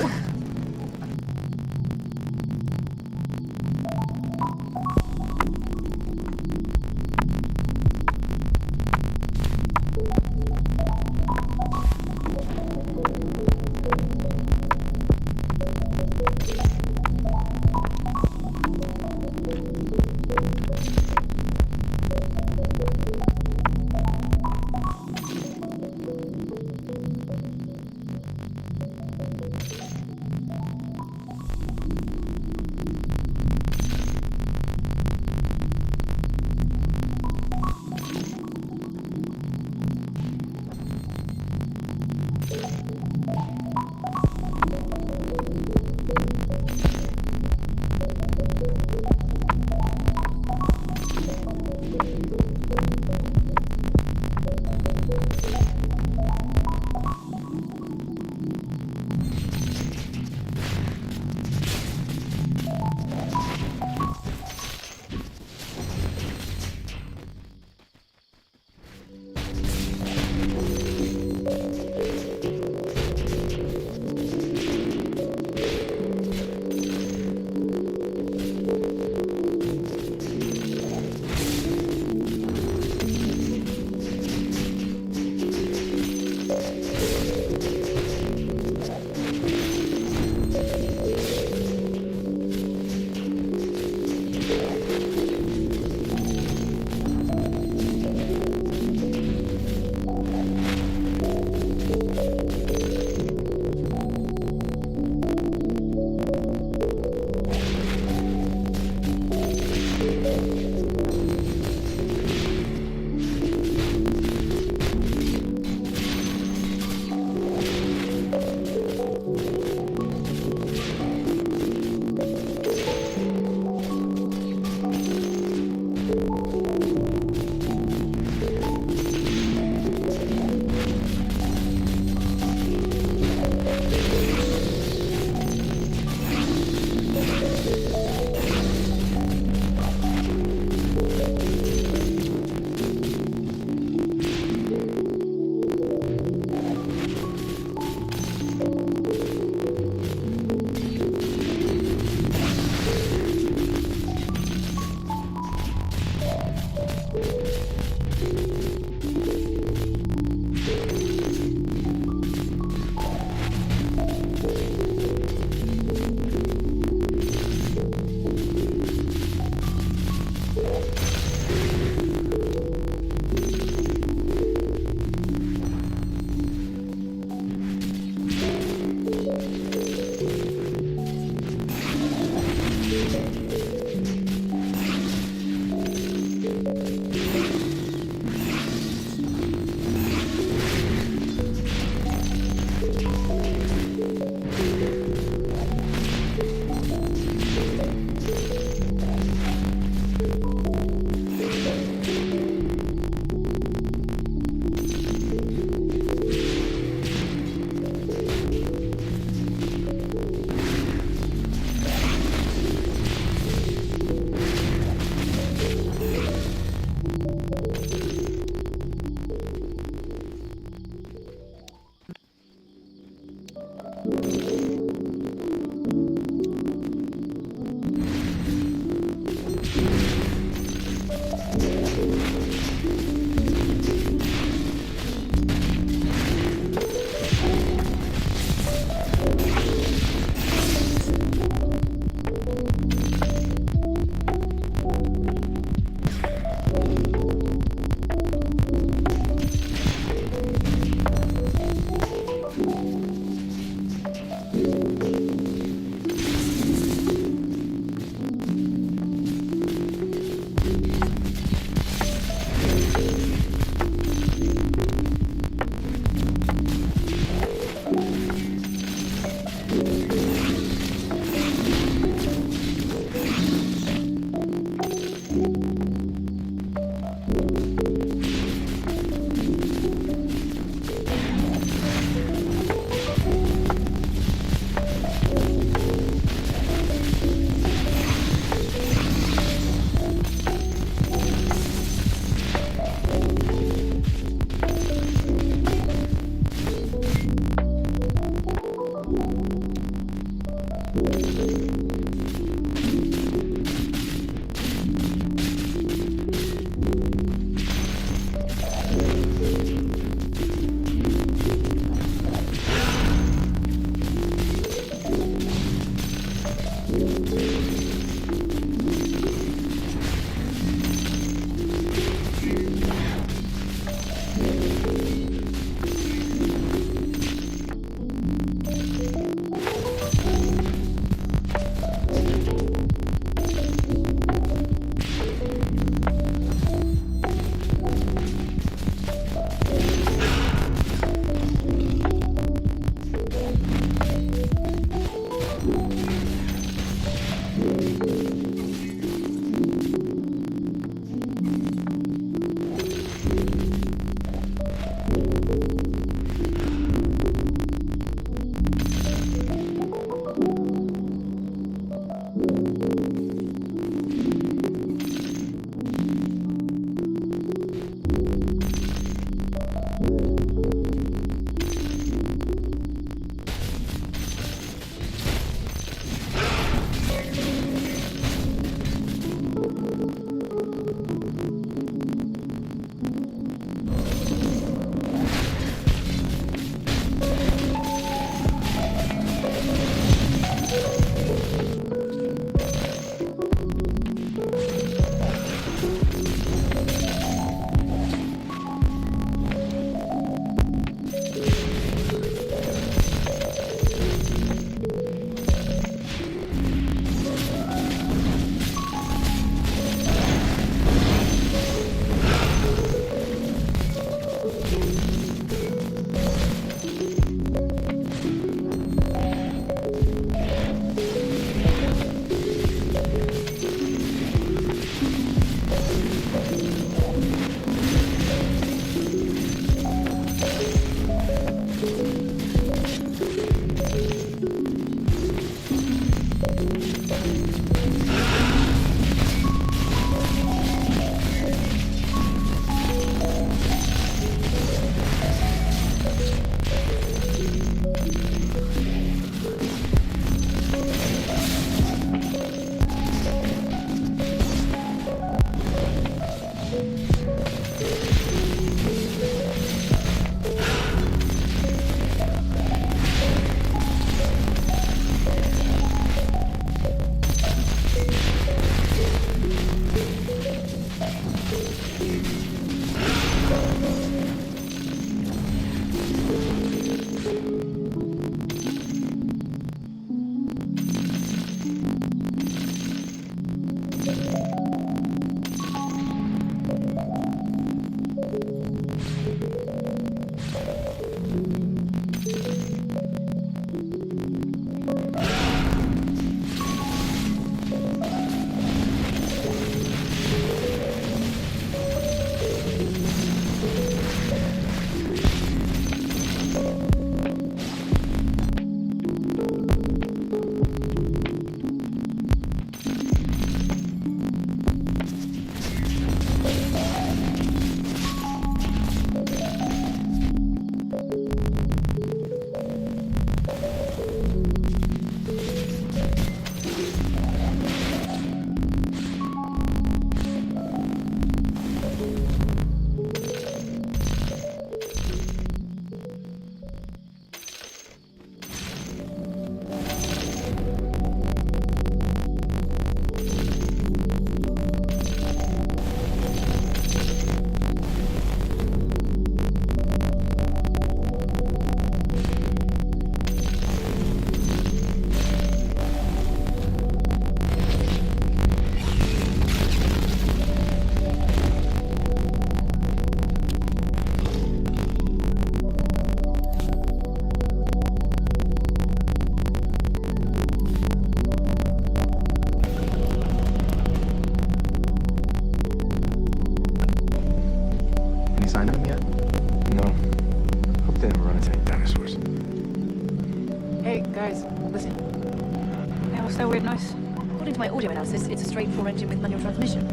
According to my audio analysis, it's a straight 4 engine with manual transmission.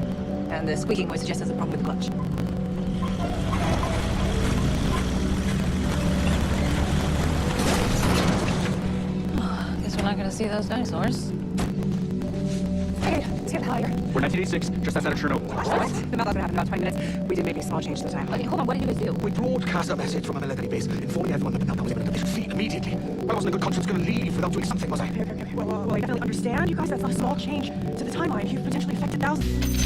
And the squeaking noise suggests there's a problem with the clutch. Guess we're not gonna see those dinosaurs. Okay, let's get the hell out of here. We're 1986, just outside of Chernobyl. What? The map happened in about 20 minutes. We did maybe a small change to the time. Okay, hold on, what did you guys do? We broadcast a message from a military base informing everyone that the meltdown was imminent and they should flee immediately. I wasn't in good conscience going to leave without doing something, was I? Okay. Well, I definitely understand. You guys, that's not a small change to the timeline. You've potentially affected thousands.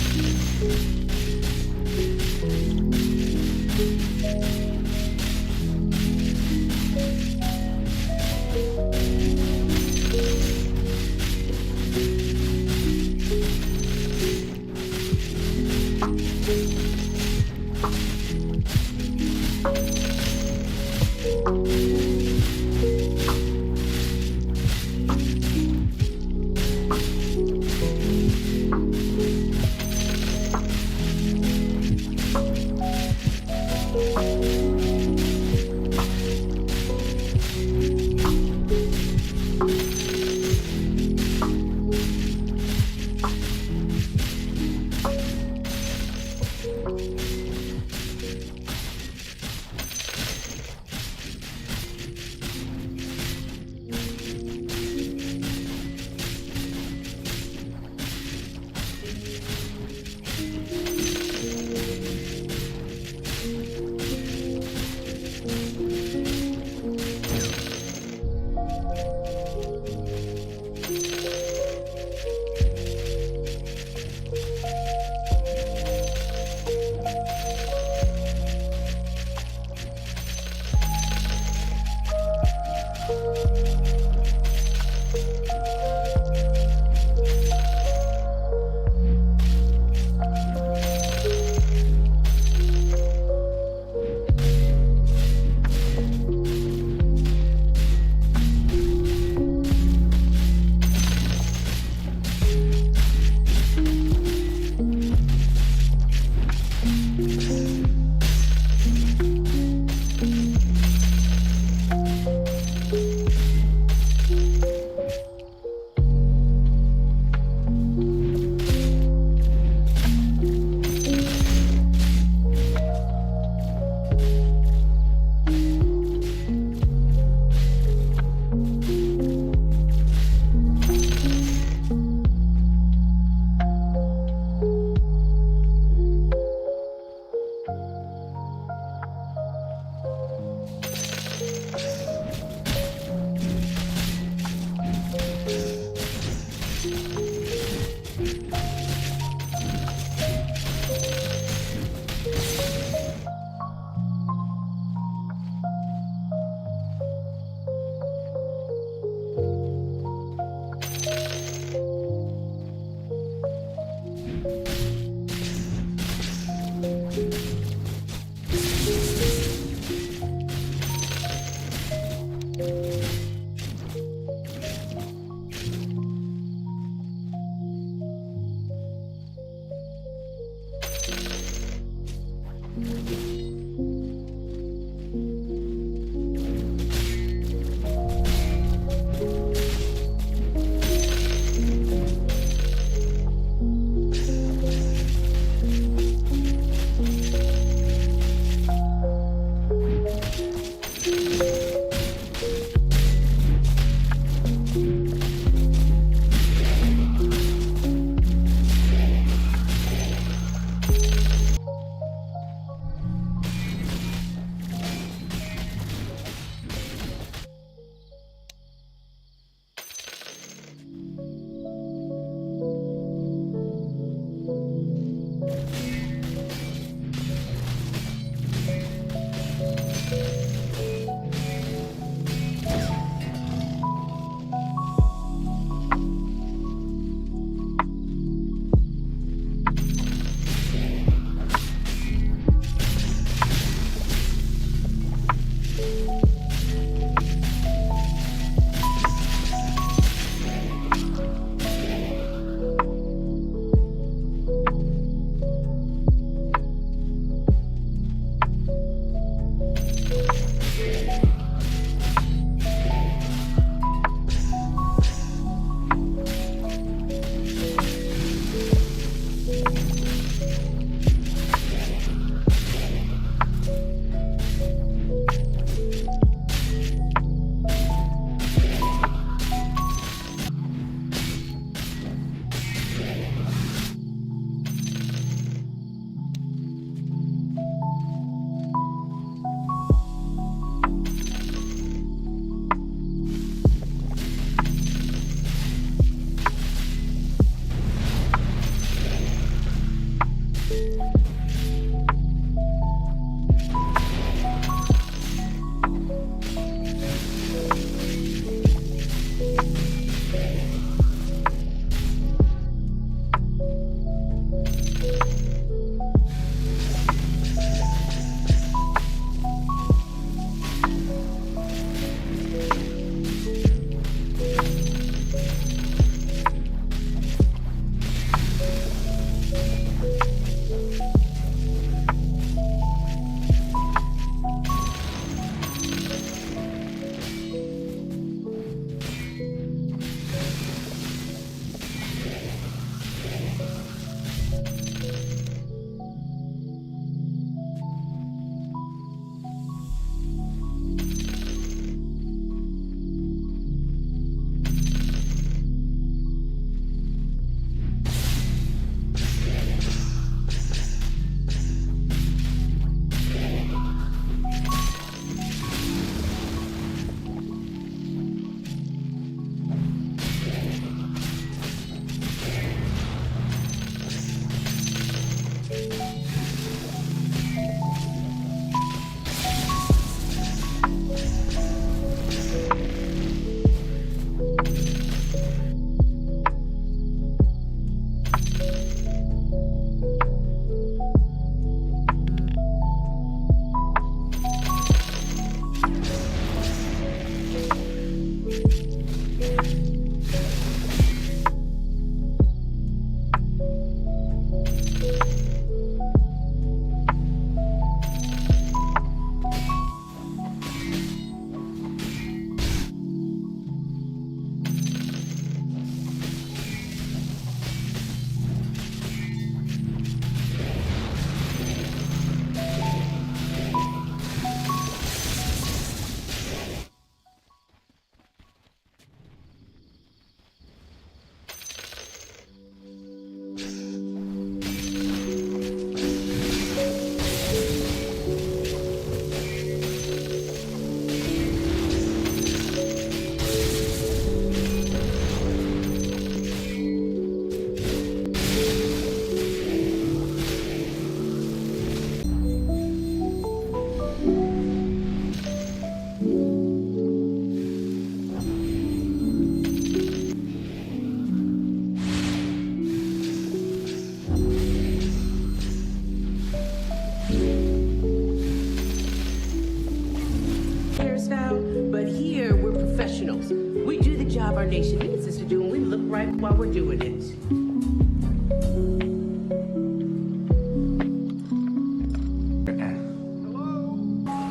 dances to do, and we look right while we're doing it.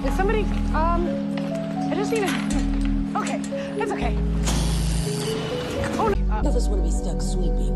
Is somebody, I just need a, okay, it's okay. Oh, no. None of us want to be stuck sweeping.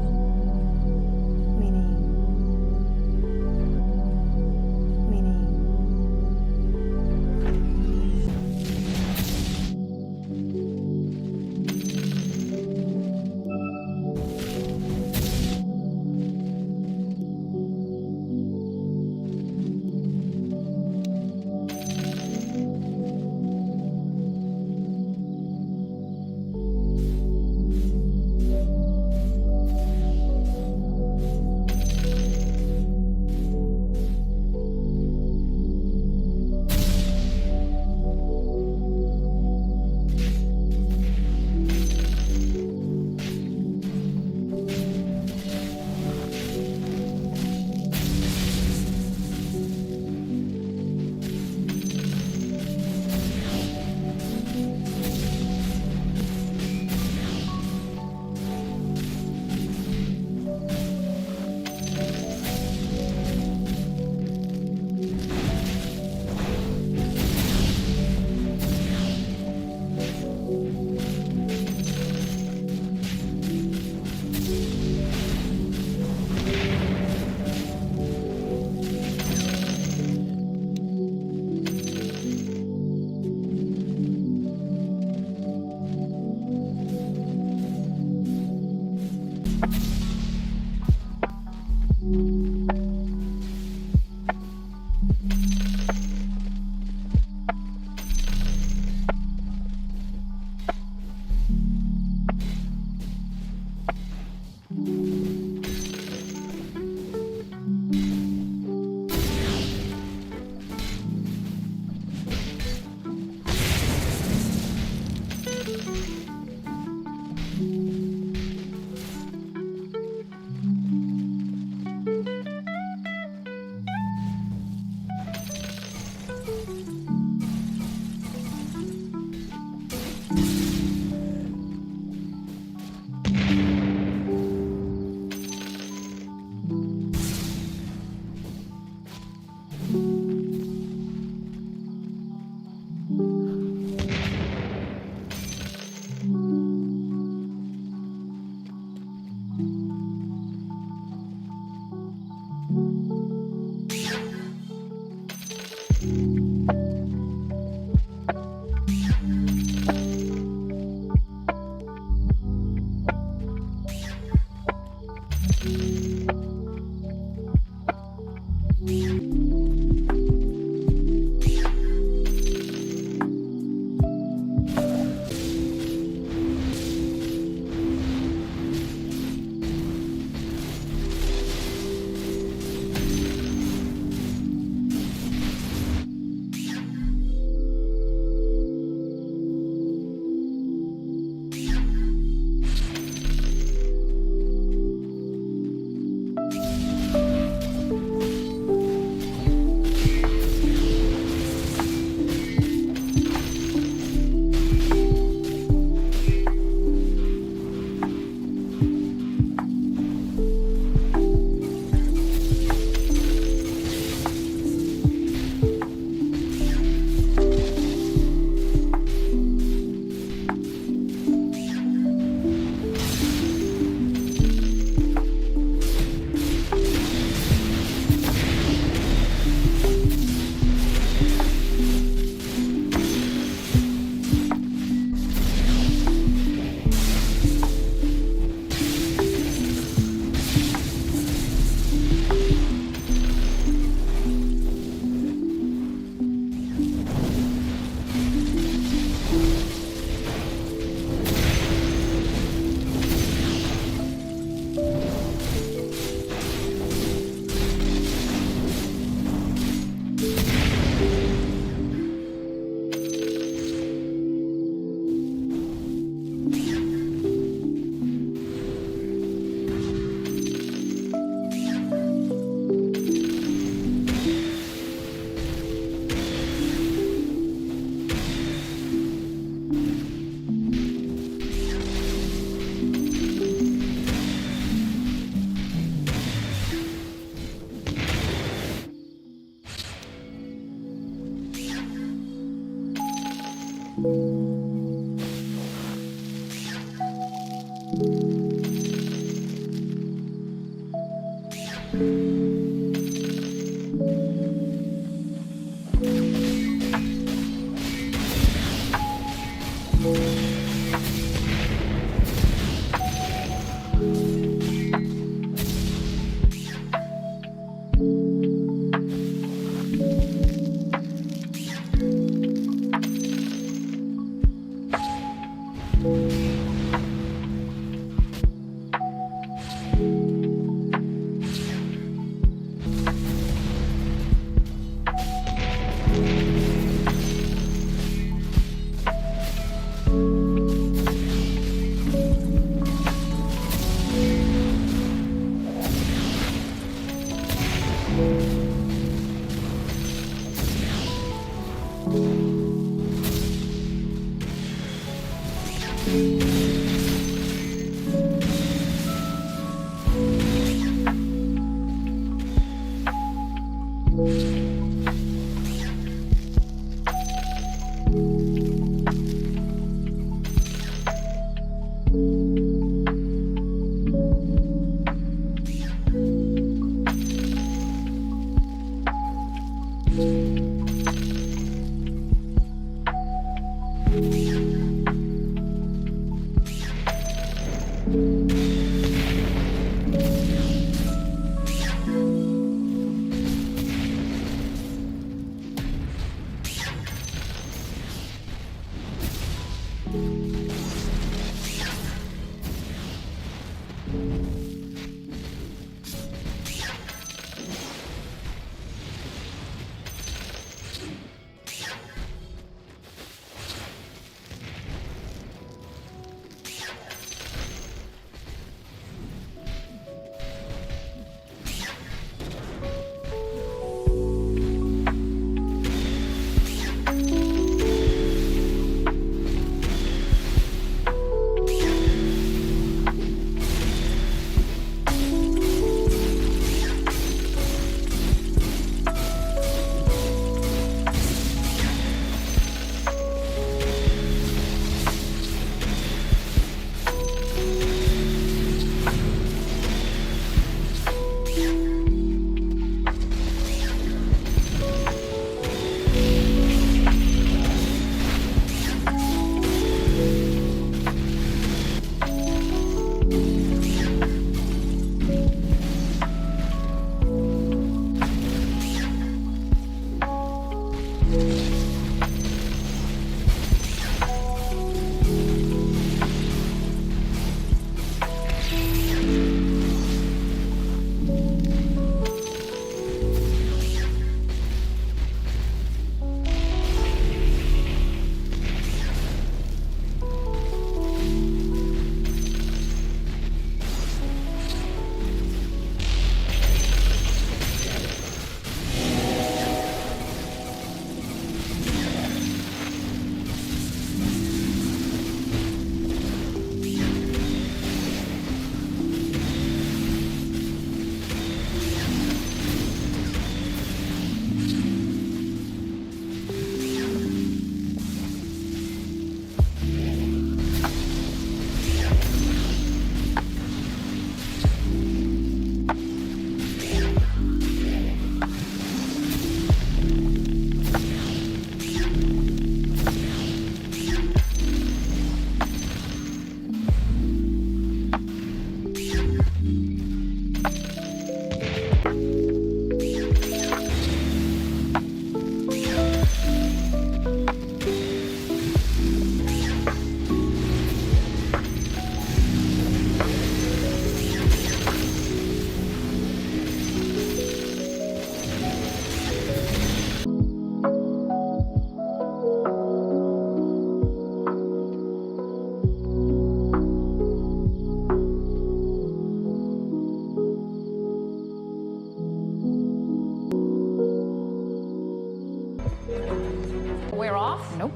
We're off? Nope.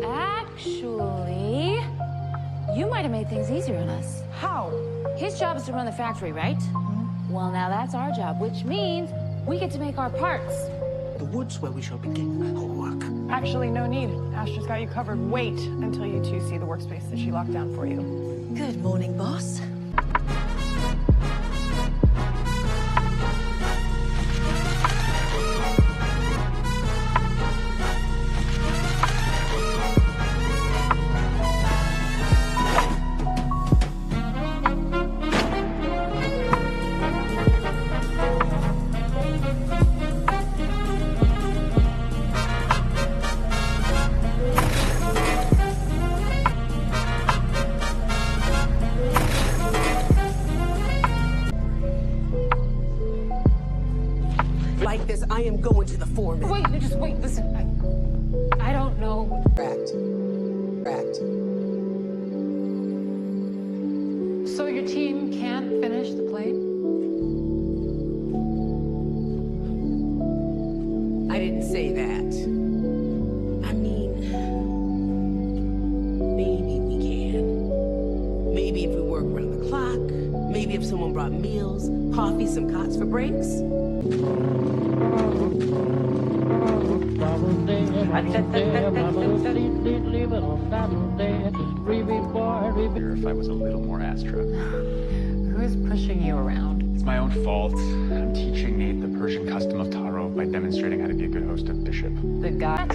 Actually, you might have made things easier on us. How? His job is to run the factory, right? Well, now that's our job, which means we get to make our parts. the woods where we shall begin our work. Actually, no need. Astra's got you covered. Wait until you two see the workspace that she locked down for you. Good morning, boss. Like this, I am going to the foreman. Wait, no, just wait, listen. I don't know. Correct. So your team can't finish the plane? I didn't say that. I mean, maybe we can. Maybe if we work around the clock. Maybe if someone brought meals, coffee, some cots for breaks. If I was a little more Astra. Who is pushing you around? It's my own fault. I'm teaching Nate the Persian custom of taro by demonstrating how to be a good host of Bishop. Good guy.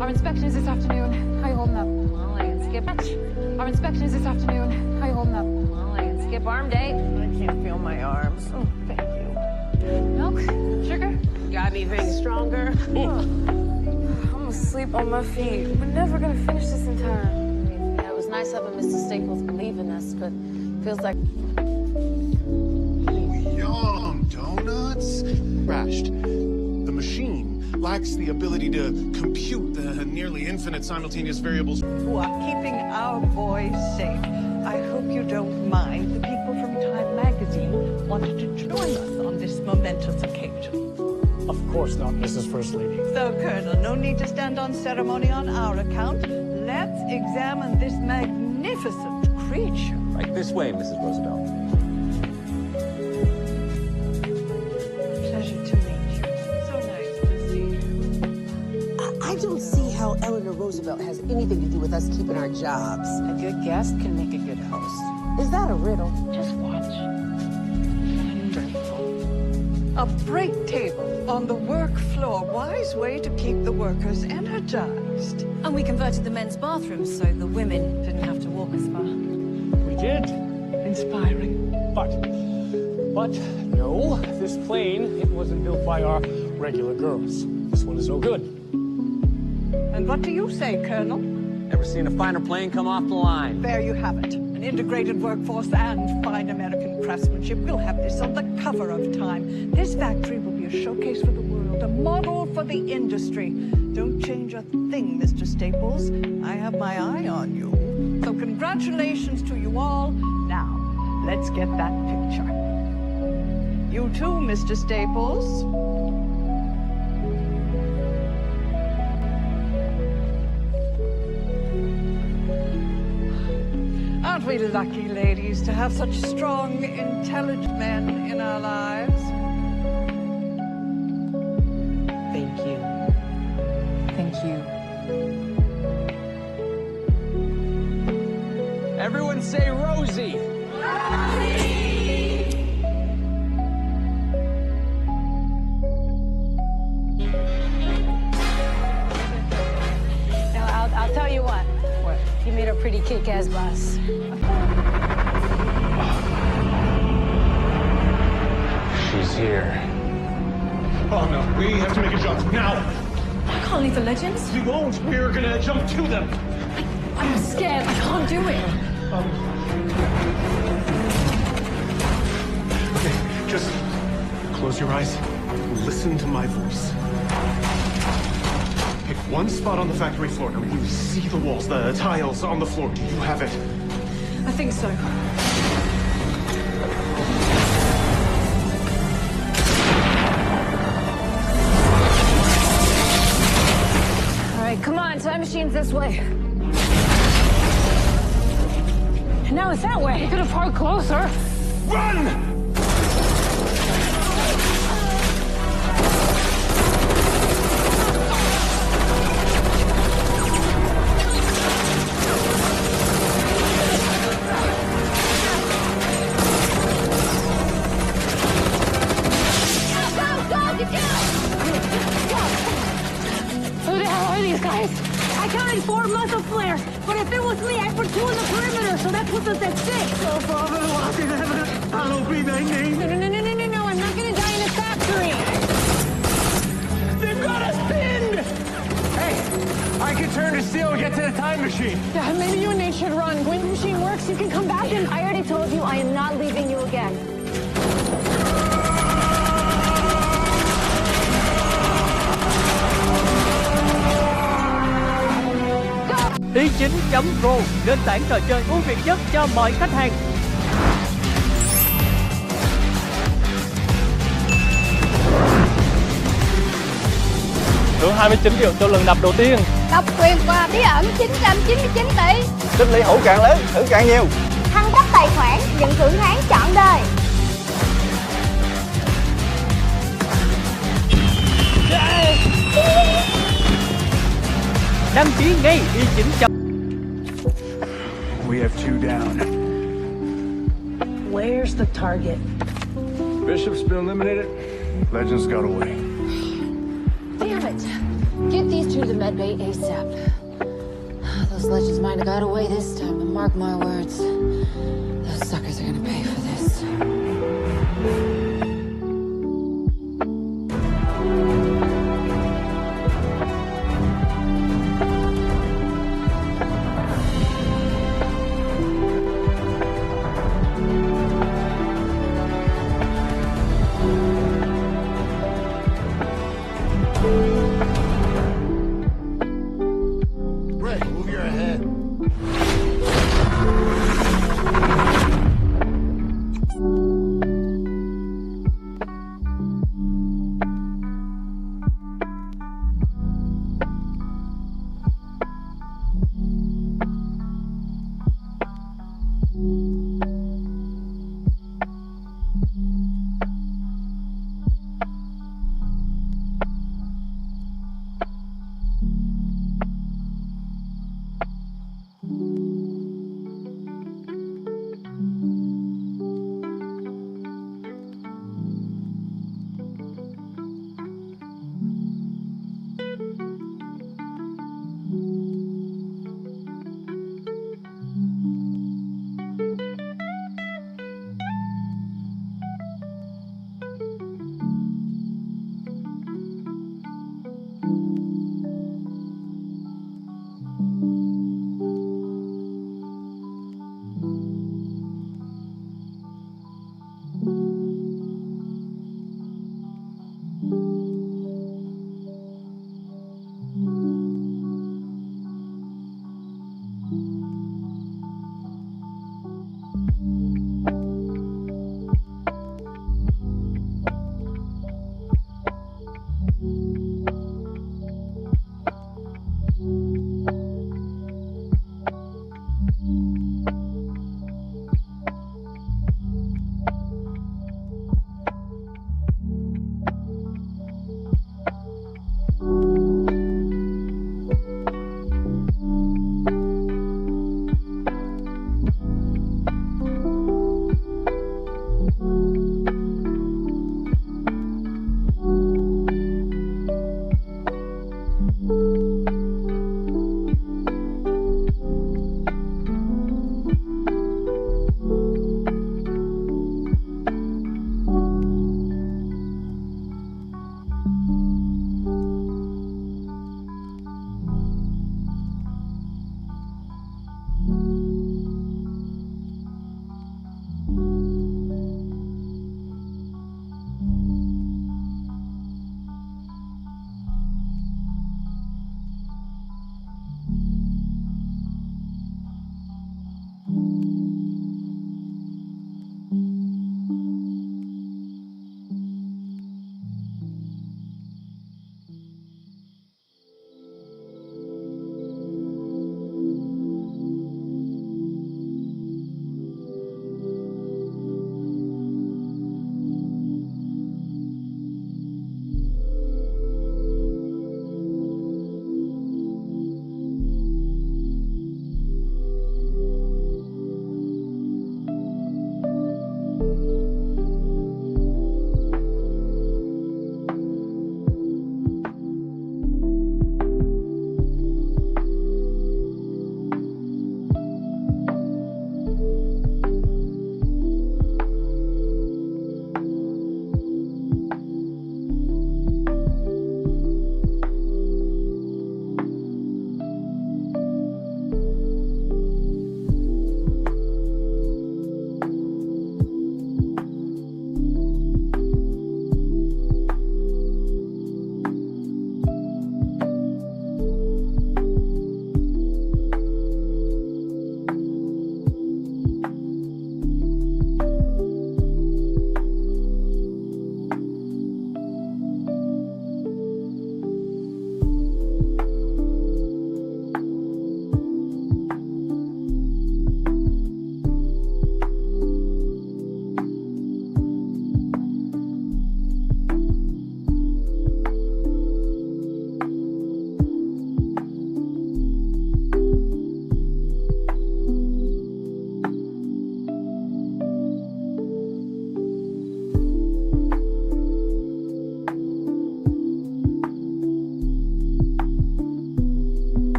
Our inspection is this afternoon. How you holding up? Molly and Skip. Our inspection is this afternoon. How you holding up? Molly and Skip arm day. I can't feel my arms. Oh, thank you. Milk? Sugar? Got anything stronger? I'm asleep on my feet. We're never gonna finish this in time. Yeah, it was nice having Mr. Staples believe in us, but feels like... Yum, donuts. Crashed. The machine lacks the ability to compute the nearly infinite simultaneous variables. Who are keeping our boys safe. I hope you don't mind. The people from Time Magazine wanted to join us on this momentous occasion. Of course not, Mrs. First Lady. So, Colonel, no need to stand on ceremony on our account. Let's examine this magnificent creature. Right this way, Mrs. Roosevelt. Pleasure to meet you. So nice to see you. I don't see how Eleanor Roosevelt has anything to do with us keeping our jobs. A good guest can make a good host. Is that a riddle? Just watch. A break table on the work floor. Wise way to keep the workers energized. And we converted the men's bathrooms so the women didn't have to walk as far. We did. Inspiring. But no, this plane, it wasn't built by our regular girls. This one is no good. And what do you say, Colonel? Never seen a finer plane come off the line. There you have it. An integrated workforce and fine American craftsmanship. We'll have this on the cover of Time. This factory will be a showcase for the world, a model for the industry. Don't change a thing, Mr. Staples. I have my eye on you. So congratulations to you all. Now, let's get that picture. You too, Mr. Staples. Aren't we lucky, ladies, to have such strong, intelligent men in our lives? Thank you. Thank you. Everyone say Rosie. Now, I'll tell you what. What? You made a pretty kick-ass boss. She's here. Oh no, we have to make a jump now. I can't leave the legends. We won't. We're gonna jump to them. I'm scared. I can't do it. Okay, just close your eyes. Listen to my voice. Pick one spot on the factory floor. Now you see the walls, the tiles on the floor. Do you have it? I think so. All right, come on. Time machine's this way. And now it's that way. You could have parked closer. Run! 4 muzzle flares, but if it was me, I'd put 2 in the perimeter, so that puts us at 6. Oh, Father, lock in heaven, hallowed be thy name. No, I'm not gonna die in a factory. They've got us pinned! Hey, I can turn to steel and get to the time machine. Yeah, maybe you and Nate should run. When the machine works, you can come back and... I already told you I am not leaving you again. Y9.Pro, nền tảng trò chơi ưu việt nhất cho mọi khách hàng. Thưởng 29 triệu cho lần đập đầu tiên. Độc quyền và bí ẩn 999 tỷ. Tích lũy hũ càng lớn, thưởng càng nhiều. Thăng cấp tài khoản, nhận thưởng tháng trọn đời. Đăng ký ngay Y9. We have 2 down. Where's the target? Bishop's been eliminated. Legends got away. Damn it. Get these 2 to the medbay ASAP. Those legends might have got away this time, but mark my words. Those suckers are gonna pay for this. Rick, move your head.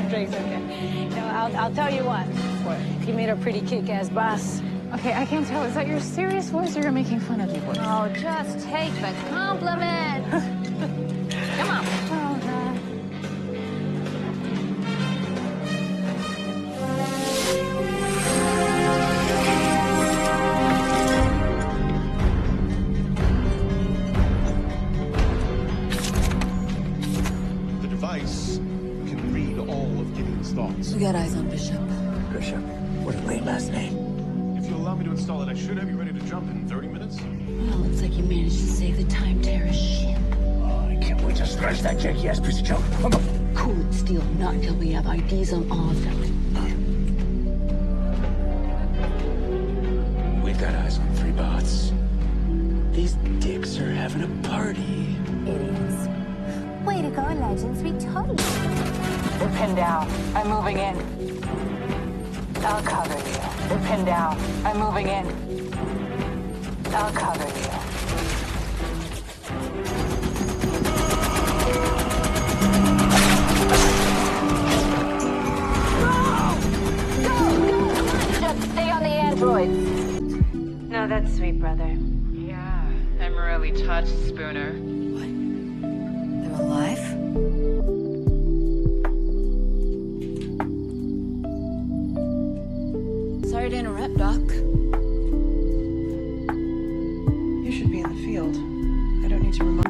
Drake's okay. No, I'll tell you what. He made a pretty kick-ass boss. Okay, I can't tell. Is that your serious voice or you're making fun of me voice? Oh, just take the compliment. Come on. Oh, God. The device can read all of Gideon's thoughts. We got eyes on Bishop. Bishop, what a late last name. If you allow me to install it, I should have you ready to jump in 30 minutes. Well, looks like you managed to save the time terrorist ship. Oh, I can't wait to smash that janky-ass piece of junk. Cool it, Steel. Not until we have IDs on all of them. We've got eyes on 3 bots. These dicks are having a party. Idiots. Way to go, Legends. We told you. We're pinned down. I'm moving in. I'll cover you. We're pinned down. I'm moving in. I'll cover you. Just stay on the androids. No, that's sweet, brother. Yeah, I'm really touched, Spooner. They're alive? Sorry to interrupt, Doc. You should be in the field. I don't need to remind.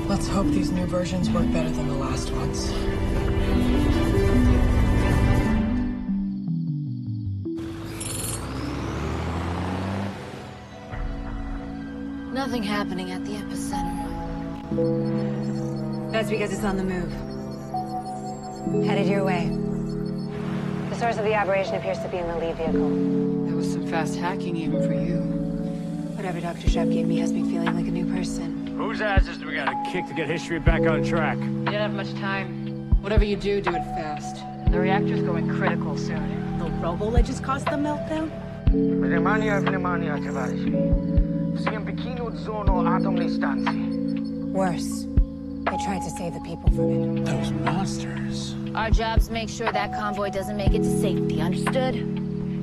Let's hope these new versions work better than the last ones. Nothing happening at the epicenter. That's because it's on the move. Headed your way. The source of the aberration appears to be in the lead vehicle. That was some fast hacking even for you. Whatever Dr. Shep gave me has me feeling like a new person. Whose asses do we gotta kick to get history back on track? You don't have much time. Whatever you do, do it fast. The reactor's going critical soon. The robo-ledges caused the meltdown? Worse. They tried to save the people from it. Those monsters. Our job's make sure that convoy doesn't make it to safety. Understood?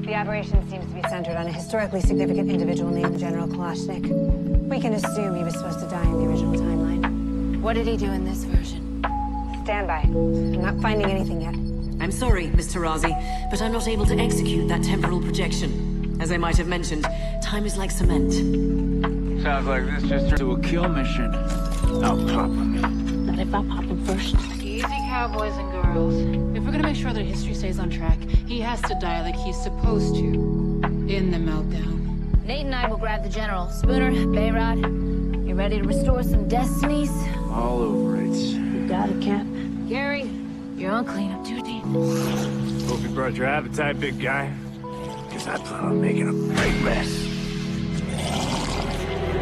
The aberration seems to be centered on a historically significant individual named General Kalashnik. We can assume he was supposed to die in the original timeline. What did he do in this version? Stand by. I'm not finding anything yet. I'm sorry, Miss Tarazi, but I'm not able to execute that temporal projection. As I might have mentioned, time is like cement. Sounds like this just turned into a kill mission. I'll pop him. Not if I pop him first. Easy, cowboys and girls. If we're gonna make sure that history stays on track, he has to die like he's supposed to. In the meltdown. Nate and I will grab the general. Spooner, Bayrod, you ready to restore some destinies? All over it. You got it, Cap. Gary, you're on cleanup duty. Hope you brought your appetite, big guy. Because I plan on making a great mess.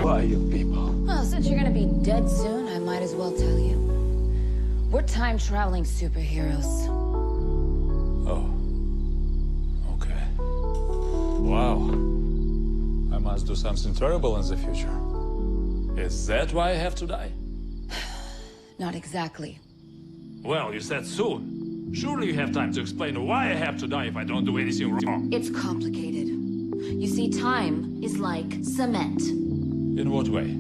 Why, you people? Well, since you're gonna be dead soon, I might as well tell you. We're time-traveling superheroes. Oh. Okay. Wow. I must do something terrible in the future. Is that why I have to die? Not exactly. Well, you said soon. Surely you have time to explain why I have to die if I don't do anything wrong. It's complicated. You see, time is like cement. In what way?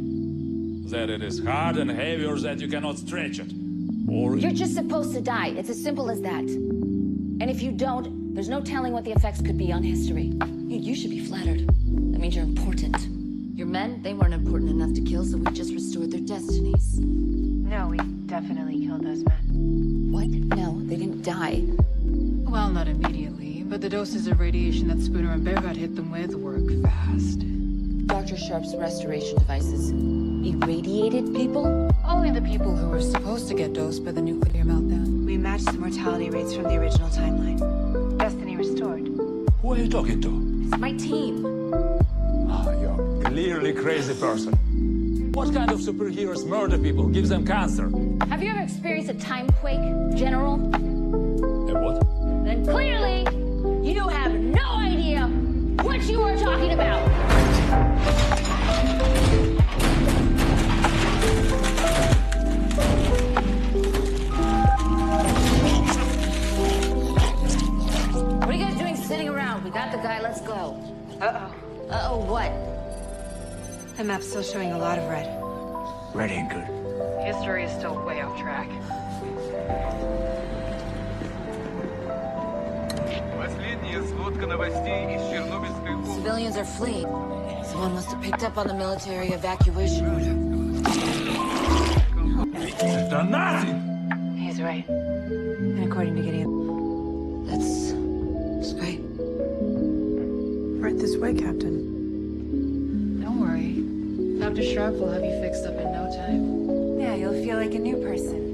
That it is hard and heavy or that you cannot stretch it? Or... You're just supposed to die. It's as simple as that. And if you don't, There's no telling what the effects could be on history. You should be flattered. That means you're important. Your men, they weren't important enough to kill, so we just restored their destinies. No, we definitely killed those men. What? No, they didn't die. Well, not immediately, but the doses of radiation that Spooner and Bearcat hit them with work fast. Dr. Sharp's restoration devices irradiated people? Only the people who were supposed to get dosed by the nuclear meltdown. We matched the mortality rates from the original timeline. Destiny restored. Who are you talking to? It's my team. You're clearly crazy person. What kind of superheroes murder people, gives them cancer? Have you ever experienced a time quake, General? What? Then clearly, you have no idea what you are talking about. What are you guys doing sitting around? We got the guy, let's go. Uh-oh. Uh-oh, what? The map's still showing a lot of red. Red ain't good. History is still way off track. Civilians are fleeing. Someone must have picked up on the military evacuation order. They've done nothing! He's right. And according to Gideon... That's great. Right this way, Captain. Don't worry. Dr. Sharp will have you fixed up in no time. Yeah, you'll feel like a new person.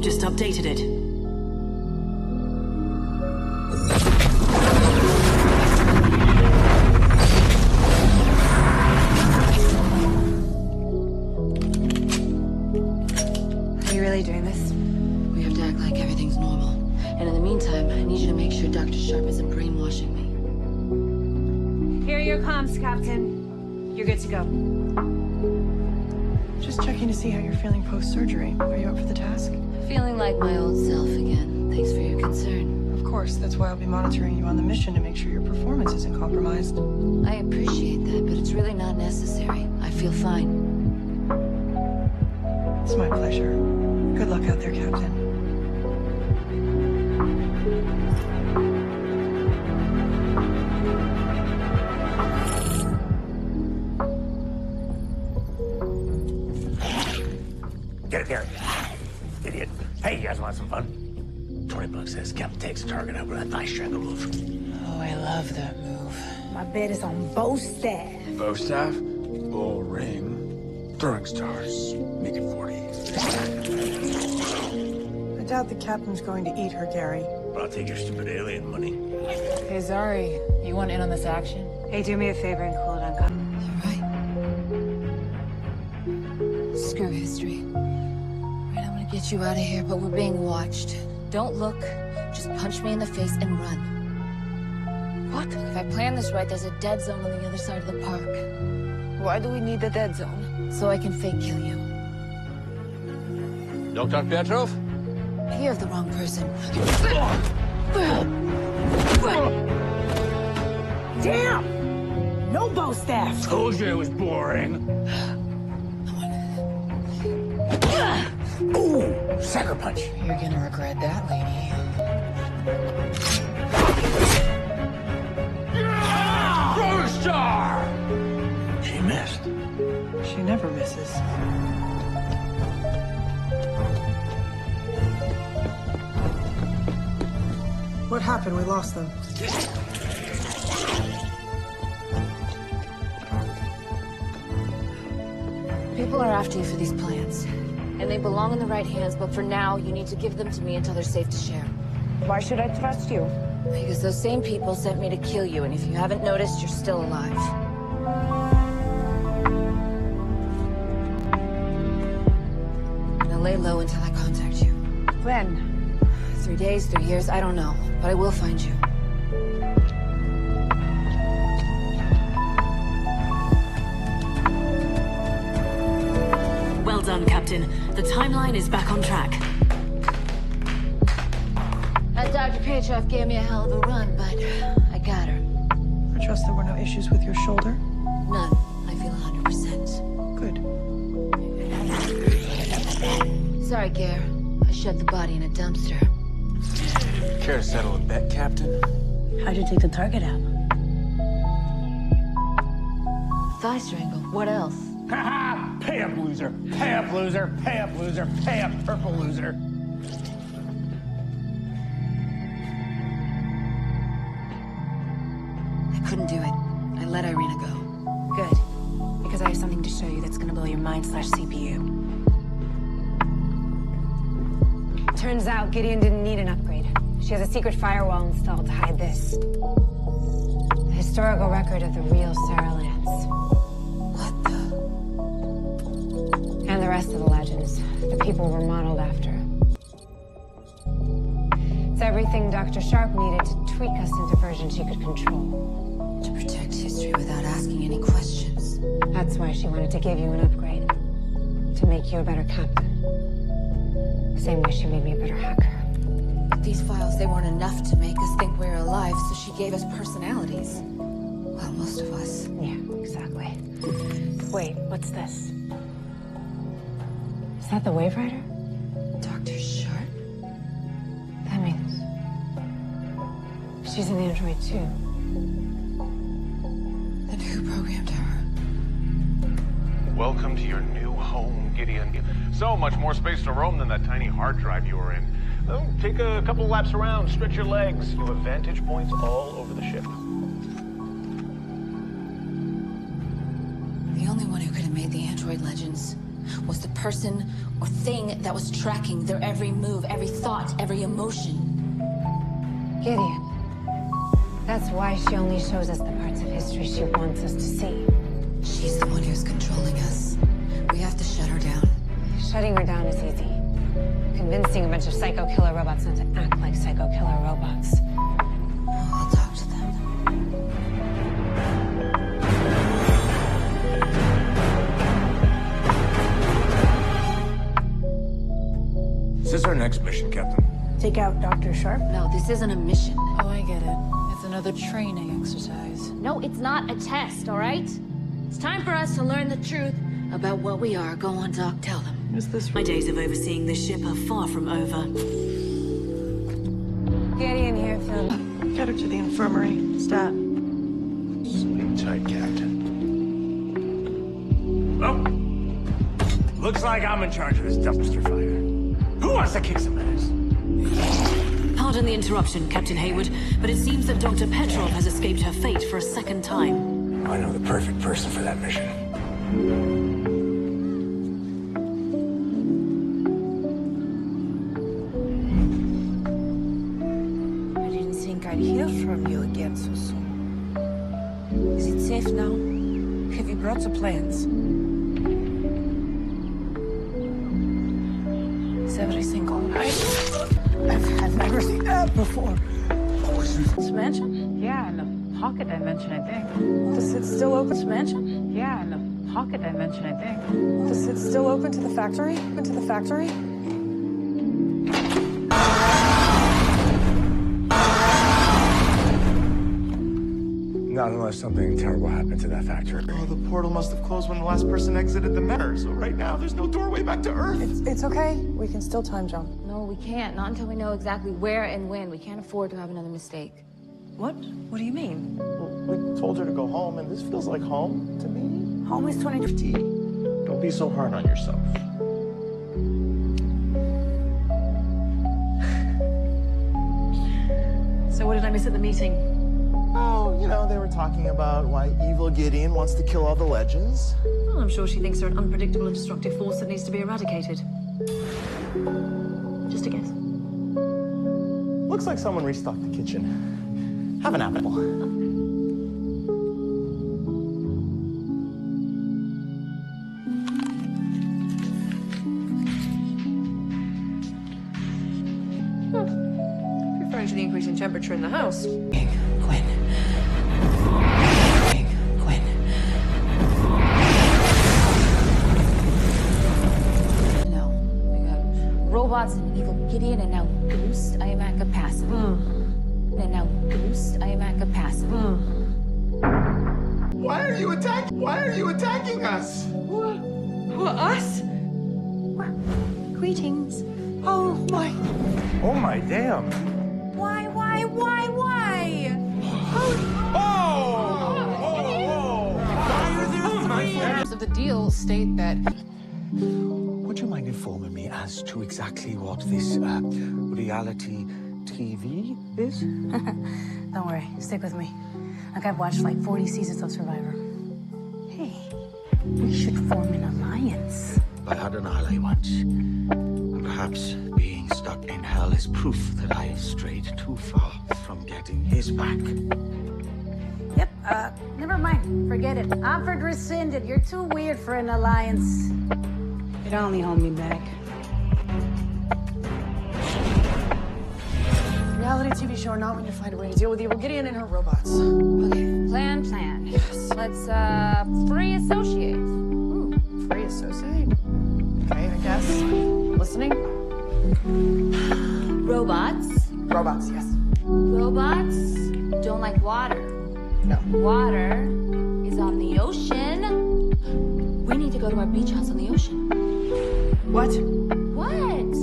Just updated it. Are you really doing this? We have to act like everything's normal. And in the meantime, I need you to make sure Dr. Sharp isn't brainwashing me. Here are your comms, Captain. You're good to go. Just checking to see how you're feeling post-surgery. Are you up for the task? Feeling like my old self again. Thanks for your concern. Of course, that's why I'll be monitoring you on the mission to make sure your performance isn't compromised. I appreciate that, but it's really not necessary. I feel fine. It's my pleasure. Good luck out there, Captain. Get it, Gary. Idiot. Hey, you guys want some fun? $20 says Captain takes a target out with a nice triangle move. Oh, I love that move. My bet is on bow staff. Bow staff, bull ring, throwing stars, make it 40. I doubt the captain's going to eat her, Gary. But I'll take your stupid alien money. Hey, Zari, you want in on this action? Hey, do me a favor and cool it on. Screw history. Right, I'm gonna get you out of here, but we're being watched. Don't look, just punch me in the face and run. What? If I plan this right, there's a dead zone on the other side of the park. Why do we need the dead zone? So I can fake kill you. Dr. Petrov? You have the wrong person. Damn! No bow staff! Told you it was boring. Ooh, sucker punch. You're gonna regret that, lady. Roller star! She missed. She never misses. What happened? We lost them. People are after you for these plans. And they belong in the right hands, but for now, you need to give them to me until they're safe to share. Why should I trust you? Because those same people sent me to kill you, and if you haven't noticed, you're still alive. Now lay low until I contact you. When? 3 days, 3 years, I don't know. But I will find you. Well done, Captain. The timeline is back on track. Dr. Petrov gave me a hell of a run, but I got her. I trust there were no issues with your shoulder? None. I feel 100%. Good. Sorry, Gare. I shoved the body in a dumpster. Care to settle a bet, Captain? How'd you take the target out? Thigh strangle. What else? Ha! Pay up, loser! Pay up, loser! Pay up, loser! Pay up, purple loser! Couldn't do it. I let Irina go. Good. Because I have something to show you that's gonna blow your mind/CPU. Turns out Gideon didn't need an upgrade. She has a secret firewall installed to hide this. The historical record of the real Sarah Lance. What the? And the rest of the legends. The people were modeled after. It's everything Dr. Sharp needed to tweak us into versions she could control. To protect history without asking any questions. That's why she wanted to give you an upgrade. To make you a better captain. Same way she made me a better hacker. But these files, they weren't enough to make us think we're alive, so she gave us personalities. Well, most of us. Yeah, exactly. Wait, what's this? Is that the Wave Rider? Dr. Sharp? That means... she's an android too. Then who programmed her? Welcome to your new home, Gideon. So much more space to roam than that tiny hard drive you were in. Take a couple laps around, stretch your legs. You have vantage points all over the ship. The only one who could have made the android legends was the person or thing that was tracking their every move, every thought, every emotion. Gideon. That's why she only shows us the parts of history she wants us to see. She's the one who's controlling us. We have to shut her down. Shutting her down is easy. Convincing a bunch of psycho killer robots not to act like psycho killer robots. I'll talk to them. Is this our next mission, Captain? Take out Dr. Sharp? No, this isn't a mission. Oh, I get it. It's another training exercise. No, it's not a test, all right? It's time for us to learn the truth about what we are. Go on, Doc, tell them. Is this My days of overseeing this ship are far from over. Gideon here, Phil. Get her to the infirmary. Stat. Sleep tight, Captain. Oh. Looks like I'm in charge of this dumpster fire. Who wants to kick some ass? Pardon the interruption, Captain Hayward, but it seems that Dr. Petrov has escaped her fate for a second time. I know the perfect person for that mission. I didn't think I'd hear from you again so soon. Is it safe now? Have you brought the plans? Is everything all right? I've never seen that before. This mansion? Yeah, in the pocket dimension, I think. Does it still open to mansion? Yeah, in the pocket dimension, I think. Does it still open to the factory? Open to the factory? Not unless something terrible happened to that factory. Oh, the portal must have closed when the last person exited the mirror. So right now, there's no doorway back to Earth. It's okay. We can still time jump. No, we can't. Not until we know exactly where and when. We can't afford to have another mistake. What? What do you mean? Well, we told her to go home, and this feels like home to me. Home is 2050. Don't be so hard on yourself. miss at the meeting? Oh, you know, they were talking about why evil Gideon wants to kill all the legends. Well, I'm sure she thinks they're an unpredictable and destructive force that needs to be eradicated. Just a guess. Looks like someone restocked the kitchen. Have an apple. Referring to the increase in temperature in the house. Robots and evil Gideon, and now Ghost, I am at capacity. And now Ghost, I am at capacity. Why are you attacking us? Who, us? Greetings. Oh my damn. Why? Terms of the deal state that. Would you mind informing me as to exactly what this reality TV is? Don't worry, stick with me. Like, I've watched like 40 seasons of Survivor. Hey, we should form an alliance. I had an ally once. And perhaps being stuck in hell is proof that I have strayed too far from getting his back. Yep, never mind. Forget it. Offered rescinded. You're too weird for an alliance. It'd only hold me back. Reality TV show, not when you find a way to deal with evil Gideon and her robots. Okay, plan. Yes. Let's, free associate. Ooh, free associate? Okay, I guess. Listening? Robots. Robots, yes. Robots don't like water. No. Water is on the ocean. We need to go to our beach house on the ocean. What? What?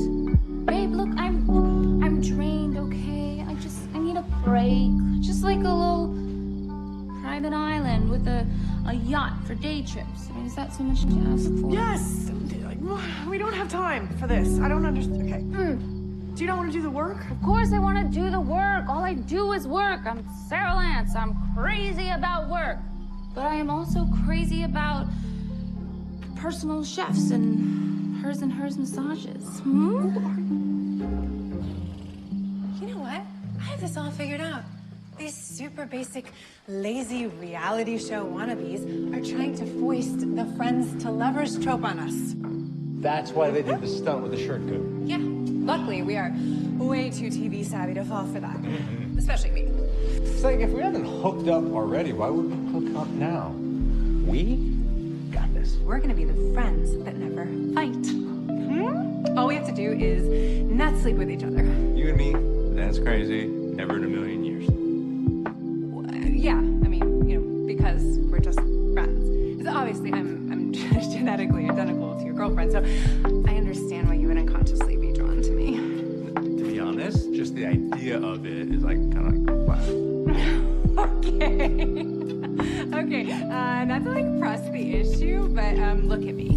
Babe, look, I'm drained, okay? I need a break. Just like a little private island with a yacht for day trips. I mean, is that too much to ask for? Yes! We don't have time for this. I don't understand. Okay. Do you not want to do the work? Of course I want to do the work. All I do is work. I'm Sarah Lance. I'm crazy about work. But I am also crazy about personal chefs and hers massages. You know what? I have this all figured out. These super basic, lazy reality show wannabes are trying to foist the friends to lovers trope on us. That's why they did the stunt with the shirt goop. Yeah, luckily we are way too TV savvy to fall for that. Especially me. It's like, if we haven't hooked up already, why would we hook up now? We got this. We're gonna be the friends that never fight. All we have to do is not sleep with each other. You and me, that's crazy. Never in a million years. Yeah, I mean, you know, because we're just friends. Because obviously I'm genetically identical to your girlfriend, so I understand why you would unconsciously be drawn to me. To be honest, just the idea of it is like kind of like, wow. Okay, not to like press the issue, but look at me.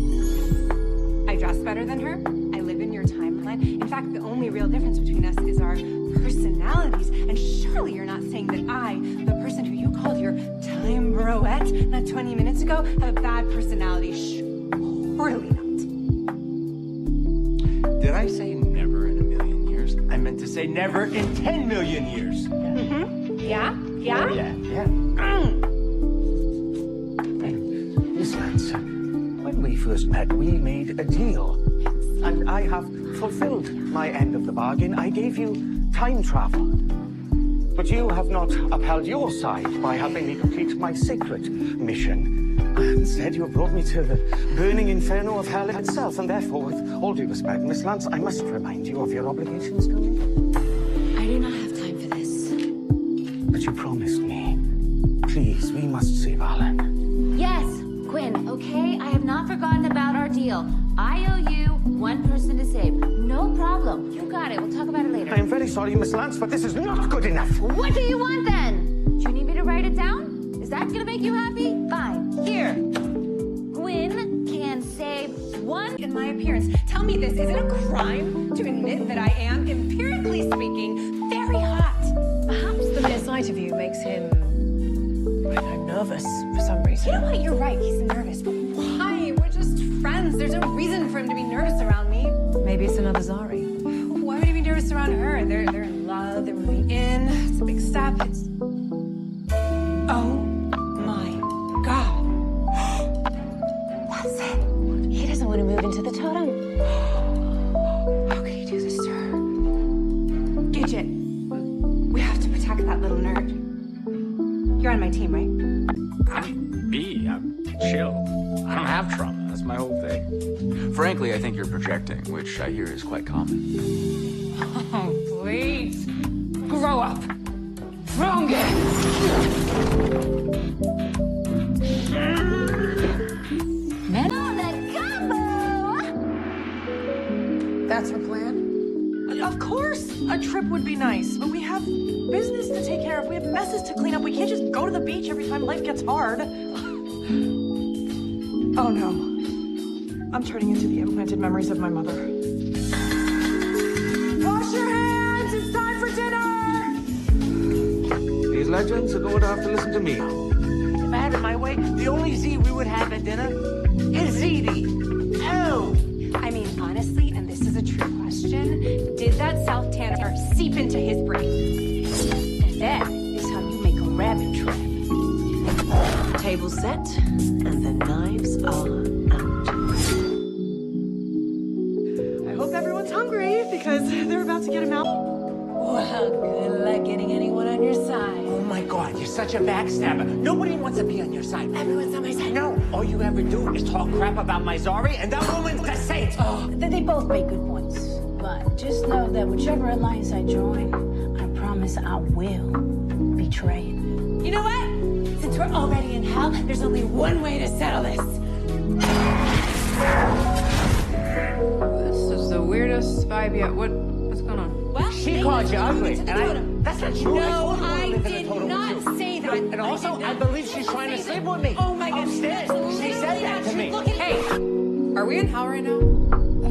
I dress better than her. I live in your timeline. In fact, the only real difference between us is our personalities. And surely you're not saying that I, the person who you called your time broette not 20 minutes ago, have a bad personality. Surely not. Did I say never in a million years? I meant to say never in 10 million years. Yeah? Yeah. Miss Lance, when we first met, we made a deal. And I have fulfilled my end of the bargain. I gave you time travel. But you have not upheld your side by helping me complete my sacred mission. Instead, you have brought me to the burning inferno of hell itself. And therefore, with all due respect, Miss Lance, I must remind you of your obligations to me. I do not have time for this. But you promised me. Please, we must save Alan. Yes, Quinn, okay? I have not forgotten about our deal. I owe you one person to save. No problem. You got it. We'll talk about it later. I am very sorry, Miss Lance, but this is not good enough. What do you want then? Do you need me to write it down? Is that gonna make you happy? Fine. Here. Gwen can save one. In my appearance, tell me this. Is it a crime to admit that I am, empirically speaking, very hot? Perhaps the sight of you makes him... I'm nervous for some reason. You know what? You're right. He's nervous. But why? We're just friends. There's no reason for him to be nervous around me. Maybe it's another Zari. Why would he be nervous around her? They're in love. They're moving in. It's a big step. It's... Oh my God. What's it? He doesn't want to move into the totem. How could he do this to her? Gidget, we have to protect that little nerd. You're on my team, right? I'm chill. I don't have trauma. That's my whole thing. Frankly, I think you're projecting, which I hear is quite common. Oh, please. Grow up. Wrong game. Men on that combo! That's her plan? Of course, a trip would be nice, but we have business to take care of. We have messes to clean up. We can't just go to the beach every time life gets hard. Oh no. I'm turning into the implanted memories of my mother. Wash your hands! It's time for dinner! These legends are going to have to listen to me. If I had it my way, the only Z we would have at dinner is ZD. Oh! I mean, honestly, and this is a true question, did that South Tanner seep into his brain? And that is how you make a rabbit trap. Table set, and the knives are out. I hope everyone's hungry, because they're about to get him out. Well, good luck getting anyone on your side. Oh my God, you're such a backstabber. Nobody wants to be on your side. Everyone's on my side. No, all you ever do is talk crap about my Zari, and that woman's a saint. Oh, they both make good points. But just know that whichever alliance I join, I promise I will betray it. You know what? Since we're already in hell, there's only one way to settle this. This is the weirdest vibe yet. What's going on? Well, She called you ugly, and that's not true. No, I did not say that. And also, I believe she's trying to sleep with me. Oh my God, Upstairs. She said that to me. Hey, are we in hell right now?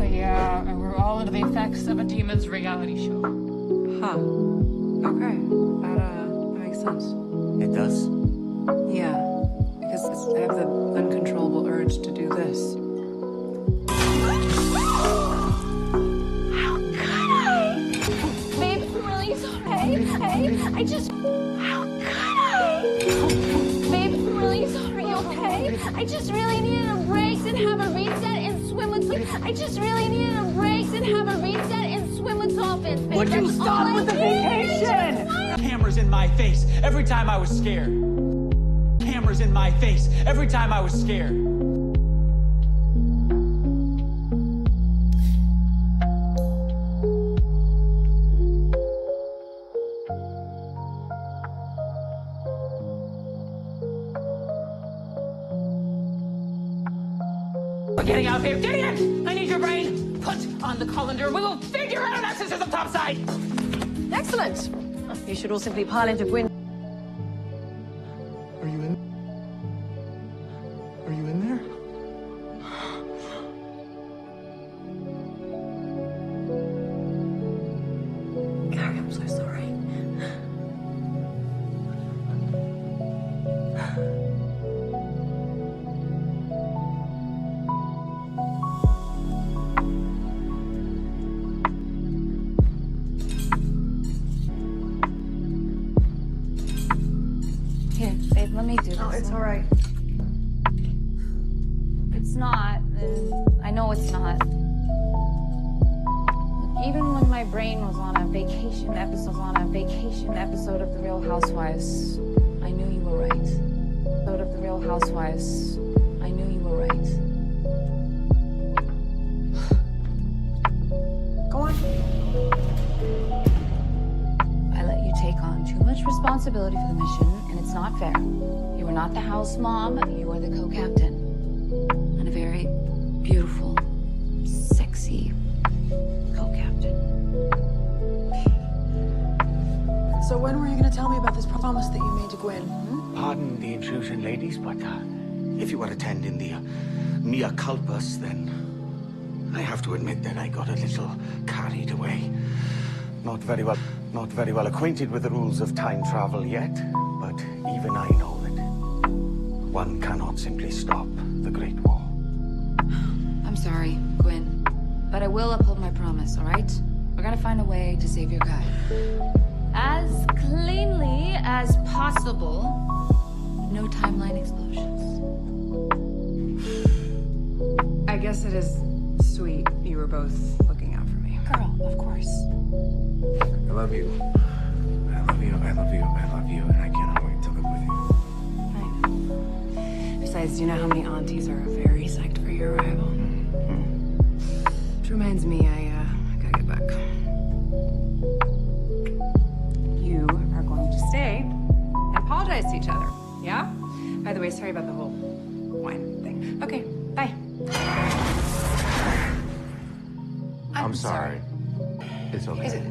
Yeah, and we're all under the effects of a demon's reality show. Huh. Okay. That makes sense. It does? Yeah. Because I have the uncontrollable urge to do this. I just... How could I? Babe, I'm really sorry, okay? I just really needed a break and have a reset and swim with... I just really needed a break and have a reset and swim with dolphins, babe. Would you stop with the vacation? Cameras in my face every time I was scared. Cameras in my face every time I was scared. We're getting out of here. Get in! I need your brain. Put on the colander. We will figure out an exorcism topside. Excellent. You should all simply pile into Gwyn. Are you in? Are you in there? Gary, I'm so sorry. Here, babe, let me do this. Oh, it's all right. It's not, and I know it's not. Even when my brain was on a vacation episode, of The Real Housewives, I knew you were right. Of The Real Housewives, I knew you were right. Go on. I let you take on too much responsibility for the mission, and it's not fair. You are not the house mom, you are the co-captain. And a very beautiful, sexy co-captain. So when were you going to tell me about this promise that you made to Gwyn? Pardon the intrusion, ladies, but if you are attending the mea culpas, then I have to admit that I got a little carried away. not very well acquainted with the rules of time travel yet, but even I know that one cannot simply stop the Great War. I'm sorry, Gwen, but I will uphold my promise, all right? We're gonna find a way to save your guy. As cleanly as possible. No timeline explosions. I guess it is sweet you were both looking out for me. Girl, of course. I love you. I love you, I love you, I love you, and I cannot wait to live with you. Besides, do you know how many aunties are very psyched for your arrival? Which reminds me, I gotta get back. You are going to stay and apologize to each other, yeah? By the way, sorry about the whole wine thing. Okay, bye. I'm sorry. It's okay. Is it?